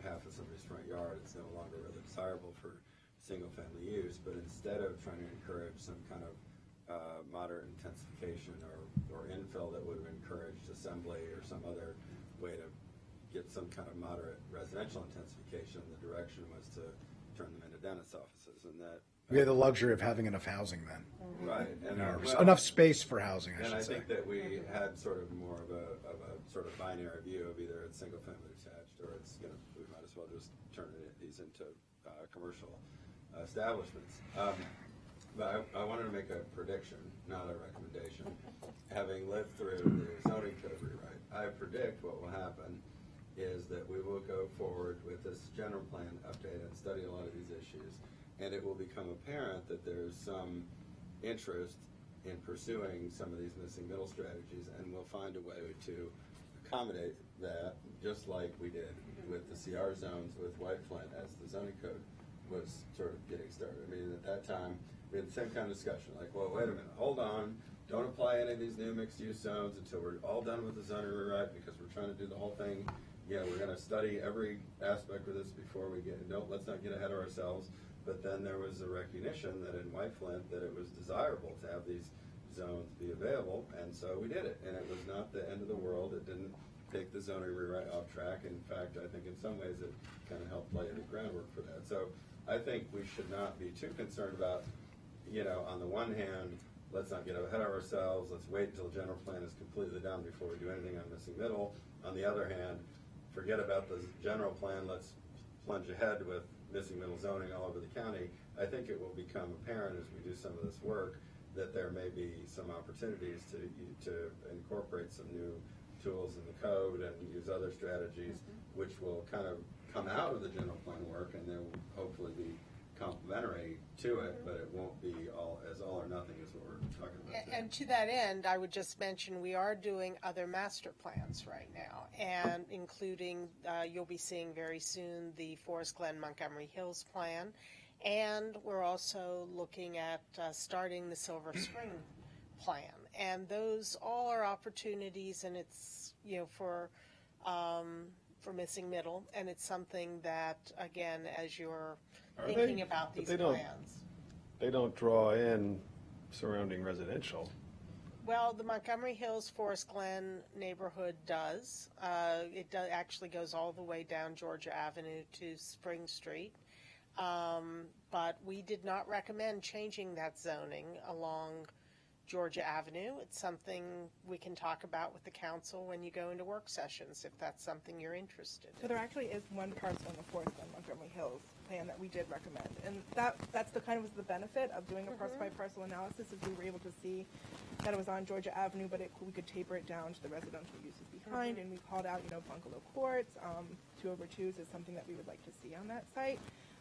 Speaker 9: half of somebody's front yard. It's no longer really desirable for single-family use, but instead of trying to encourage some kind of moderate intensification or infill that would have encouraged assembly or some other way to get some kind of moderate residential intensification, the direction was to turn them into dentist offices, and that
Speaker 3: We have the luxury of having enough housing then,
Speaker 9: right, and
Speaker 3: enough space for housing, I
Speaker 9: and
Speaker 3: should
Speaker 9: I
Speaker 3: say.
Speaker 9: think that we had sort of more of a sort of binary view of either it's single family detached or it's we might as well just turn these into commercial establishments. But I wanted to make a prediction, not a recommendation. Having lived through the zoning code rewrite, I predict what will happen is that we will go forward with this general plan update and study a lot of these issues, and it will become apparent that there's some interest in pursuing some of these missing middle strategies, and we'll find a way to accommodate that, just like we did with the CR zones with White Flint as the zoning code was sort of getting started. I mean, at that time, we had the same kind of discussion, like, well, wait a minute, hold on, don't apply any of these new mixed-use zones until we're all done with the zoning rewrite, because we're trying to do the whole thing. We're going to study every aspect of this before we let's not get ahead of ourselves. But then there was a recognition that in White Flint that it was desirable to have these zones be available, and so we did it. And it was not the end of the world. It didn't take the zoning rewrite off track. In fact, I think in some ways it kind of helped lay the groundwork for that. So I think we should not be too concerned about, on the one hand, let's not get ahead of ourselves. Let's wait until the general plan is completely done before we do anything on missing middle. On the other hand, forget about the general plan. Let's plunge ahead with missing middle zoning all over the county. I think it will become apparent as we do some of this work that there may be some opportunities to incorporate some new tools in the code and use other strategies, which will kind of come out of the general plan work, and then hopefully be complementary to it, but it won't be all or nothing is what we're talking about today.
Speaker 8: And to that end, I would just mention we are doing other master plans right now, and including you'll be seeing very soon the Forest Glen Montgomery Hills plan, and we're also looking at starting the Silver Spring plan, and those all are opportunities, and it's for for missing middle, and it's something that, again, as you're
Speaker 1: Are
Speaker 8: thinking
Speaker 1: they?
Speaker 8: about
Speaker 1: But
Speaker 8: these
Speaker 1: they don't-
Speaker 8: plans.
Speaker 1: They don't draw in surrounding residential.
Speaker 8: Well, the Montgomery Hills Forest Glen neighborhood does. Actually goes all the way down Georgia Avenue to Spring Street. But we did not recommend changing that zoning along Georgia Avenue. It's something we can talk about with the council when you go into work sessions, if that's something you're interested
Speaker 11: So
Speaker 8: in.
Speaker 11: there actually is one parcel in the Forest Glen Montgomery Hills plan that we did recommend, and that's the kind of was the benefit of doing a parcel by parcel analysis, is we were able to see that it was on Georgia Avenue, but we could taper it down to the residential uses behind, and we called out, bungalow courts, 2/2s is something that we would like to see on that site,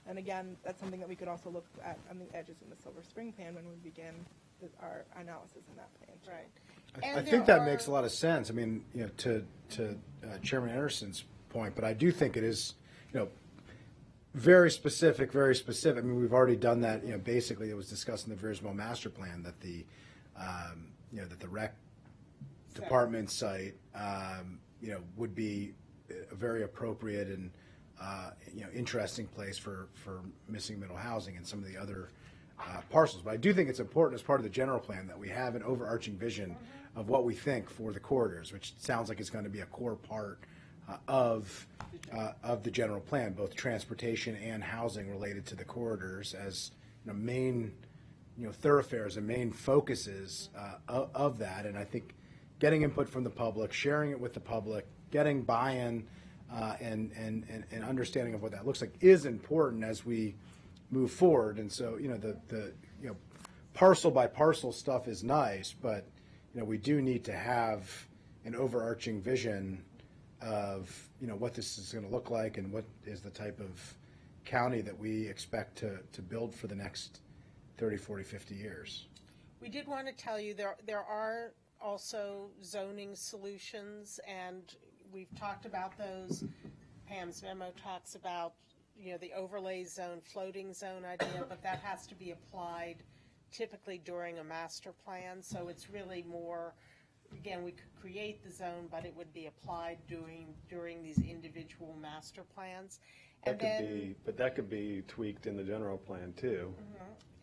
Speaker 11: and again, that's something that we could also look at on the edges in the Silver Spring plan when we begin our analysis in that plan too.
Speaker 8: Right.
Speaker 3: I
Speaker 8: And
Speaker 3: think
Speaker 8: there
Speaker 3: that makes a
Speaker 8: are-
Speaker 3: lot of sense. I mean, to Chairman Anderson's point, but I do think it is, very specific, very specific. I mean, we've already done that. Basically, it was discussed in the Veersville master plan that that the rec department site, would be a very appropriate and interesting place for missing middle housing and some of the other parcels. But I do think it's important as part of the general plan that we have an overarching vision of what we think for the corridors, which sounds like it's going to be a core part of the general plan, both transportation and housing related to the corridors as main thoroughfares and main focuses of that. And I think getting input from the public, sharing it with the public, getting buy-in and understanding of what that looks like is important as we move forward. And so, the parcel by parcel stuff is nice, but, we do need to have an overarching vision of, what this is going to look like and what is the type of county that we expect to build for the next 30, 40, 50 years.
Speaker 8: We did want to tell you there are also zoning solutions, and we've talked about those. Pam's memo talks about the overlay zone, floating zone idea, but that has to be applied typically during a master plan. So it's really more, again, we could create the zone, but it would be applied during these individual master plans. And
Speaker 1: That could be tweaked in the general plan too.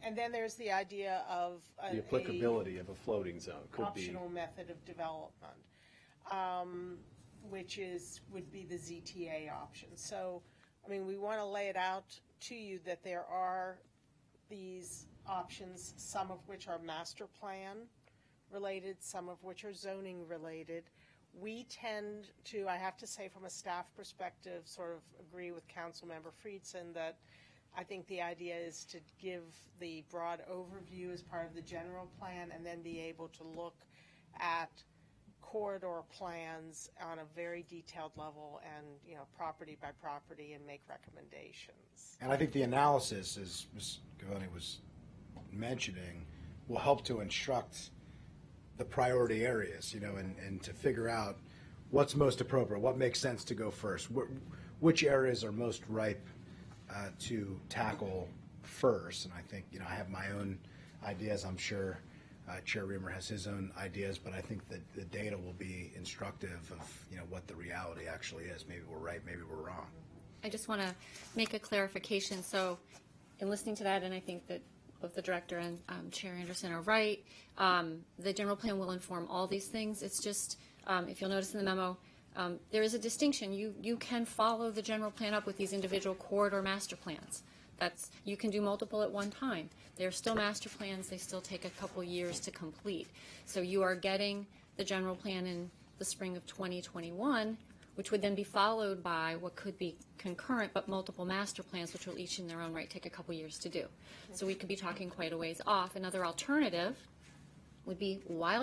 Speaker 8: And then there's the idea of
Speaker 1: The applicability of a floating zone could be.
Speaker 8: optional method of development, which would be the ZTA option. So, I mean, we want to lay it out to you that there are these options, some of which are master plan related, some of which are zoning related. We tend to, I have to say from a staff perspective, sort of agree with Councilmember Friedson that I think the idea is to give the broad overview as part of the general plan and then be able to look at corridor plans on a very detailed level and, property by property and make recommendations.
Speaker 3: And I think the analysis, as Ms. Gavoni was mentioning, will help to instruct the priority areas, and to figure out what's most appropriate, what makes sense to go first, which areas are most ripe to tackle first. And I think, I have my own ideas. I'm sure Chair Reamer has his own ideas, but I think that the data will be instructive of, what the reality actually is. Maybe we're right, maybe we're wrong.
Speaker 10: I just want to make a clarification. So in listening to that, and I think that both the director and Chair Anderson are right, the general plan will inform all these things. It's just, if you'll notice in the memo, there is a distinction. You can follow the general plan up with these individual corridor master plans. You can do multiple at one time. They're still master plans. They still take a couple years to complete. So you are getting the general plan in the spring of 2021, which would then be followed by what could be concurrent but multiple master plans, which will each in their own right take a couple years to do. So we could be talking quite a ways off. Another alternative would be while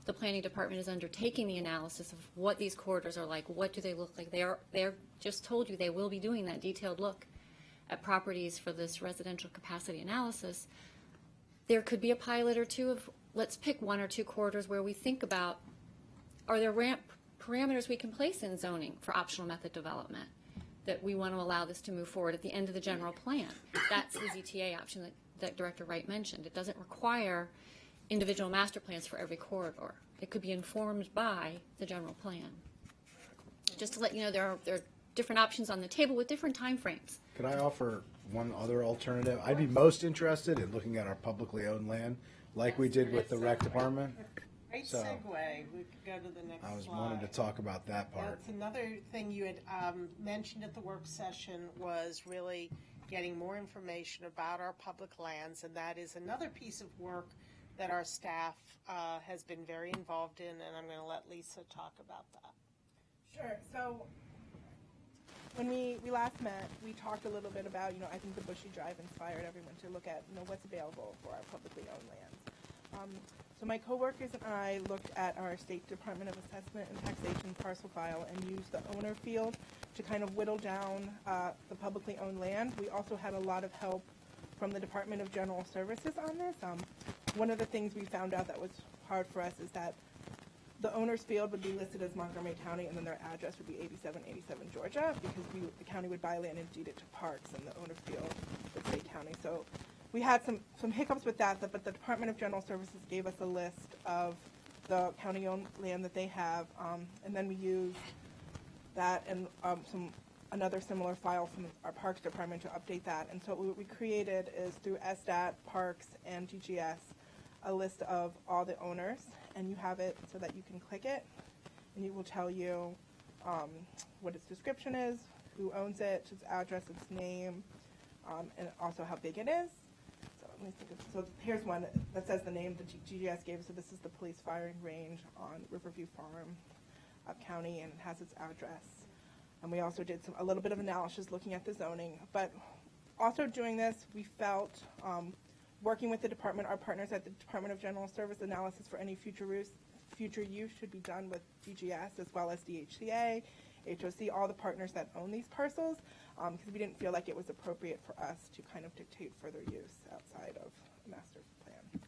Speaker 10: the planning department is undertaking the analysis of what these corridors are like, what do they look like. They're just told you they will be doing that detailed look at properties for this residential capacity analysis. There could be a pilot or two of, let's pick one or two corridors where we think about, are there ramp parameters we can place in zoning for optional method development that we want to allow this to move forward at the end of the general plan. That's the ZTA option that Director Wright mentioned. It doesn't require individual master plans for every corridor. It could be informed by the general plan. just to let you know there are different options on the table with different timeframes.
Speaker 3: Could I offer one other alternative? I'd be most interested in looking at our publicly owned land, like we did with the rec department.
Speaker 8: Great
Speaker 3: So-
Speaker 8: segue. We could go to the next slide.
Speaker 3: I was wanting to talk about that part.
Speaker 8: That's another thing you had mentioned at the work session was really getting more information about our public lands, and that is another piece of work that our staff has been very involved in, and I'm going to let Lisa talk about that.
Speaker 11: Sure. So when we last met, we talked a little bit about, I think the Bushy Drive inspired everyone to look at, what's available for our publicly owned lands. So my coworkers and I looked at our State Department of Assessment and Taxation parcel file and used the owner field to kind of whittle down the publicly owned land. We also had a lot of help from the Department of General Services on this. One of the things we found out that was hard for us is that the owner's field would be listed as Montgomery County, and then their address would be 8787 Georgia, because the county would buy land and deed it to parks, and the owner's field would say county. So we had some hiccups with that, but the Department of General Services gave us a list of the county-owned land that they have, and then we used that and another similar file from our Parks Department to update that. And so what we created is through SDAT, Parks, and DGS, a list of all the owners, and you have it so that you can click it, and it will tell you what its description is, who owns it, its address, its name, and also how big it is. So let me think. So here's one that says the name the DGS gave. So this is the police firing range on Riverview Farm, County, and it has its address. And we also did a little bit of analysis looking at the zoning. But also doing this, we felt, working with the department, our partners at the Department of General Service, analysis for any future use should be done with DGS as well as DHCA, HOC, all the partners that own these parcels, because we didn't feel like it was appropriate for us to kind of dictate further use outside of a master plan.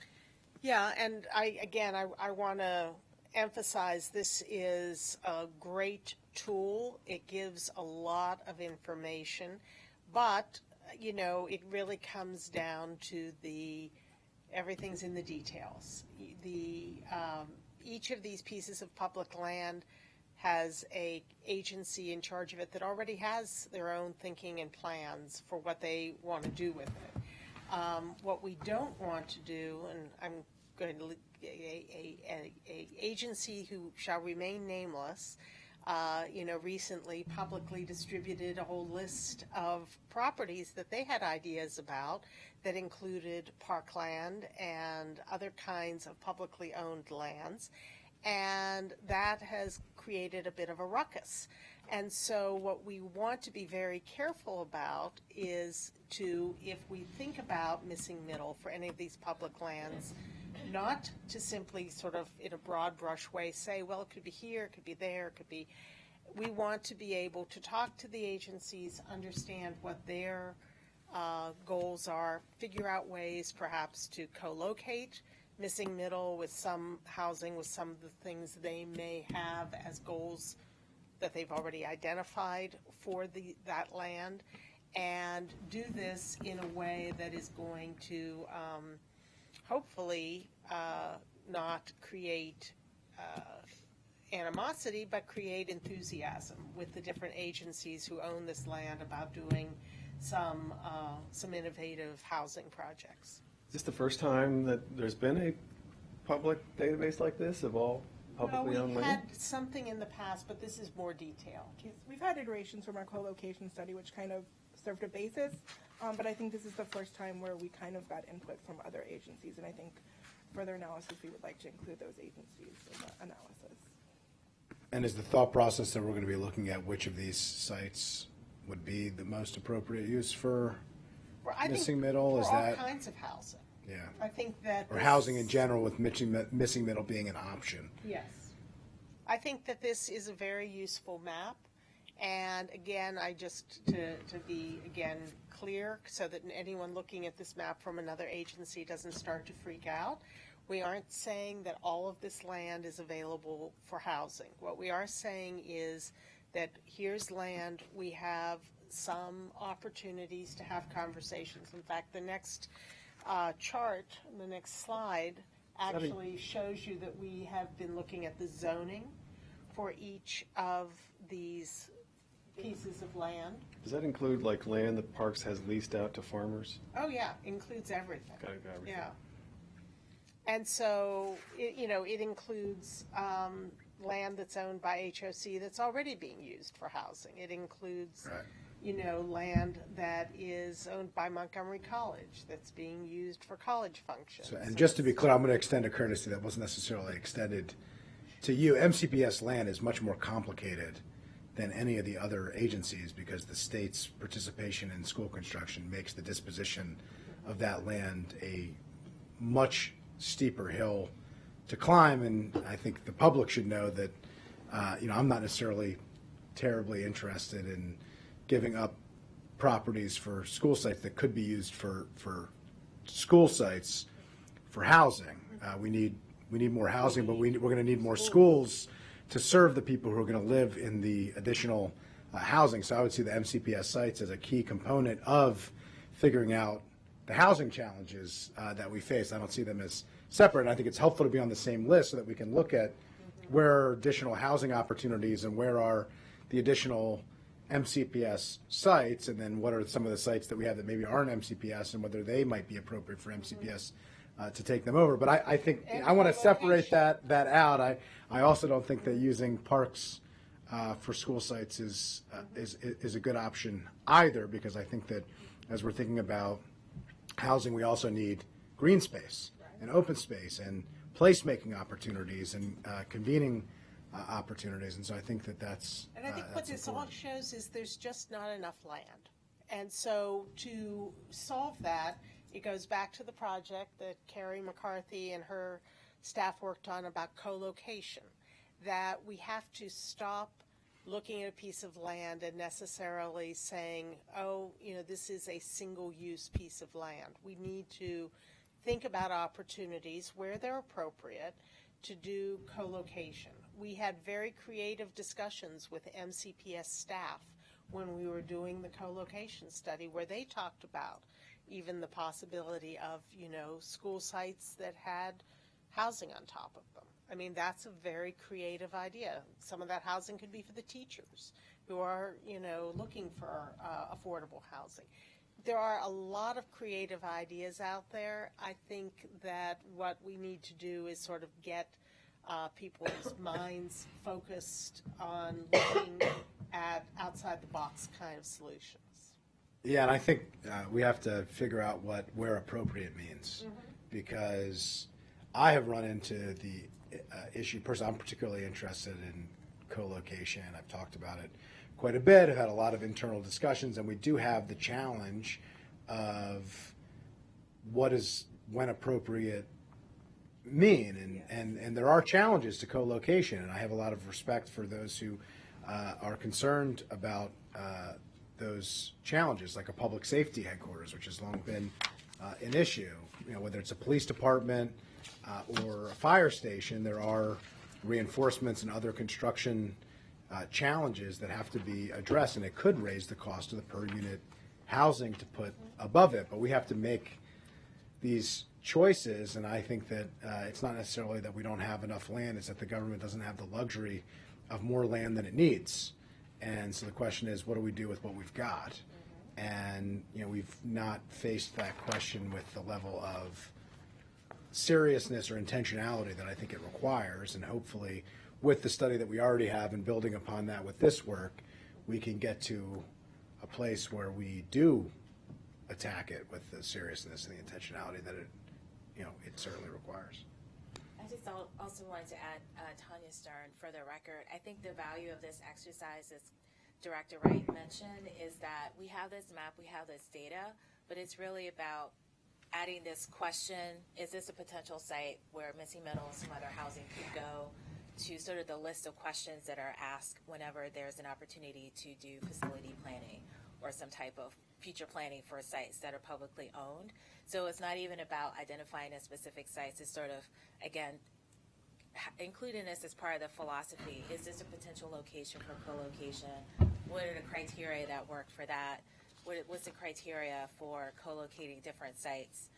Speaker 8: Yeah, and I want to emphasize this is a great tool. It gives a lot of information, but it really comes down to everything's in the details. Each of these pieces of public land has a agency in charge of it that already has their own thinking and plans for what they want to do with it. What we don't want to do, and I'm going to a agency who shall remain nameless, recently publicly distributed a whole list of properties that they had ideas about that included parkland and other kinds of publicly owned lands, and that has created a bit of a ruckus. And so what we want to be very careful about is if we think about missing middle for any of these public lands, not to simply sort of in a broad brush way say, well, it could be here, it could be there, it could be. We want to be able to talk to the agencies, understand what their goals are, figure out ways perhaps to co-locate missing middle with some housing, with some of the things they may have as goals that they've already identified for that land, and do this in a way that is going to hopefully not create animosity, but create enthusiasm with the different agencies who own this land about doing some innovative housing projects.
Speaker 1: Is this the first time that there's been a public database like this of all publicly owned
Speaker 8: We've
Speaker 1: land?
Speaker 8: had something in the past, but this is more detailed.
Speaker 11: Yes, we've had iterations from our co-location study, which kind of served a basis, but I think this is the first time where we kind of got input from other agencies, and I think further analysis, we would like to include those agencies in the analysis.
Speaker 3: And is the thought process that we're going to be looking at which of these sites would be the most appropriate use for missing middle?
Speaker 8: For all kinds of housing.
Speaker 3: Yeah.
Speaker 8: I think that
Speaker 3: Or housing in general, with missing middle being an option.
Speaker 8: Yes. I think that this is a very useful map. And again, to be, again, clear so that anyone looking at this map from another agency doesn't start to freak out, we aren't saying that all of this land is available for housing. What we are saying is that here's land, we have some opportunities to have conversations. In fact, the next chart, the next slide, actually shows you that we have been looking at the zoning for each of these pieces of land.
Speaker 1: Does that include like land that Parks has leased out to farmers?
Speaker 8: Oh, yeah, includes everything.
Speaker 1: Got everything.
Speaker 8: Yeah. And so, it includes land that's owned by HOC that's already being used for housing. It includes,
Speaker 3: Right.
Speaker 8: Land that is owned by Montgomery College that's being used for college functions.
Speaker 3: So, and just to be clear, I'm going to extend a courtesy that wasn't necessarily extended to you. MCPS land is much more complicated than any of the other agencies because the state's participation in school construction makes the disposition of that land a much steeper hill to climb. And I think the public should know that, I'm not necessarily terribly interested in giving up properties for school sites that could be used for school sites for housing. We need more housing, but we're going to need more schools to serve the people who are going to live in the additional housing. So I would see the MCPS sites as a key component of figuring out the housing challenges that we face. I don't see them as separate. I think it's helpful to be on the same list so that we can look at where are additional housing opportunities and where are the additional MCPS sites, and then what are some of the sites that we have that maybe aren't MCPS and whether they might be appropriate for MCPS to take them over. But I think I want to separate that out. I also don't think that using parks for school sites is a good option either, because I think that as we're thinking about housing, we also need green space and open space and placemaking opportunities and convening opportunities. And so I think that's
Speaker 8: And I think what this all shows is there's just not enough land. And so to solve that, it goes back to the project that Carrie McCarthy and her staff worked on about co-location, that we have to stop looking at a piece of land and necessarily saying, this is a single-use piece of land. We need to think about opportunities where they're appropriate to do co-location. We had very creative discussions with MCPS staff when we were doing the co-location study, where they talked about even the possibility of, school sites that had housing on top of them. I mean, that's a very creative idea. Some of that housing could be for the teachers who are, looking for affordable housing. There are a lot of creative ideas out there. I think that what we need to do is sort of get people's minds focused on looking at outside the box kind of solutions.
Speaker 3: Yeah, and I think we have to figure out where appropriate means, because I have run into the issue. Personally, I'm particularly interested in co-location. I've talked about it quite a bit. I've had a lot of internal discussions, and we do have the challenge of when appropriate mean, and there are challenges to co-location, and I have a lot of respect for those who are concerned about those challenges, like a public safety headquarters, which has long been an issue. Whether it's a police department or a fire station, there are reinforcements and other construction challenges that have to be addressed, and it could raise the cost of the per unit housing to put above it. But we have to make these choices, and I think that it's not necessarily that we don't have enough land, it's that the government doesn't have the luxury of more land than it needs. And so the question is, what do we do with what we've got? And we've not faced that question with the level of seriousness or intentionality that I think it requires. And hopefully with the study that we already have and building upon that with this work, we can get to a place where we do attack it with the seriousness and the intentionality that it certainly requires.
Speaker 12: I just also wanted to add, Tanya Stern, for the record, I think the value of this exercise, as Director Wright mentioned, is that we have this map, we have this data, but it's really about adding this question, is this a potential site where Missy Middle and some other housing could go, to sort of the list of questions that are asked whenever there's an opportunity to do facility planning or some type of future planning for sites that are publicly owned. So it's not even about identifying a specific sites, it's sort of, again, including this as part of the philosophy. Is this a potential location for co-location? What are the criteria that work for that? What's the criteria for co-locating different sites?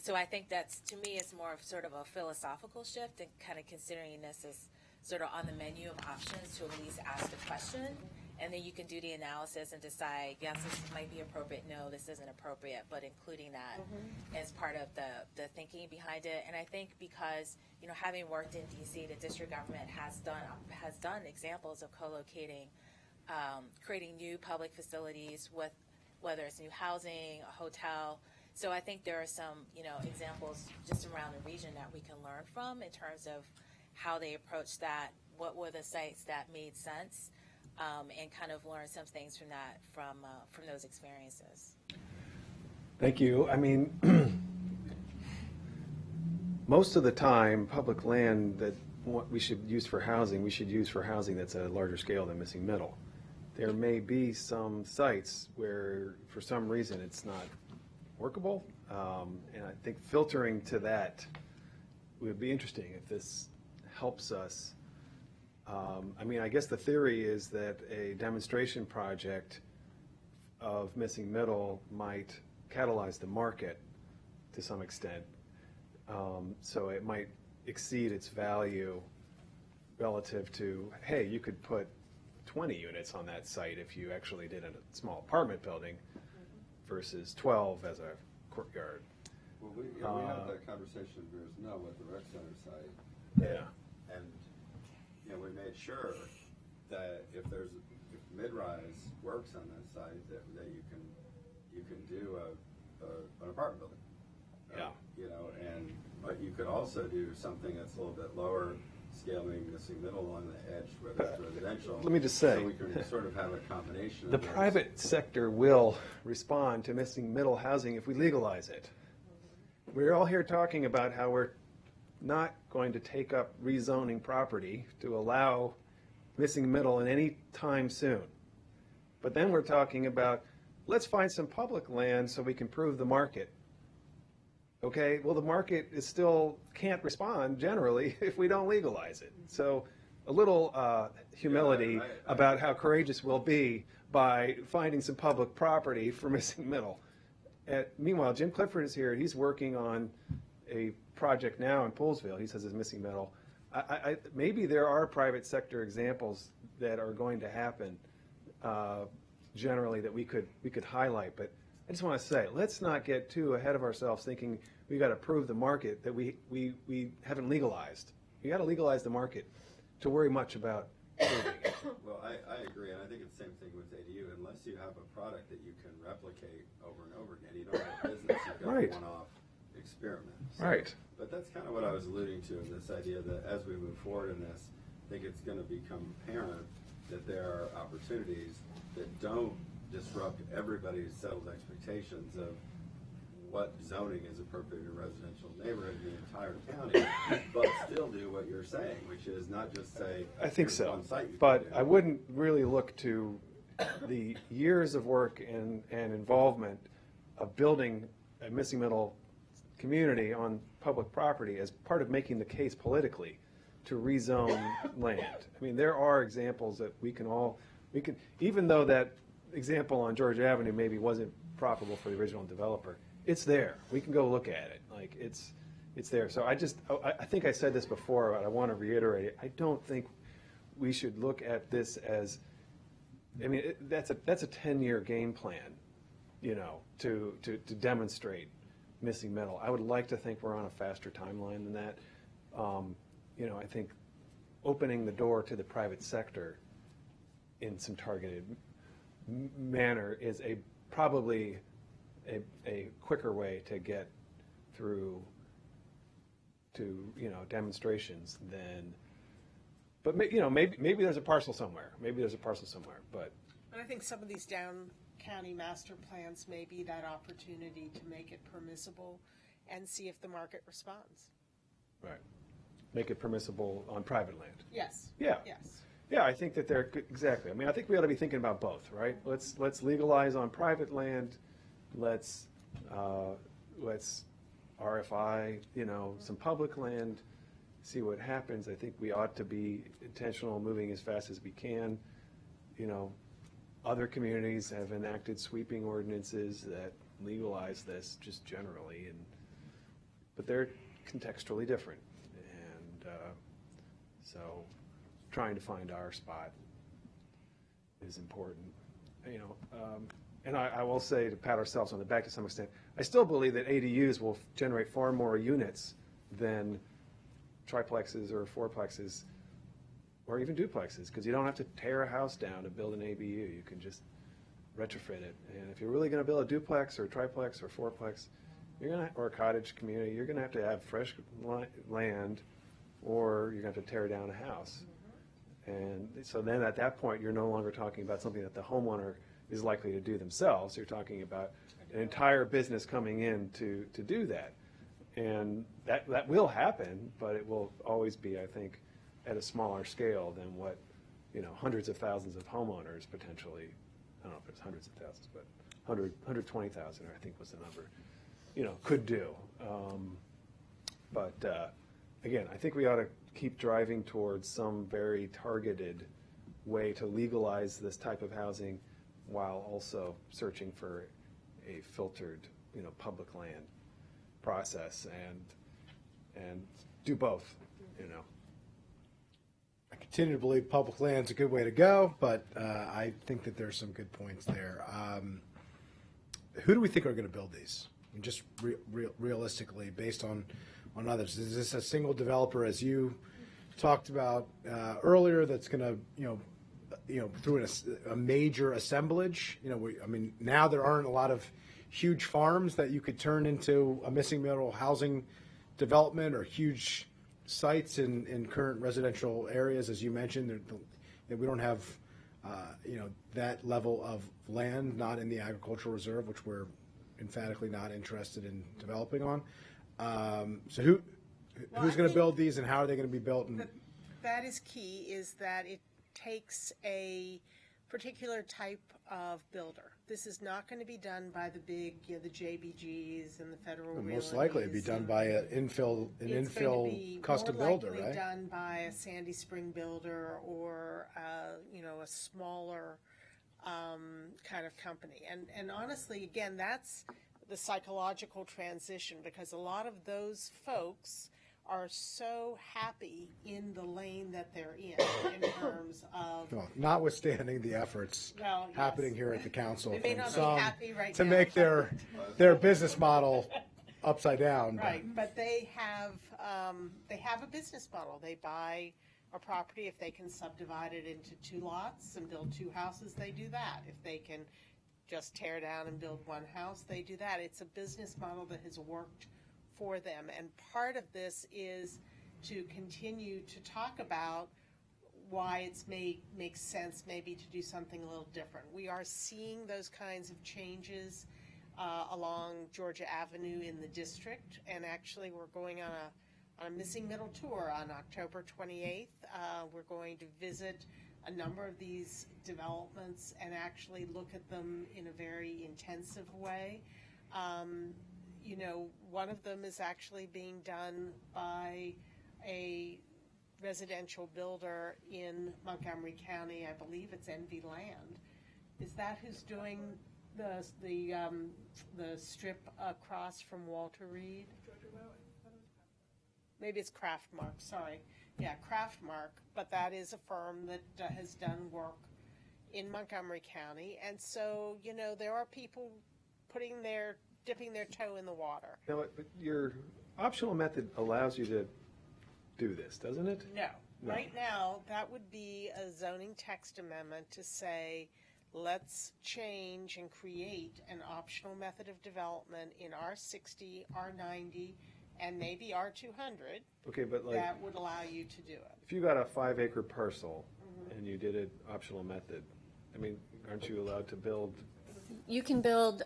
Speaker 12: So I think that's, to me, it's more of sort of a philosophical shift and kind of considering this as sort of on the menu of options to at least ask the question. And then you can do the analysis and decide, yes, this might be appropriate, no, this isn't appropriate, but including that as part of the thinking behind it. And I think because, having worked in DC, the district government has done examples of co-locating, creating new public facilities with, whether it's new housing, a hotel. So I think there are some, examples just around the region that we can learn from in terms of how they approached that, what were the sites that made sense, and kind of learn some things from that, from those experiences.
Speaker 1: Thank you. I mean, most of the time, public land that what we should use for housing, we should use for housing that's at a larger scale than missing middle. There may be some sites where, for some reason, it's not workable, and I think filtering to that would be interesting if this helps us. I mean, I guess the theory is that a demonstration project of missing middle might catalyze the market to some extent. So it might exceed its value relative to, hey, you could put 20 units on that site if you actually did a small apartment building versus 12 as a courtyard.
Speaker 9: Well, we had that conversation years ago with the rec center site.
Speaker 1: Yeah.
Speaker 9: And, we made sure that if mid-rise works on that site, that you can do an apartment building.
Speaker 1: Yeah.
Speaker 9: But you could also do something that's a little bit lower, scaling missing middle along the edge where there's residential.
Speaker 1: Let me just say,
Speaker 9: so we can sort of have a combination
Speaker 1: the
Speaker 9: of those.
Speaker 1: private sector will respond to missing middle housing if we legalize it. We're all here talking about how we're not going to take up rezoning property to allow missing middle in any time soon. But then we're talking about, let's find some public land so we can prove the market. Okay, well, the market is still can't respond generally if we don't legalize it. So a little humility about how courageous we'll be by finding some public property for missing middle. Meanwhile, Jim Clifford is here. He's working on a project now in Poolsville. He says it's missing middle. Maybe there are private sector examples that are going to happen generally that we could highlight. But I just want to say, let's not get too ahead of ourselves thinking we got to prove the market that we haven't legalized. We got to legalize the market to worry much about proving it.
Speaker 9: Well, I agree, and I think it's the same thing with ADU. Unless you have a product that you can replicate over and over again, you don't have a business. You've got
Speaker 1: Right.
Speaker 9: one-off experiments.
Speaker 1: Right.
Speaker 9: But that's kind of what I was alluding to in this idea that as we move forward in this, I think it's going to become apparent that there are opportunities that don't disrupt everybody's settled expectations of what zoning is appropriate in a residential neighborhood in the entire county, but still do what you're saying, which is not just say,
Speaker 1: I think
Speaker 9: here's
Speaker 1: so,
Speaker 9: one site you can
Speaker 1: but
Speaker 9: do.
Speaker 1: I wouldn't really look to the years of work and involvement of building a missing middle community on public property as part of making the case politically to rezone land. I mean, there are examples that we can, even though that example on George Avenue maybe wasn't profitable for the original developer, it's there. We can go look at it. Like, it's there. So I think I said this before, but I want to reiterate it. I don't think we should look at this as, I mean, that's a 10-year game plan, to demonstrate missing middle. I would like to think we're on a faster timeline than that. I think opening the door to the private sector in some targeted manner is probably a quicker way to get through to demonstrations than. But maybe there's a parcel somewhere. But
Speaker 8: And I think some of these down county master plans may be that opportunity to make it permissible and see if the market responds.
Speaker 1: right, make it permissible on private land.
Speaker 8: Yes.
Speaker 1: Yeah.
Speaker 8: Yes.
Speaker 1: Yeah, I think that exactly. I mean, I think we ought to be thinking about both, right? Let's legalize on private land. Let's RFI, some public land. See what happens. I think we ought to be intentional, moving as fast as we can. Other communities have enacted sweeping ordinances that legalize this just generally, but they're contextually different, and so. trying to find our spot is important. And I will say, to pat ourselves on the back to some extent, I still believe that ADUs will generate far more units than triplexes or fourplexes or even duplexes, because you don't have to tear a house down to build an ABU. You can just retrofit it. And if you're really going to build a duplex or triplex or fourplex, or a cottage community, you're going to have fresh land, or you're going to have to tear down a house. And so then at that point, you're no longer talking about something that the homeowner is likely to do themselves. You're talking about an entire business coming in to do that. And that will happen, but it will always be, I think, at a smaller scale than what, hundreds of thousands of homeowners potentially, I don't know if it's hundreds of thousands, but 120,000, I think was the number, could do. But again, I think we ought to keep driving towards some very targeted way to legalize this type of housing while also searching for a filtered, public land process and do both,
Speaker 3: I continue to believe public land's a good way to go, but I think that there's some good points there. Who do we think are going to build these? I mean, just realistically, based on others, is this a single developer, as you talked about earlier, that's going to, through a major assemblage? Now there aren't a lot of huge farms that you could turn into a missing middle housing development, or huge sites in current residential areas, as you mentioned. We don't have, that level of land, not in the agricultural reserve, which we're emphatically not interested in developing on. So who's going to build these, and how are they going to be built? And
Speaker 8: that is key, is that it takes a particular type of builder. This is not going to be done by the big, the JBGs and the Federal Realties.
Speaker 3: most likely it'd be done by an infill custom builder, right?
Speaker 8: It's going to be done by a Sandy Spring builder, or a smaller kind of company. And honestly, again, that's the psychological transition, because a lot of those folks are so happy in the lane that they're in terms of...
Speaker 3: Well, notwithstanding the efforts happening here at the council
Speaker 8: They may
Speaker 3: from
Speaker 8: not be
Speaker 3: some
Speaker 8: happy right
Speaker 3: to
Speaker 8: now.
Speaker 3: make their business model upside down.
Speaker 8: Right, but they have a business model. They buy a property. If they can subdivide it into 2 lots and build 2 houses, they do that. If they can just tear down and build 1 house, they do that. It's a business model that has worked for them. And part of this is to continue to talk about why it's makes sense maybe to do something a little different. We are seeing those kinds of changes along Georgia Avenue in the district, and actually we're going on a missing middle tour on October 28th. We're going to visit a number of these developments and actually look at them in a very intensive way. One of them is actually being done by a residential builder in Montgomery County. I believe it's Envy Land. Is that who's doing the strip across from Walter Reed? Maybe it's Craftmark, sorry. Yeah, Craftmark, but that is a firm that has done work in Montgomery County. And so, there are people dipping their toe in the water.
Speaker 1: Now, but your optional method allows you to do this, doesn't it?
Speaker 8: No. Right now, that would be a zoning text amendment to say, let's change and create an optional method of development in R60, R90, and maybe R200.
Speaker 1: Okay, but
Speaker 8: that would allow you to do it.
Speaker 1: If you got a 5-acre parcel and you did an optional method, aren't you allowed to build?
Speaker 10: You can build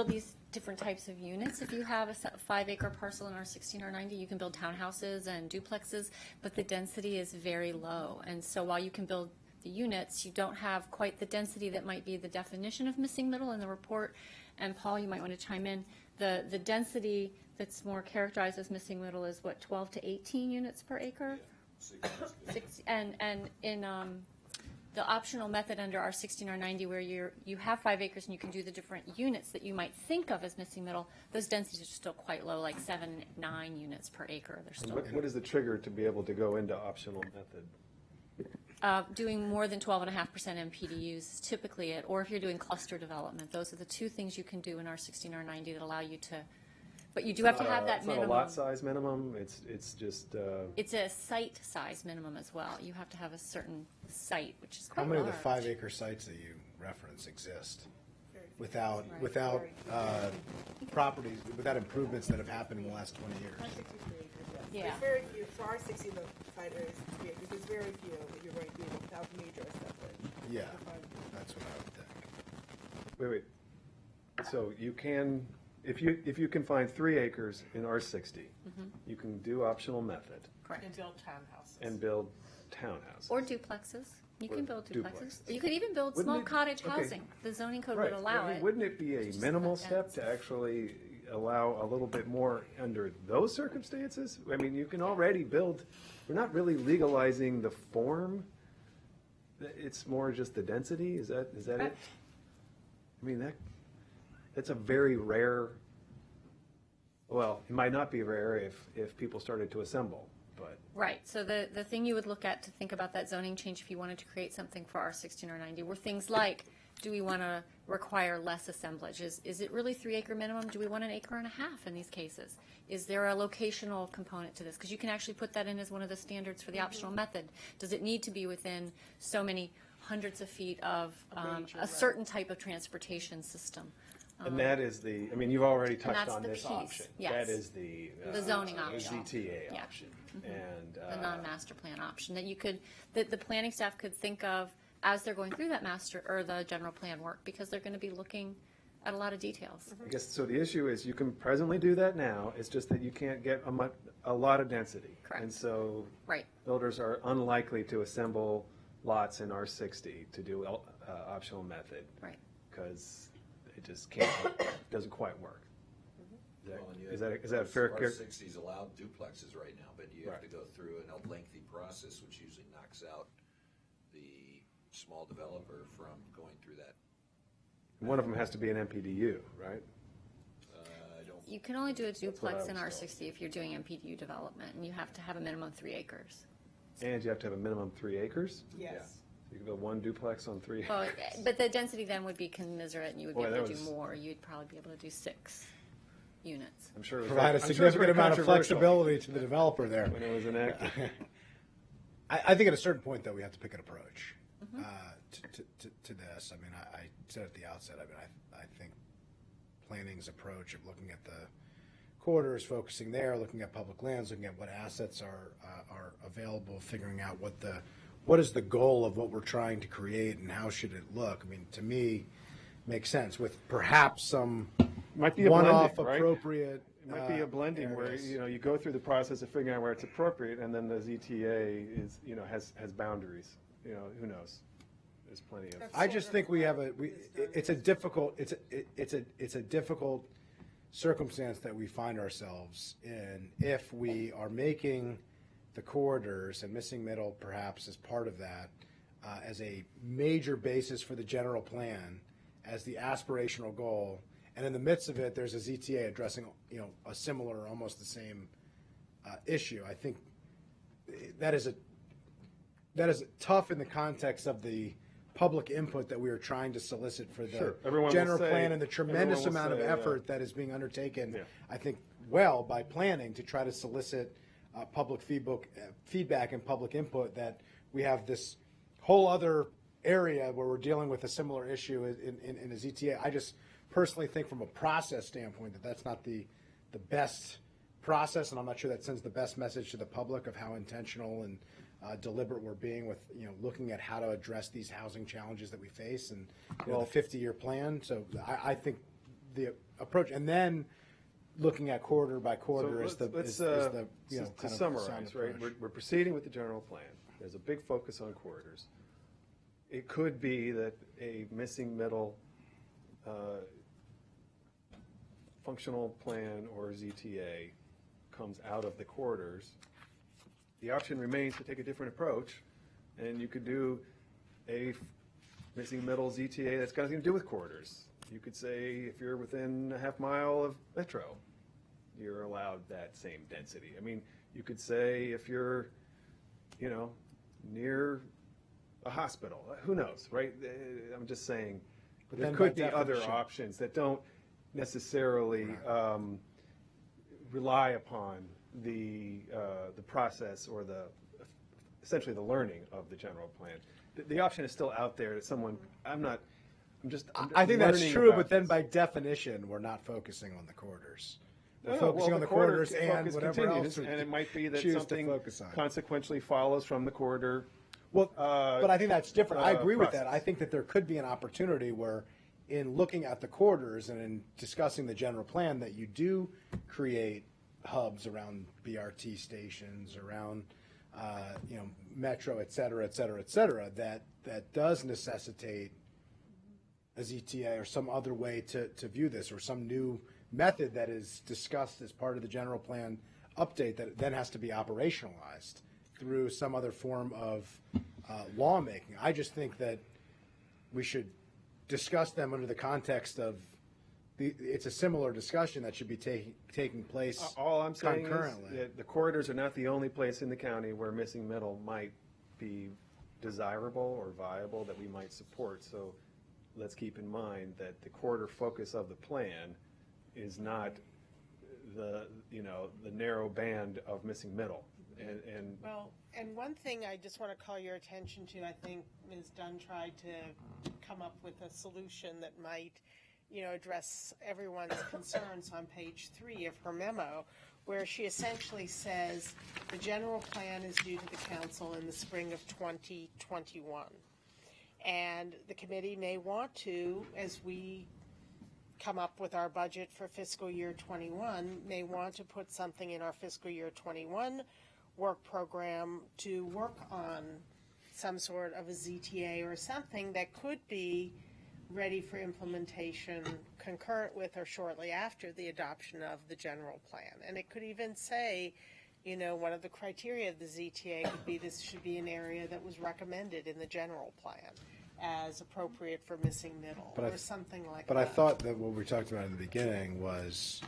Speaker 10: these different types of units. If you have a 5-acre parcel in R16 or 90, you can build townhouses and duplexes, but the density is very low. And so while you can build the units, you don't have quite the density that might be the definition of missing middle in the report. And Paul, you might want to chime in. The density that's more characterized as missing middle is what, 12 to 18 units per acre? And in the optional method under R16 or 90, where you have 5 acres and you can do the different units that you might think of as missing middle, those densities are still quite low, like 7, 9 units per acre. They're still
Speaker 1: What is the trigger to be able to go into optional method?
Speaker 10: doing more than 12.5% MPDUs is typically it, or if you're doing cluster development. Those are the two things you can do in R60 and R90 that allow you to, but you do have to have that
Speaker 1: It's not
Speaker 10: minimum.
Speaker 1: a lot size minimum, it's just,
Speaker 10: It's a site size minimum as well. You have to have a certain site, which is
Speaker 3: How
Speaker 10: quite
Speaker 3: many of
Speaker 10: large.
Speaker 3: the 5-acre sites that you reference exist without,
Speaker 10: Right.
Speaker 3: without properties, without improvements that have happened in the last 20 years?
Speaker 10: Yeah.
Speaker 11: It's very few, for our 60, the site is 3 acres, there's very few that you're going to be able to have major assessment.
Speaker 3: Yeah, that's what I would think.
Speaker 1: wait. So you can, if you can find 3 acres in R60, you can do optional method
Speaker 10: Correct.
Speaker 8: And build townhouses.
Speaker 1: and build townhouses.
Speaker 10: Or duplexes. You
Speaker 1: Or
Speaker 10: can build duplexes.
Speaker 1: duplexes.
Speaker 10: You could even build
Speaker 1: Wouldn't
Speaker 10: small
Speaker 1: it-
Speaker 10: cottage
Speaker 1: okay.
Speaker 10: housing. The zoning code
Speaker 1: Right.
Speaker 10: would allow
Speaker 1: I mean,
Speaker 10: it.
Speaker 1: wouldn't it be a
Speaker 10: Just
Speaker 1: minimal
Speaker 10: the
Speaker 1: step
Speaker 10: ends.
Speaker 1: to actually allow a little bit more under those circumstances? I mean, you can already build, we're not really legalizing the form. It's more just the density, is that it? I mean, that's a very rare, well, it might not be rare if people started to assemble, but.
Speaker 10: Right, so the thing you would look at to think about that zoning change if you wanted to create something for R16 or 90 were things like, do we want to require less assemblage? Is it really 3 acre minimum? Do we want 1.5 acres in these cases? Is there a locational component to this? Because you can actually put that in as one of the standards for the optional method. Does it need to be within so many hundreds of feet of a certain type of transportation system?
Speaker 1: And that is the, I mean, you've already touched
Speaker 10: that's
Speaker 1: on
Speaker 10: the
Speaker 1: this
Speaker 10: piece,
Speaker 1: option.
Speaker 10: yes.
Speaker 1: That is the.
Speaker 10: The zoning
Speaker 1: the
Speaker 10: option.
Speaker 1: ZTA
Speaker 10: Yeah.
Speaker 1: option. And.
Speaker 10: The non-master plan option that you could, that the planning staff could think of as they're going through that master, or the general plan work, because they're going to be looking at a lot of details.
Speaker 1: I guess, so the issue is you can presently do that now, it's just that you can't get a lot of density.
Speaker 10: Correct.
Speaker 1: And so.
Speaker 10: Right.
Speaker 1: Builders are unlikely to assemble lots in R60 to do optional method.
Speaker 10: Right.
Speaker 1: Because it just can't, doesn't quite work.
Speaker 13: Well, and you
Speaker 1: Is
Speaker 13: have-
Speaker 1: that a fair?
Speaker 13: R60's allowed duplexes right now, but you have
Speaker 1: Right.
Speaker 13: to go through a lengthy process, which usually knocks out the small developer from going through that.
Speaker 1: One of them has to be an MPDU, right?
Speaker 13: I don't,
Speaker 10: You can only do a
Speaker 1: what I
Speaker 10: duplex in
Speaker 1: was
Speaker 10: R60 if you're doing MPDU development, and you have to have a minimum 3 acres.
Speaker 1: And you have to have a minimum 3 acres?
Speaker 11: Yes.
Speaker 1: You can build 1 duplex on 3
Speaker 10: Well,
Speaker 1: acres.
Speaker 10: but the density then would be commensurate, and you would be
Speaker 1: Boy,
Speaker 10: able
Speaker 1: that
Speaker 10: to do
Speaker 1: was-
Speaker 10: more. You'd probably be able to do 6 units.
Speaker 1: I'm sure it was.
Speaker 3: Provide a
Speaker 1: I'm sure it's
Speaker 3: significant
Speaker 1: very
Speaker 3: amount of
Speaker 1: controversial
Speaker 3: flexibility to the developer there.
Speaker 1: When it was enacted.
Speaker 3: I think at a certain point, though, we have to pick an approach to this. I mean, I said at the outset, I mean, I think planning's approach of looking at the corridors, focusing there, looking at public lands, looking at what assets are available, figuring out what is the goal of what we're trying to create and how should it look. I mean, to me, makes sense with perhaps some
Speaker 1: Might be a
Speaker 3: one-off
Speaker 1: blending, right?
Speaker 3: appropriate.
Speaker 1: It might be a blending where,
Speaker 3: areas.
Speaker 1: you go through the process of figuring out where it's appropriate, and then the ZTA is, has boundaries. Who knows? There's plenty of.
Speaker 3: I just think we have it's a difficult circumstance that we find ourselves in if we are making the corridors and missing middle perhaps as part of that, as a major basis for the general plan, as the aspirational goal. And in the midst of it, there's a ZTA addressing, a similar or almost the same issue. I think that is tough in the context of the public input that we are trying to solicit for the
Speaker 1: Sure. Everyone will
Speaker 3: general
Speaker 1: say-
Speaker 3: plan and the tremendous
Speaker 1: everyone will
Speaker 3: amount of
Speaker 1: say,
Speaker 3: effort that is being undertaken,
Speaker 1: Yeah.
Speaker 3: I think, by planning to try to solicit public feedback and public input, that we have this whole other area where we're dealing with a similar issue in a ZTA. I just personally think from a process standpoint that that's not the best process, and I'm not sure that sends the best message to the public of how intentional and deliberate we're being with looking at how to address these housing challenges that we face, and the 50-year plan. So I think the approach, and then looking at corridor by corridor is the
Speaker 1: to
Speaker 3: kind of
Speaker 1: summarize,
Speaker 3: sound
Speaker 1: right?
Speaker 3: approach.
Speaker 1: We're proceeding with the general plan. There's a big focus on corridors. It could be that a missing middle functional plan or ZTA comes out of the corridors. The option remains to take a different approach, and you could do a missing middle ZTA that's got nothing to do with corridors. You could say if you're within a half mile of metro, you're allowed that same density. I mean, you could say if you're, near a hospital. Who knows, right? I'm just saying,
Speaker 3: But
Speaker 1: there
Speaker 3: then
Speaker 1: could
Speaker 3: by
Speaker 1: be other
Speaker 3: definition-
Speaker 1: options that don't necessarily rely upon the process or essentially the learning of the general plan. The option is still out there that someone, I'm
Speaker 3: I think that's
Speaker 1: learning
Speaker 3: true,
Speaker 1: about
Speaker 3: but then
Speaker 1: this.
Speaker 3: by definition, we're not focusing on the corridors. We're
Speaker 1: No,
Speaker 3: focusing
Speaker 1: well,
Speaker 3: on the
Speaker 1: corridor
Speaker 3: corridors and
Speaker 1: focus
Speaker 3: whatever
Speaker 1: continues,
Speaker 3: else we
Speaker 1: and it might be that
Speaker 3: choose to
Speaker 1: something
Speaker 3: focus on.
Speaker 1: consequentially follows from the corridor.
Speaker 3: Well, but I think that's different. I agree with that.
Speaker 1: process.
Speaker 3: I think that there could be an opportunity where, in looking at the corridors and in discussing the general plan, that you do create hubs around BRT stations, around metro, et cetera, et cetera, et cetera. That does necessitate a ZTA or some other way to view this, or some new method that is discussed as part of the general plan update that then has to be operationalized through some other form of lawmaking. I just think that we should discuss them under the context of it's a similar discussion that should be taking place
Speaker 1: All I'm saying
Speaker 3: concurrently.
Speaker 1: is that the corridors are not the only place in the county where missing middle might be desirable or viable that we might support. So let's keep in mind that the corridor focus of the plan is not the narrow band of missing middle. And
Speaker 8: Well, and one thing I just want to call your attention to, I think Ms. Dunn tried to come up with a solution that might, address everyone's concerns on page 3 of her memo, where she essentially says the general plan is due to the council in the spring of 2021. And the committee may want to, as we come up with our budget for fiscal year 21, may want to put something in our fiscal year 21 work program to work on some sort of a ZTA or something that could be ready for implementation concurrent with or shortly after the adoption of the general plan. And it could even say, one of the criteria of the ZTA could be this should be an area that was recommended in the general plan as appropriate for missing middle, or something like that.
Speaker 3: But I thought that what we talked about in the beginning was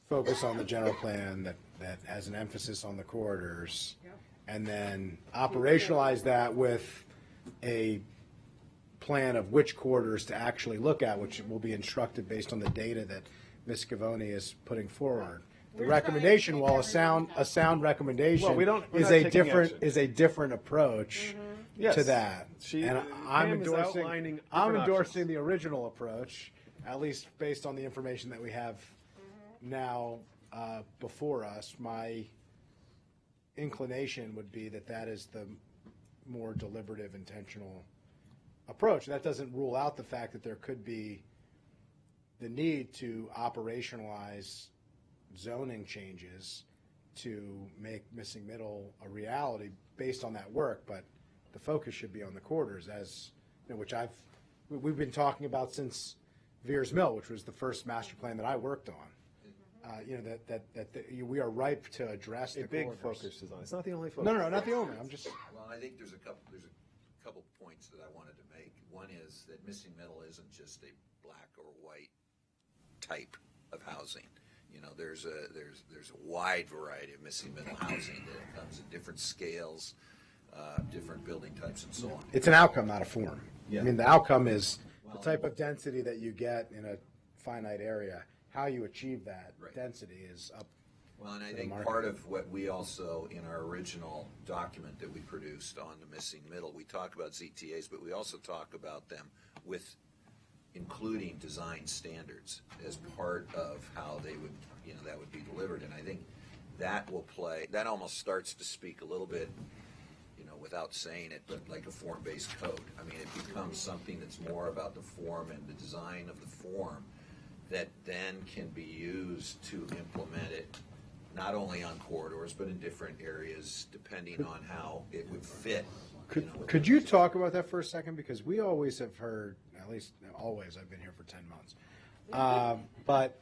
Speaker 3: focus on the general plan that has an emphasis on the corridors, and then operationalize that with a plan of which corridors to actually look at, which will be instructed based on the data that Ms. Scavone is putting forward. The recommendation, while a sound recommendation,
Speaker 1: Well, we're not
Speaker 3: is a
Speaker 1: taking
Speaker 3: different
Speaker 1: action.
Speaker 3: is a different approach
Speaker 1: Yes.
Speaker 3: to that. And I'm
Speaker 1: Pam is
Speaker 3: endorsing
Speaker 1: outlining
Speaker 3: I'm
Speaker 1: different
Speaker 3: endorsing
Speaker 1: options.
Speaker 3: the original approach, at least based on the information that we have now before us. My inclination would be that is the more deliberative, intentional approach. That doesn't rule out the fact that there could be the need to operationalize zoning changes to make missing middle a reality based on that work, but the focus should be on the corridors, as which we've been talking about since Veers Mill, which was the first master plan that I worked on. We are ripe to address the
Speaker 1: a big
Speaker 3: corridors.
Speaker 1: focus is on. It's not the only focus.
Speaker 3: No, not the only. I'm just.
Speaker 13: Well, I think there's a couple points that I wanted to make. One is that missing middle isn't just a black or white type of housing. There's a wide variety of missing middle housing that comes in different scales, different building types, and so on.
Speaker 3: It's an outcome, not a form.
Speaker 13: Yeah.
Speaker 3: I mean, the outcome is the type of density that you get in a finite area. How you achieve that density is up.
Speaker 13: Well, and I
Speaker 3: to the
Speaker 13: think
Speaker 3: market.
Speaker 13: part of what we also, in our original document that we produced on the missing middle, we talk about ZTAs, but we also talk about them with including design standards as part of how they would, that would be delivered. And I think that will play, that almost starts to speak a little bit, without saying it, but like a form-based code. I mean, it becomes something that's more about the form and the design of the form that then can be used to implement it, not only on corridors, but in different areas, depending on how it would fit.
Speaker 3: Could you talk about that for a second? Because we always have heard, at least always, I've been here for 10 months, but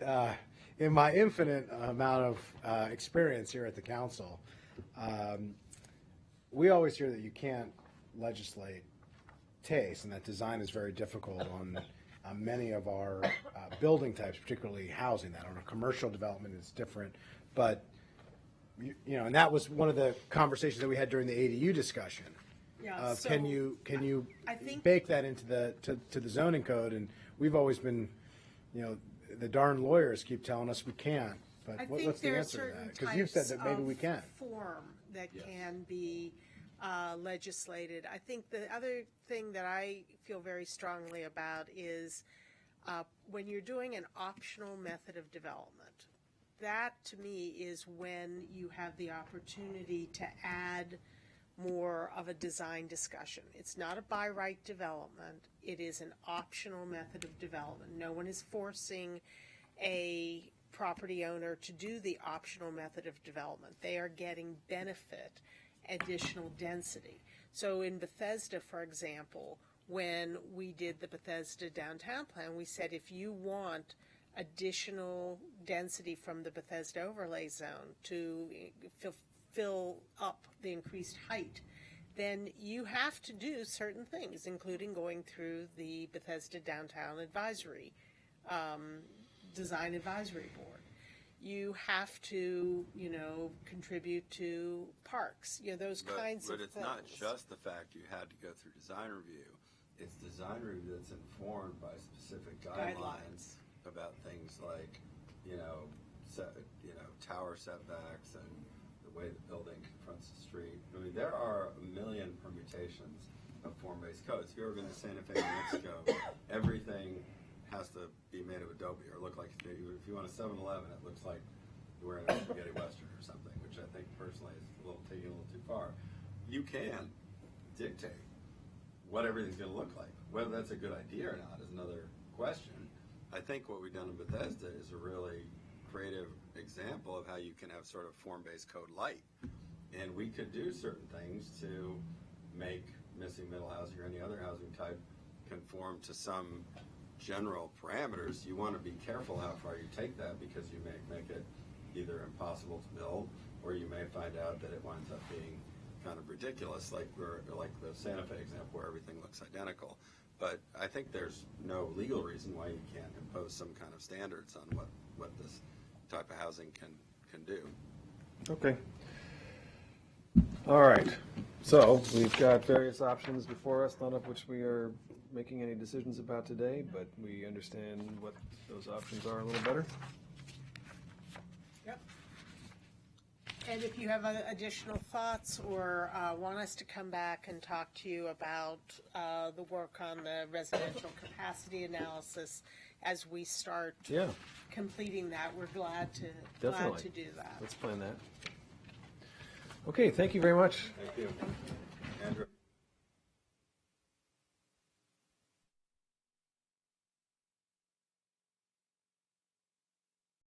Speaker 3: in my infinite amount of experience here at the council, we always hear that you can't legislate taste, and that design is very difficult on many of our building types, particularly housing. That on a commercial development is different, but and that was one of the conversations that we had during the ADU discussion.
Speaker 8: Yeah, so
Speaker 3: can you
Speaker 8: I think-
Speaker 3: bake that into to the zoning code? And we've always been, the darn lawyers keep telling us we can't. But
Speaker 8: I
Speaker 3: what's
Speaker 8: think
Speaker 3: the
Speaker 8: there are
Speaker 3: answer to
Speaker 8: certain
Speaker 3: that? Because you've said
Speaker 8: types
Speaker 3: that maybe we
Speaker 8: of
Speaker 3: can.
Speaker 8: form that
Speaker 6: Yes.
Speaker 8: can be legislated. I think the other thing that I feel very strongly about is when you're doing an optional method of development. That, to me, is when you have the opportunity to add more of a design discussion. It's not a by right development. It is an optional method of development. No one is forcing a property owner to do the optional method of development. They are getting benefit, additional density. So in Bethesda, for example, when we did the Bethesda downtown plan, we said if you want additional density from the Bethesda overlay zone to fill up the increased height, then you have to do certain things, including going through the Bethesda Downtown Advisory, Design Advisory Board. You have to, contribute to parks, those kinds of things.
Speaker 9: But it's not just the fact you had to go through design review. It's design review that's informed by specific guidelines about things like, tower setbacks and the way the building confronts the street. I mean, there are a million permutations of form-based codes. If you were going to Santa Fe, New Mexico, everything has to be made of Adobe or look like, if you want a 7-Eleven, it looks like you're wearing a spaghetti western or something, which I think personally is taking a little too far. You can dictate what everything's going to look like. Whether that's a good idea or not is another question. I think what we've done in Bethesda is a really creative example of how you can have sort of form-based code light. And we could do certain things to make missing middle housing or any other housing type conform to some general parameters. You want to be careful how far you take that, because you may make it either impossible to build, or you may find out that it winds up being kind of ridiculous, like the Santa Fe example where everything looks identical. But I think there's no legal reason why you can't impose some kind of standards on what this type of housing can do.
Speaker 1: Okay. All right. So we've got various options before us, none of which we are making any decisions about today, but we understand what those options are a little better.
Speaker 8: Yep. And if you have additional thoughts or want us to come back and talk to you about the work on the residential capacity analysis as we start completing that, we're glad to do that.
Speaker 1: Let's plan that. Okay, thank you very much.
Speaker 6: Thank you. Andrew?